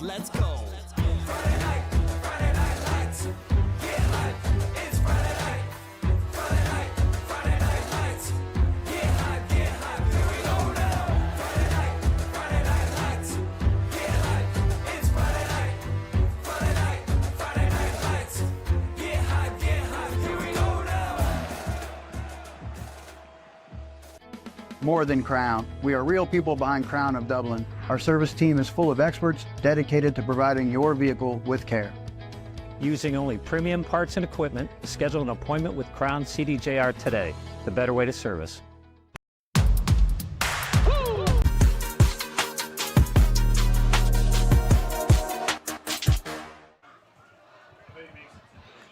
Let's go. Friday night lights. Get hype. It's Friday night. Friday night lights. Get hype. Here we go now. Friday night lights. Get hype. It's Friday night lights. Get hype. Here we go now. More than Crown. We are real people behind Crown of Dublin. Our service team is full of experts dedicated to providing your vehicle with care. Using only premium parts and equipment, schedule an appointment with Crown CDJR today. The better way to service.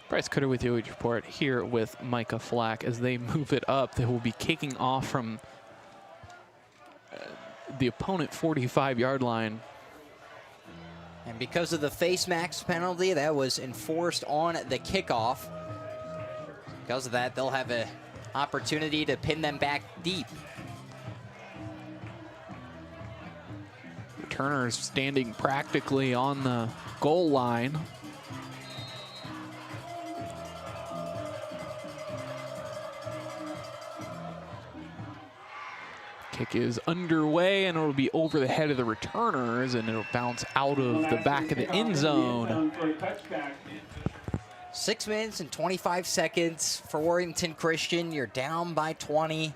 Bryce Cutter with the OH Report here with Micah Flack. As they move it up, they will be kicking off from the opponent 45-yard line. And because of the face mask penalty that was enforced on the kickoff, because of that, they'll have an opportunity to pin them back deep. Returners standing practically on the goal line. Kick is underway, and it'll be over the head of the returners, and it'll bounce out of the back of the end zone. 6 minutes and 25 seconds for Worthington Christian. You're down by 20.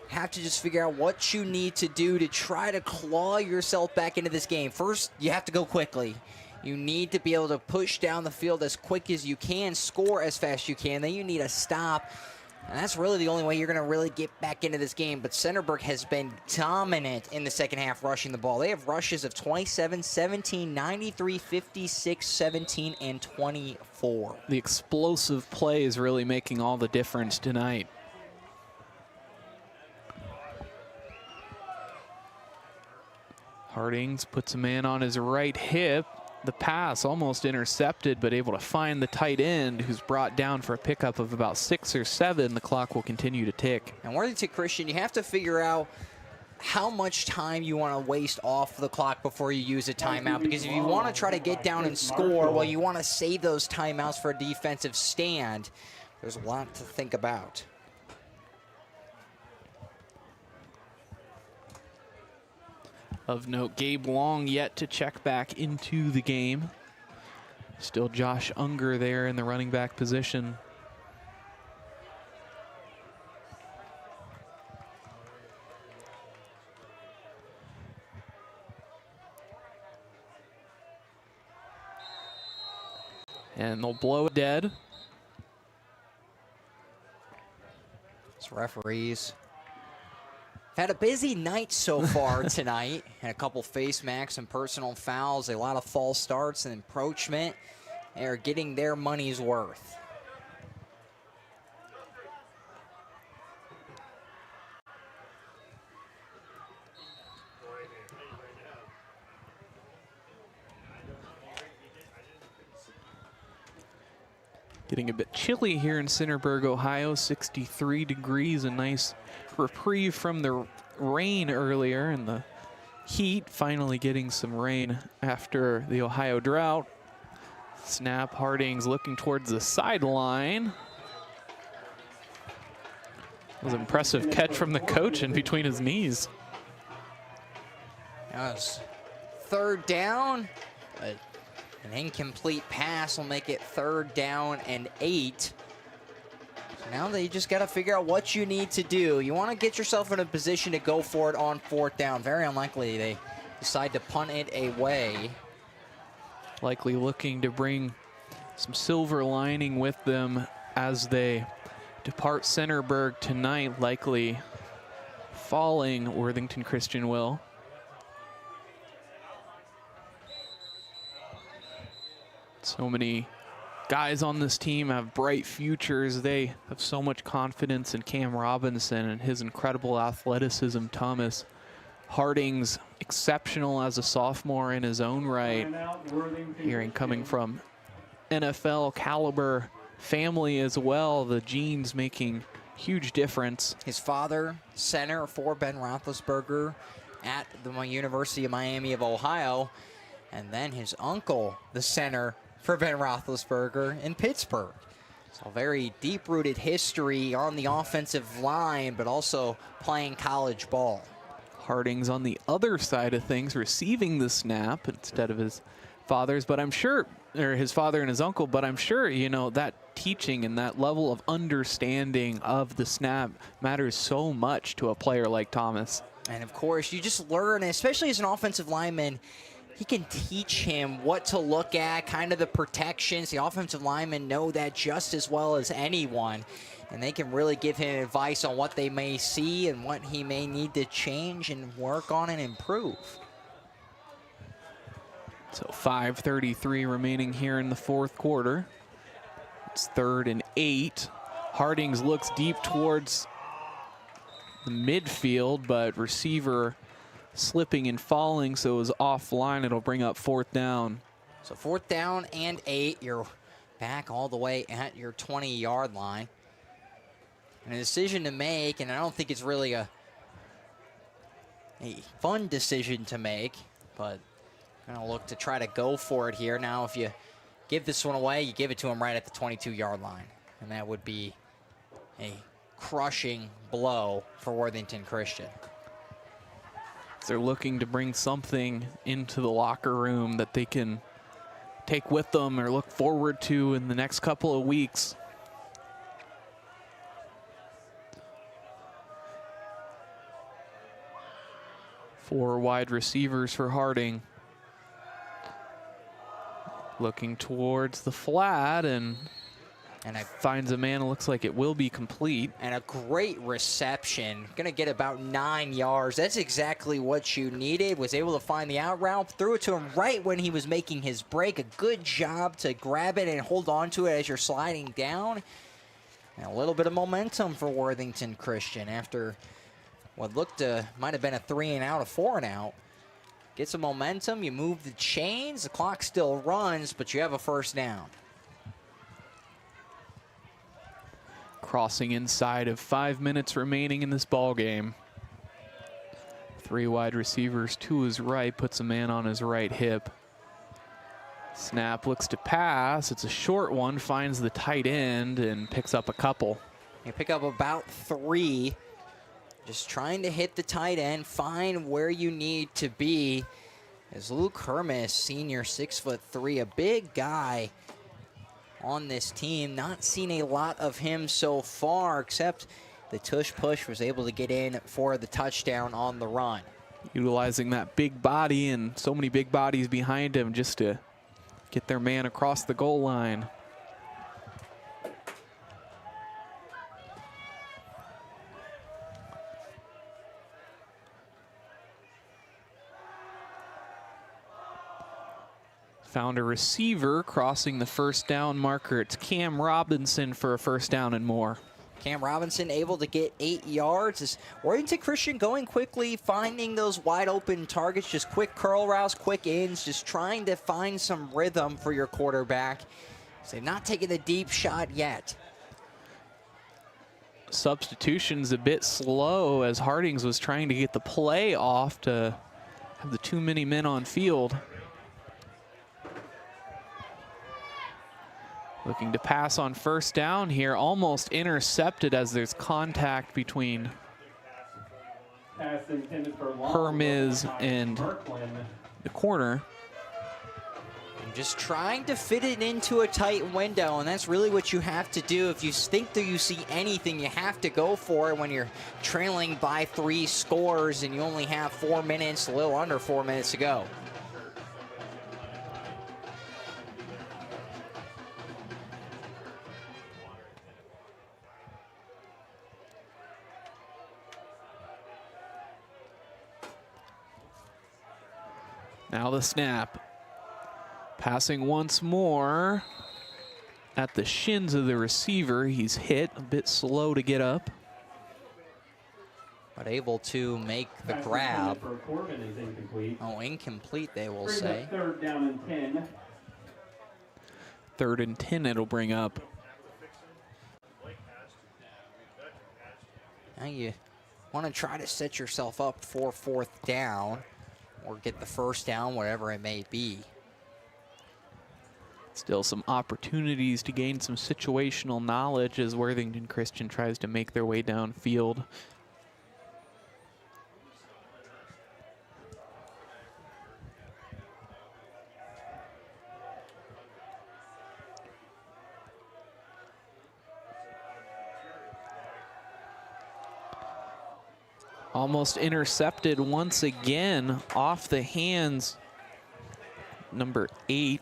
Have to just figure out what you need to do to try to claw yourself back into this game. First, you have to go quickly. You need to be able to push down the field as quick as you can, score as fast as you can. Then you need a stop. And that's really the only way you're going to really get back into this game. But Centerburg has been dominant in the second half rushing the ball. They have rushes of 27, 17, 93, 56, 17, and 24. The explosive play is really making all the difference tonight. Hartings puts a man on his right hip. The pass almost intercepted, but able to find the tight end, who's brought down for a pickup of about 6 or 7. The clock will continue to tick. And Worthington Christian, you have to figure out how much time you want to waste off the clock before you use a timeout, because if you want to try to get down and score, well, you want to save those timeouts for a defensive stand. There's a lot to think about. Of note, Gabe Long yet to check back into the game. Still Josh Unger there in the running back position. And they'll blow it dead. It's referees. Had a busy night so far tonight. Had a couple face masks and personal fouls, a lot of false starts and encroachment. They are getting their money's worth. Getting a bit chilly here in Centerburg, Ohio, 63 degrees, a nice reprieve from the rain earlier, and the heat finally getting some rain after the Ohio drought. Snap, Hartings looking towards the sideline. It was an impressive catch from the coach in between his knees. That was third down, but an incomplete pass will make it 3rd down and 8. So now they just got to figure out what you need to do. You want to get yourself in a position to go for it on 4th down. Very unlikely they decide to punt it away. Likely looking to bring some silver lining with them as they depart Centerburg tonight, likely falling Worthington Christian will. So many guys on this team have bright futures. They have so much confidence in Cam Robinson and his incredible athleticism. Thomas Hartings, exceptional as a sophomore in his own right. Hearing coming from NFL caliber family as well, the genes making huge difference. His father, center for Ben Roethlisberger at the University of Miami of Ohio, and then his uncle, the center for Ben Roethlisberger in Pittsburgh. So very deep-rooted history on the offensive line, but also playing college ball. Hartings on the other side of things, receiving the snap instead of his father's, but I'm sure, or his father and his uncle, but I'm sure, you know, that teaching and that level of understanding of the snap matters so much to a player like Thomas. And of course, you just learn, especially as an offensive lineman, he can teach him what to look at, kind of the protections. The offensive linemen know that just as well as anyone, and they can really give him advice on what they may see and what he may need to change and work on and improve. So 5:33 remaining here in the 4th quarter. It's 3rd and 8. Hartings looks deep towards the midfield, but receiver slipping and falling, so it was offline. It'll bring up 4th down. So 4th down and 8. You're back all the way at your 20-yard line. And a decision to make, and I don't think it's really a fun decision to make, but gonna look to try to go for it here. Now, if you give this one away, you give it to him right at the 22-yard line, and that would be a crushing blow for Worthington Christian. They're looking to bring something into the locker room that they can take with them or look forward to in the next couple of weeks. Four wide receivers for Harting. Looking towards the flat and finds a man. It looks like it will be complete. And a great reception. Going to get about 9 yards. That's exactly what you needed. Was able to find the out route. Threw it to him right when he was making his break. A good job to grab it and hold on to it as you're sliding down. And a little bit of momentum for Worthington Christian after what looked to might have been a 3-and-out, a 4-and-out. Get some momentum. You move the chains. The clock still runs, but you have a 1st down. Crossing inside of 5 minutes remaining in this ball game. 3 wide receivers to his right, puts a man on his right hip. Snap looks to pass. It's a short one, finds the tight end and picks up a couple. You pick up about 3. Just trying to hit the tight end, find where you need to be. As Luke Hermes, senior, 6'3", a big guy on this team. Not seen a lot of him so far, except the tush push was able to get in for the touchdown on the run. Utilizing that big body and so many big bodies behind him just to get their man across the goal line. Found a receiver crossing the 1st down marker. It's Cam Robinson for a 1st down and more. Cam Robinson able to get 8 yards. Is Worthington Christian going quickly, finding those wide open targets, just quick curl routes, quick ins, just trying to find some rhythm for your quarterback. So they've not taken the deep shot yet. Substitution's a bit slow as Hartings was trying to get the play off to have the too many men on field. Looking to pass on first down here, almost intercepted as there's contact between Hermes and the corner. Just trying to fit it into a tight window, and that's really what you have to do. If you think that you see anything, you have to go for it when you're trailing by 3 scores and you only have 4 minutes, a little under 4 minutes to go. Now the snap. Passing once more at the shins of the receiver. He's hit, a bit slow to get up. But able to make the grab. Oh, incomplete, they will say. 3rd down and 10. 3rd and 10 it'll bring up. Now you want to try to set yourself up for 4th down or get the 1st down, whatever it may be. Still some opportunities to gain some situational knowledge as Worthington Christian tries to make their way downfield. Almost intercepted once again off the hands. Number 8.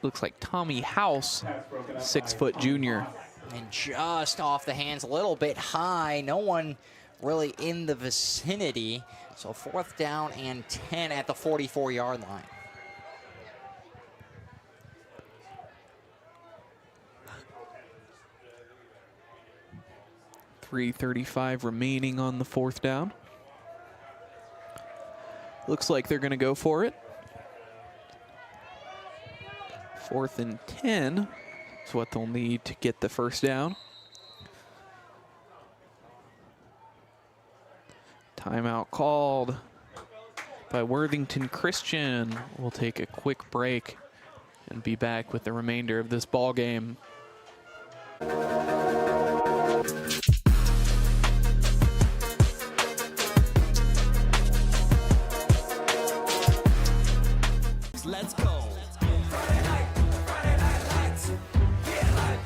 Looks like Tommy House, 6-foot junior. And just off the hands, a little bit high. No one really in the vicinity. So 4th down and 10 at the 44-yard line. .335 remaining on the 4th down. Looks like they're going to go for it. 4th and 10 is what they'll need to get the 1st down. Timeout called by Worthington Christian. We'll take a quick break and be back with the remainder of this ball game. Let's go. Friday night lights. Get live,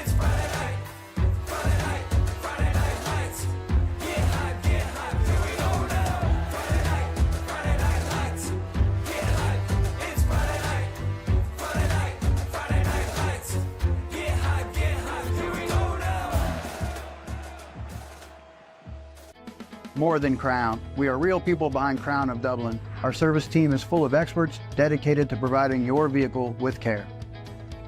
it's Friday night. Friday night lights. Get hype, here we go now. Friday night lights. Get live, it's Friday night. Lights. Get hype, here we go now. More than Crown. We are real people behind Crown of Dublin. Our service team is full of experts dedicated to providing your vehicle with care.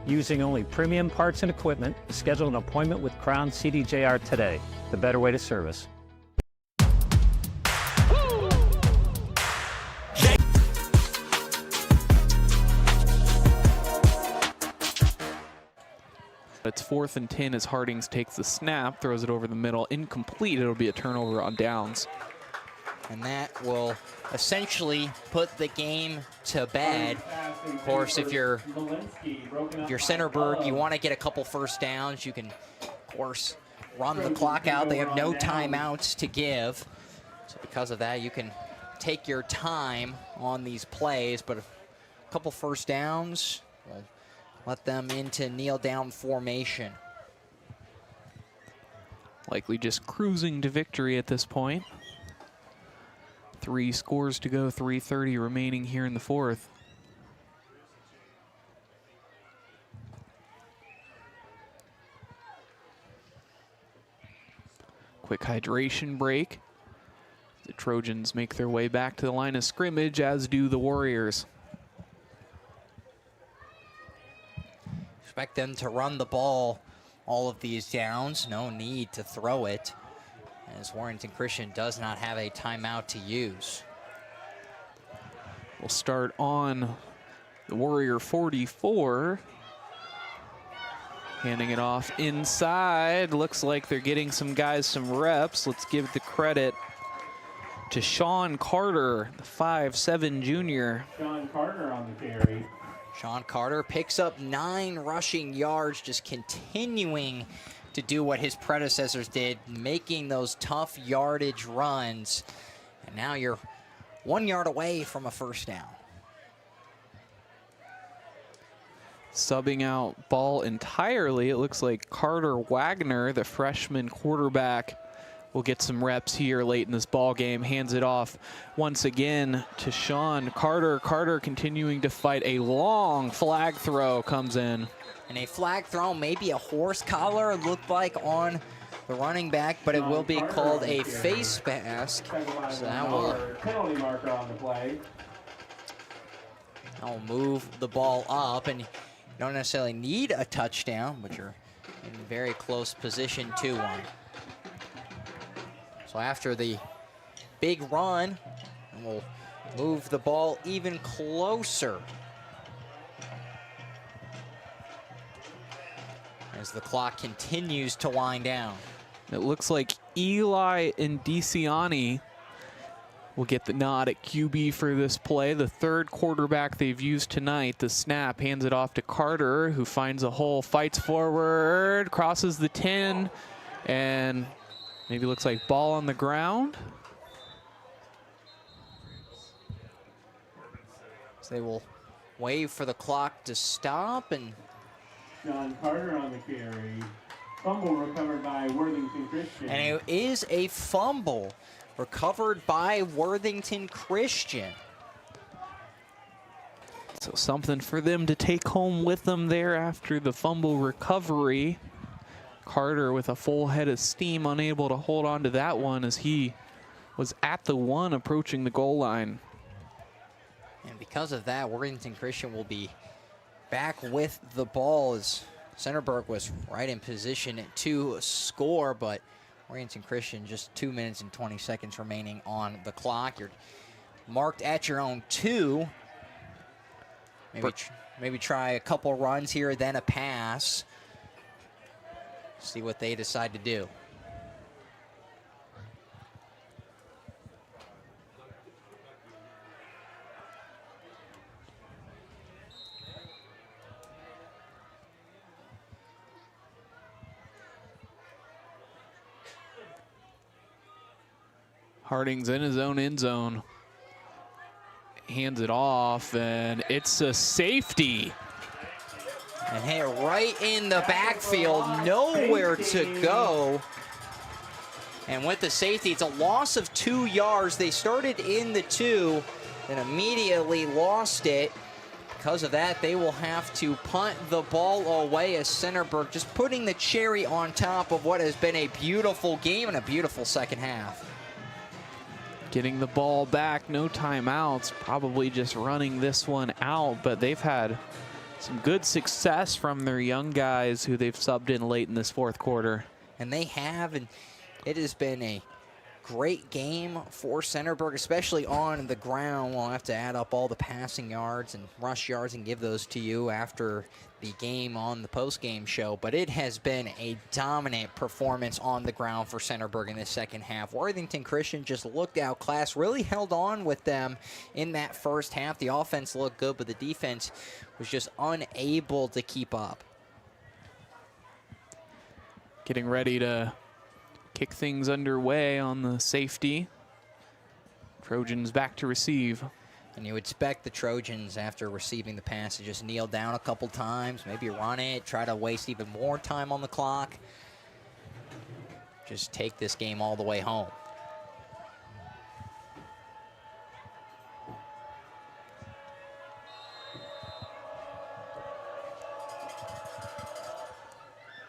Using only premium parts and equipment, schedule an appointment with Crown CDJR today. The better way to service. It's 4th and 10 as Hartings takes the snap, throws it over the middle, incomplete. It'll be a turnover on downs. And that will essentially put the game to bed. Of course, if you're Centerburg, you want to get a couple 1st downs. You can, of course, run the clock out. They have no timeouts to give. So because of that, you can take your time on these plays. But a couple 1st downs will let them into kneel down formation. Likely just cruising to victory at this point. 3 scores to go, 3:30 remaining here in the 4th. Quick hydration break. The Trojans make their way back to the line of scrimmage, as do the Warriors. Expect them to run the ball all of these downs. No need to throw it, as Warrington Christian does not have a timeout to use. We'll start on The Warrior 44. Handing it off inside. Looks like they're getting some guys some reps. Let's give the credit to Sean Carter, the 5'7" junior. Sean Carter on the carry. Sean Carter picks up 9 rushing yards, just continuing to do what his predecessors did, making those tough yardage runs. And now you're 1 yard away from a first down. Subbing out Ball entirely, it looks like Carter Wagner, the freshman quarterback, will get some reps here late in this ball game. Hands it off once again to Sean Carter. Carter continuing to fight. A long flag throw comes in. And a flag throw, maybe a horse collar, looked like on the running back, but it will be called a face mask. So that will penalty marker on the play. I'll move the ball up, and you don't necessarily need a touchdown, but you're in very close position to one. So after the big run, we'll move the ball even closer as the clock continues to wind down. It looks like Eli and DeCiani will get the nod at QB for this play. The third quarterback they've used tonight. The snap, hands it off to Carter, who finds a hole, fights forward, crosses the 10, and maybe looks like ball on the ground. So they will wave for the clock to stop, and Sean Carter on the carry. Fumble recovered by Worthington Christian. and it is a fumble recovered by Worthington Christian. So something for them to take home with them there after the fumble recovery. Carter with a full head of steam, unable to hold on to that one as he was at the 1 approaching the goal line. And because of that, Worthington Christian will be back with the ball as Centerburg was right in position to score, but Worthington Christian just 2 minutes and 20 seconds remaining on the clock. You're marked at your own 2. Maybe try a couple runs here, then a pass. See what they decide to do. Hartings in his own end zone. Hands it off, and it's a safety. And hey, right in the backfield, nowhere to go. And with the safety, it's a loss of 2 yards. They started in the 2, then immediately lost it. Because of that, they will have to punt the ball away as Centerburg just putting the cherry on top of what has been a beautiful game and a beautiful second half. Getting the ball back, no timeouts, probably just running this one out, but they've had some good success from their young guys who they've subbed in late in this fourth quarter. And they have, and it has been a great game for Centerburg, especially on the ground. We'll have to add up all the passing yards and rush yards and give those to you after the game on the post-game show. But it has been a dominant performance on the ground for Centerburg in the second half. Worthington Christian just looked outclassed, really held on with them in that first half. The offense looked good, but the defense was just unable to keep up. Getting ready to kick things underway on the safety. Trojans back to receive. And you would expect the Trojans, after receiving the pass, to just kneel down a couple times, maybe run it, try to waste even more time on the clock. Just take this game all the way home.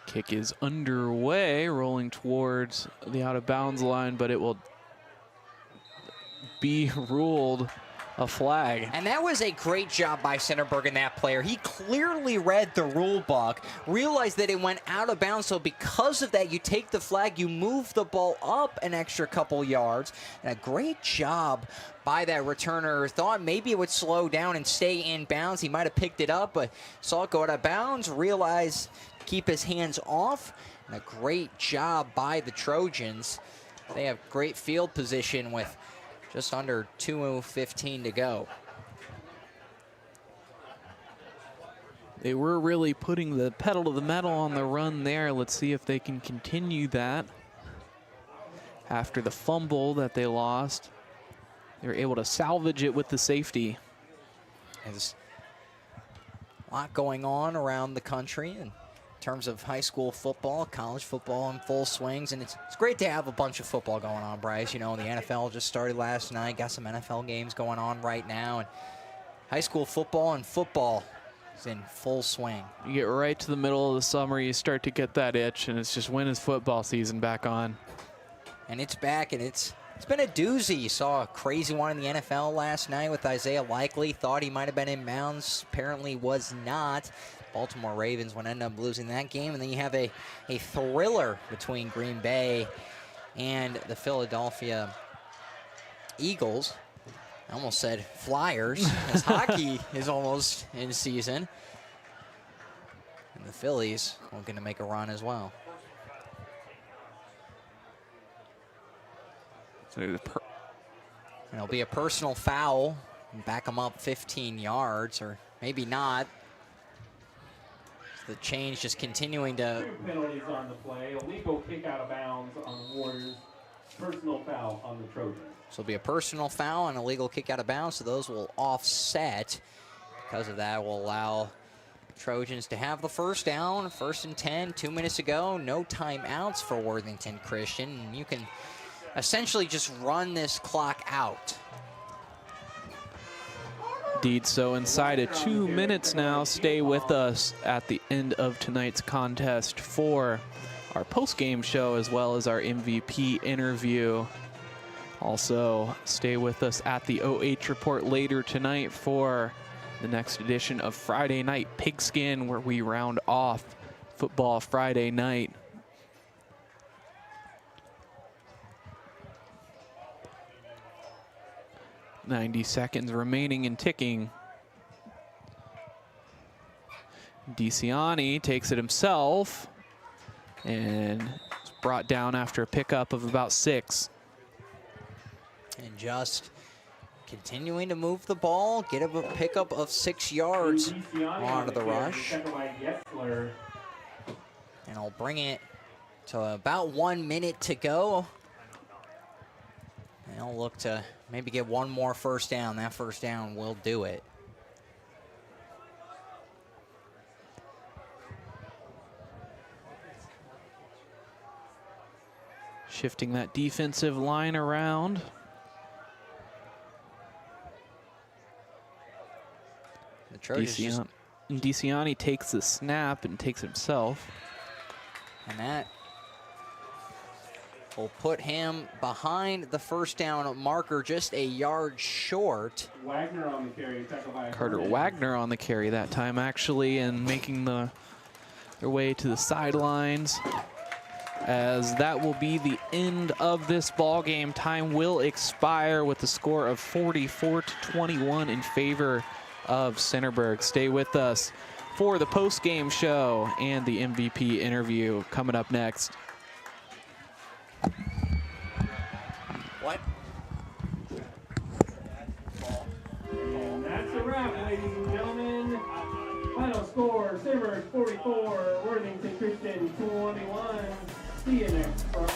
Kick is underway, rolling towards the out-of-bounds line, but it will be ruled a flag. And that was a great job by Centerburg and that player. He clearly read the rule book, realized that it went out of bounds, so because of that, you take the flag, you move the ball up an extra couple yards, and a great job by that returner. Thought maybe it would slow down and stay in bounds. He might have picked it up, but saw it go out of bounds, realized keep his hands off, and a great job by the Trojans. They have great field position with just under 2:15 to go. They were really putting the pedal to the metal on the run there. Let's see if they can continue that. After the fumble that they lost, they were able to salvage it with the safety. There's a lot going on around the country in terms of high school football, college football in full swings, and it's great to have a bunch of football going on, Bryce. You know, the NFL just started last night, got some NFL games going on right now, and high school football and football is in full swing. You get right to the middle of the summer, you start to get that itch, and it's just when is football season back on? And it's back, and it's been a doozy. You saw a crazy one in the NFL last night with Isaiah Likely. Thought he might have been in bounds, apparently was not. Baltimore Ravens would end up losing that game. And then you have a thriller between Green Bay and the Philadelphia Eagles. I almost said Flyers, as hockey is almost in season. And the Phillies are going to make a run as well. So and it'll be a personal foul and back them up 15 yards, or maybe not. The change just continuing to. 2 penalties on the play. Illegal kick out of bounds on the Warriors. Personal foul on the Trojans. So it'll be a personal foul and a legal kick out of bounds, so those will offset. Because of that, will allow Trojans to have the first down. 1st and 10, 2 minutes to go. No timeouts for Worthington Christian. And you can essentially just run this clock out. Indeed, so inside of 2 minutes now. Stay with us at the end of tonight's contest for our post-game show as well as our MVP interview. Also, stay with us at the OH Report later tonight for the next edition of Friday Night Pigskin, where we round off Football Friday night. .90 seconds remaining and ticking. DeCiani takes it himself and is brought down after a pickup of about 6. And just continuing to move the ball, get a pickup of 6 yards onto the rush. And I'll bring it to about 1 minute to go. And I'll look to maybe get one more first down. That first down will do it. Shifting that defensive line around. The Trojans DeCiani takes the snap and takes it himself. And that will put him behind the first down marker, just a yard short. Wagner on the carry. Carter Wagner on the carry that time, actually, and making their way to the sidelines. As that will be the end of this ball game. Time will expire with the score of 44-21 in favor of Centerburg. Stay with us for the post-game show and the MVP interview coming up next. What? And that's a wrap, ladies and gentlemen. Final score, Centerburg 44, Worthington Christian 21. See you next Friday.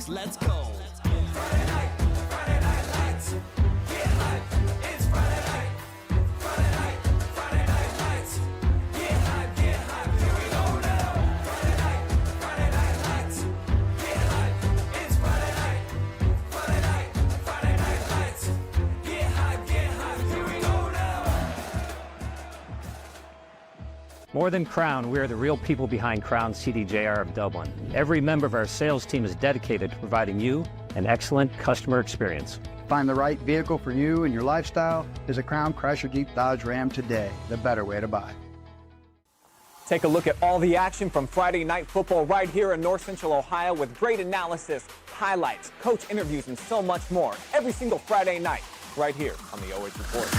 lights. Let's go. Friday night lights. Get hype. It's Friday night. Friday night lights. Get hype. Here we go now. Friday night lights. Get hype. It's Friday night. Friday night lights. Get hype. Here we go now. More than Crown, we are the real people behind Crown CDJR of Dublin. Every member of our sales team is dedicated to providing you an excellent customer experience. Find the right vehicle for you and your lifestyle is a Crown Chrysler Jeep Dodge Ram today, the better way to buy. Take a look at all the action from Friday night football right here in North Central Ohio with great analysis, highlights, coach interviews, and so much more. Every single Friday night right here on the OH Report.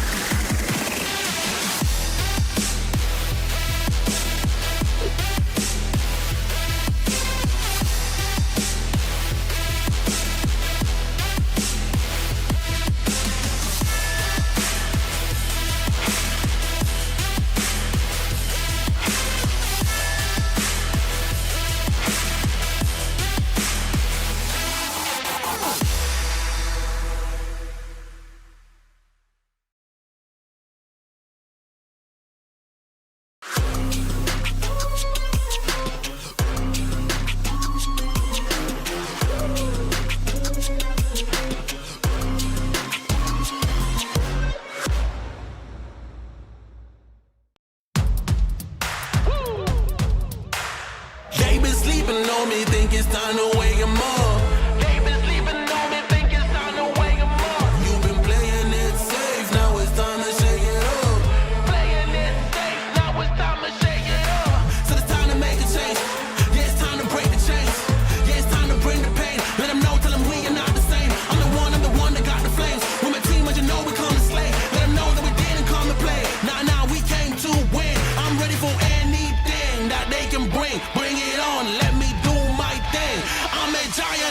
They been sleeping on me, think it's time to wake 'em up. They been sleeping on me, think it's time to wake 'em up. You've been playing it safe, now it's time to shake it up. Playing it safe, now it's time to shake it up. So it's time to make a change. Yeah, it's time to break the chains. Yeah, it's time to bring the pain. Let them know, tell them we are not the same. I'm the one that got the flames. With my team, as you know, we come to slay. Let them know that we didn't come to play. Nah, we came to win. I'm ready for anything that they can bring. Bring it on, let me do my thing. I'm a giant.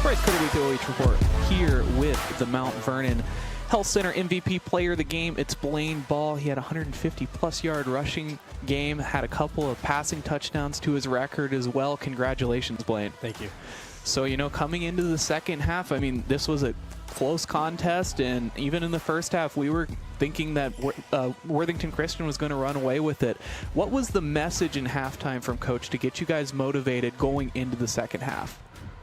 Bryce with the OH Report here with the Mount Vernon Health Center MVP player of the game. It's Blaine Ball. He had a 150-plus yard rushing game, had a couple of passing touchdowns to his record as well. Congratulations, Blaine. Thank you. So, you know, coming into the second half, I mean, this was a close contest, and even in the first half, we were thinking that Worthington Christian was going to run away with it. What was the message in halftime from Coach to get you guys motivated going into the second half?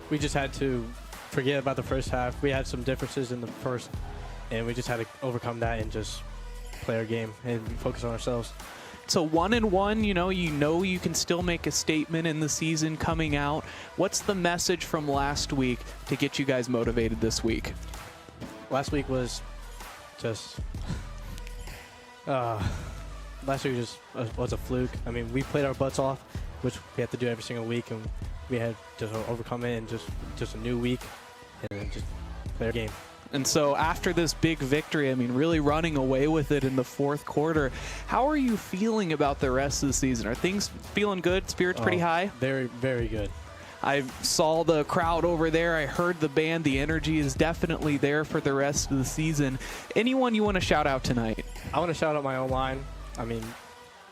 We just had to forget about the first half. We had some differences in the first, and we just had to overcome that and just play our game and focus on ourselves. So 1-1, you know you can still make a statement in the season coming out. What's the message from last week to get you guys motivated this week? Last week was just last week was a fluke. I mean, we played our butts off, which we have to do every single week, and we had to overcome it, and just a new week, and then just play our game. And so after this big victory, I mean, really running away with it in the fourth quarter, how are you feeling about the rest of the season? Are things feeling good? Spirits pretty high? Very, very good. I saw the crowd over there. I heard the band. The energy is definitely there for the rest of the season. Anyone you want to shout out tonight? I want to shout out my own line. I mean,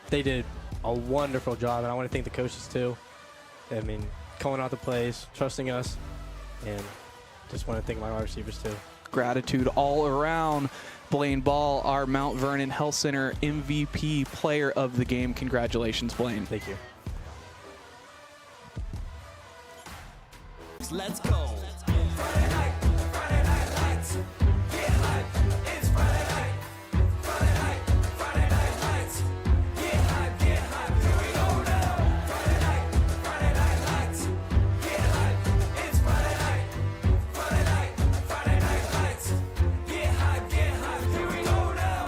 they did a wonderful job, and I want to thank the coaches too. I mean, calling out the plays, trusting us, and just want to thank my wide receivers too. Gratitude all around. Blaine Ball, our Mount Vernon Health Center MVP player of the game. Congratulations, Blaine. Thank you. Let's go. Friday night lights. Get hype. It's Friday night. Friday night lights. Get hype. Here we go now. Friday night lights. Get hype. It's Friday night lights. Get hype. Here we go now.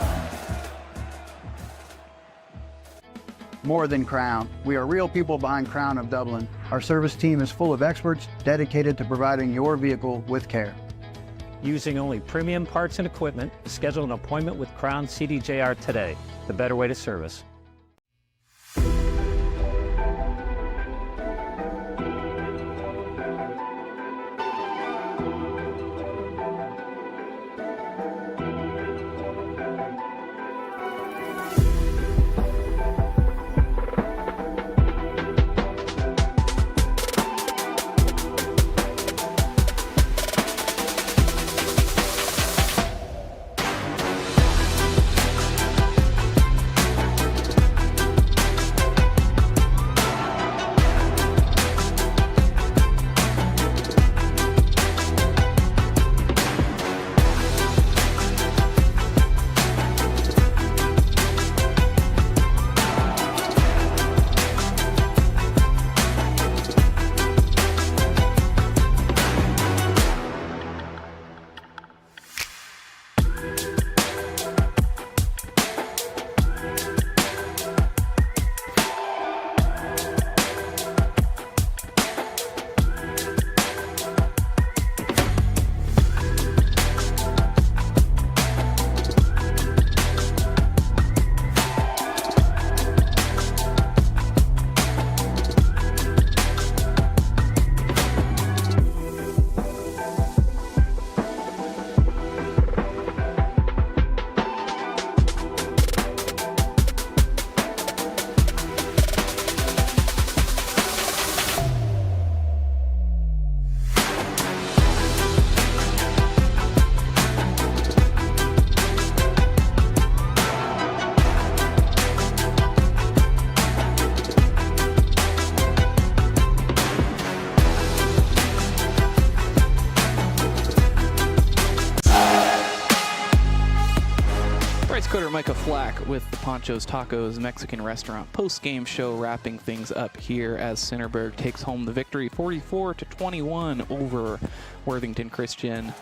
More than Crown. We are real people behind Crown of Dublin. Our service team is full of experts dedicated to providing your vehicle with care. Using only premium parts and equipment, schedule an appointment with Crown CDJR today. The better way to service. Micah Flack with the Panchos Tacos Mexican Restaurant post-game show, wrapping things up here as Centerburg takes home the victory 44-21 over Worthington Christian.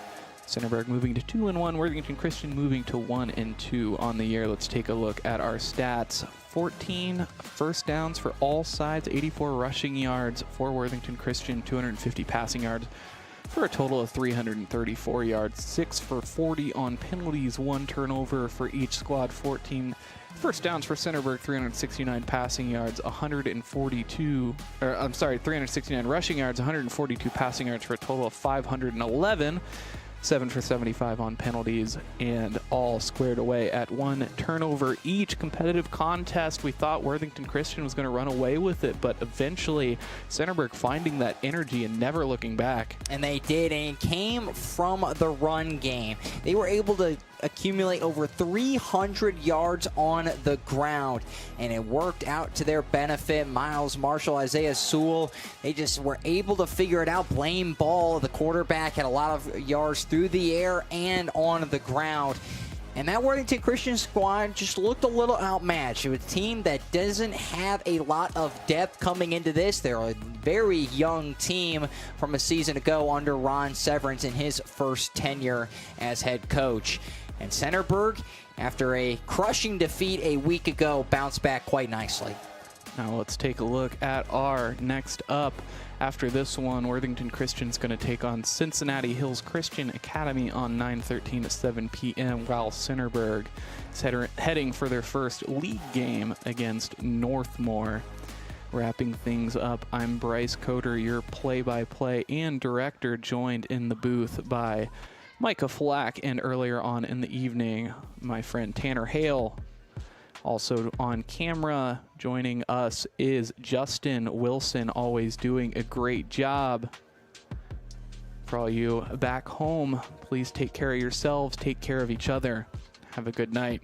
Centerburg moving to 2-1, Worthington Christian moving to 1-2 on the year. Let's take a look at our stats. 14 first downs for all sides, 84 rushing yards for Worthington Christian, 250 passing yards for a total of 334 yards, 6 for 40 on penalties, 1 turnover for each squad, 14 first downs for Centerburg, 369 passing yards, 369 rushing yards, 142 passing yards for a total of 511. 7 for 75 on penalties, and all squared away at 1 turnover each. Competitive contest. We thought Worthington Christian was going to run away with it, but eventually Centerburg finding that energy and never looking back. And they did, and it came from the run game. They were able to accumulate over 300 yards on the ground, and it worked out to their benefit. Miles Marshall, Isaiah Sewell, they just were able to figure it out. Blaine Ball, the quarterback, had a lot of yards through the air and on the ground. And that Worthington Christian squad just looked a little outmatched. It was a team that doesn't have a lot of depth coming into this. They're a very young team from a season ago under Ron Severance in his first tenure as head coach. And Centerburg, after a crushing defeat a week ago, bounced back quite nicely. Now let's take a look at our next up. After this one, Worthington Christian's going to take on Cincinnati Hills Christian Academy on 9/13 at 7 p.m., while Centerburg is heading for their first league game against Northmore. Wrapping things up, I'm Bryce Coder, your play-by-play and director, joined in the booth by Micah Flack, and earlier on in the evening, my friend Tanner Hale. Also on camera joining us is Justin Wilson, always doing a great job. For all you back home, please take care of yourselves, take care of each other. Have a good night.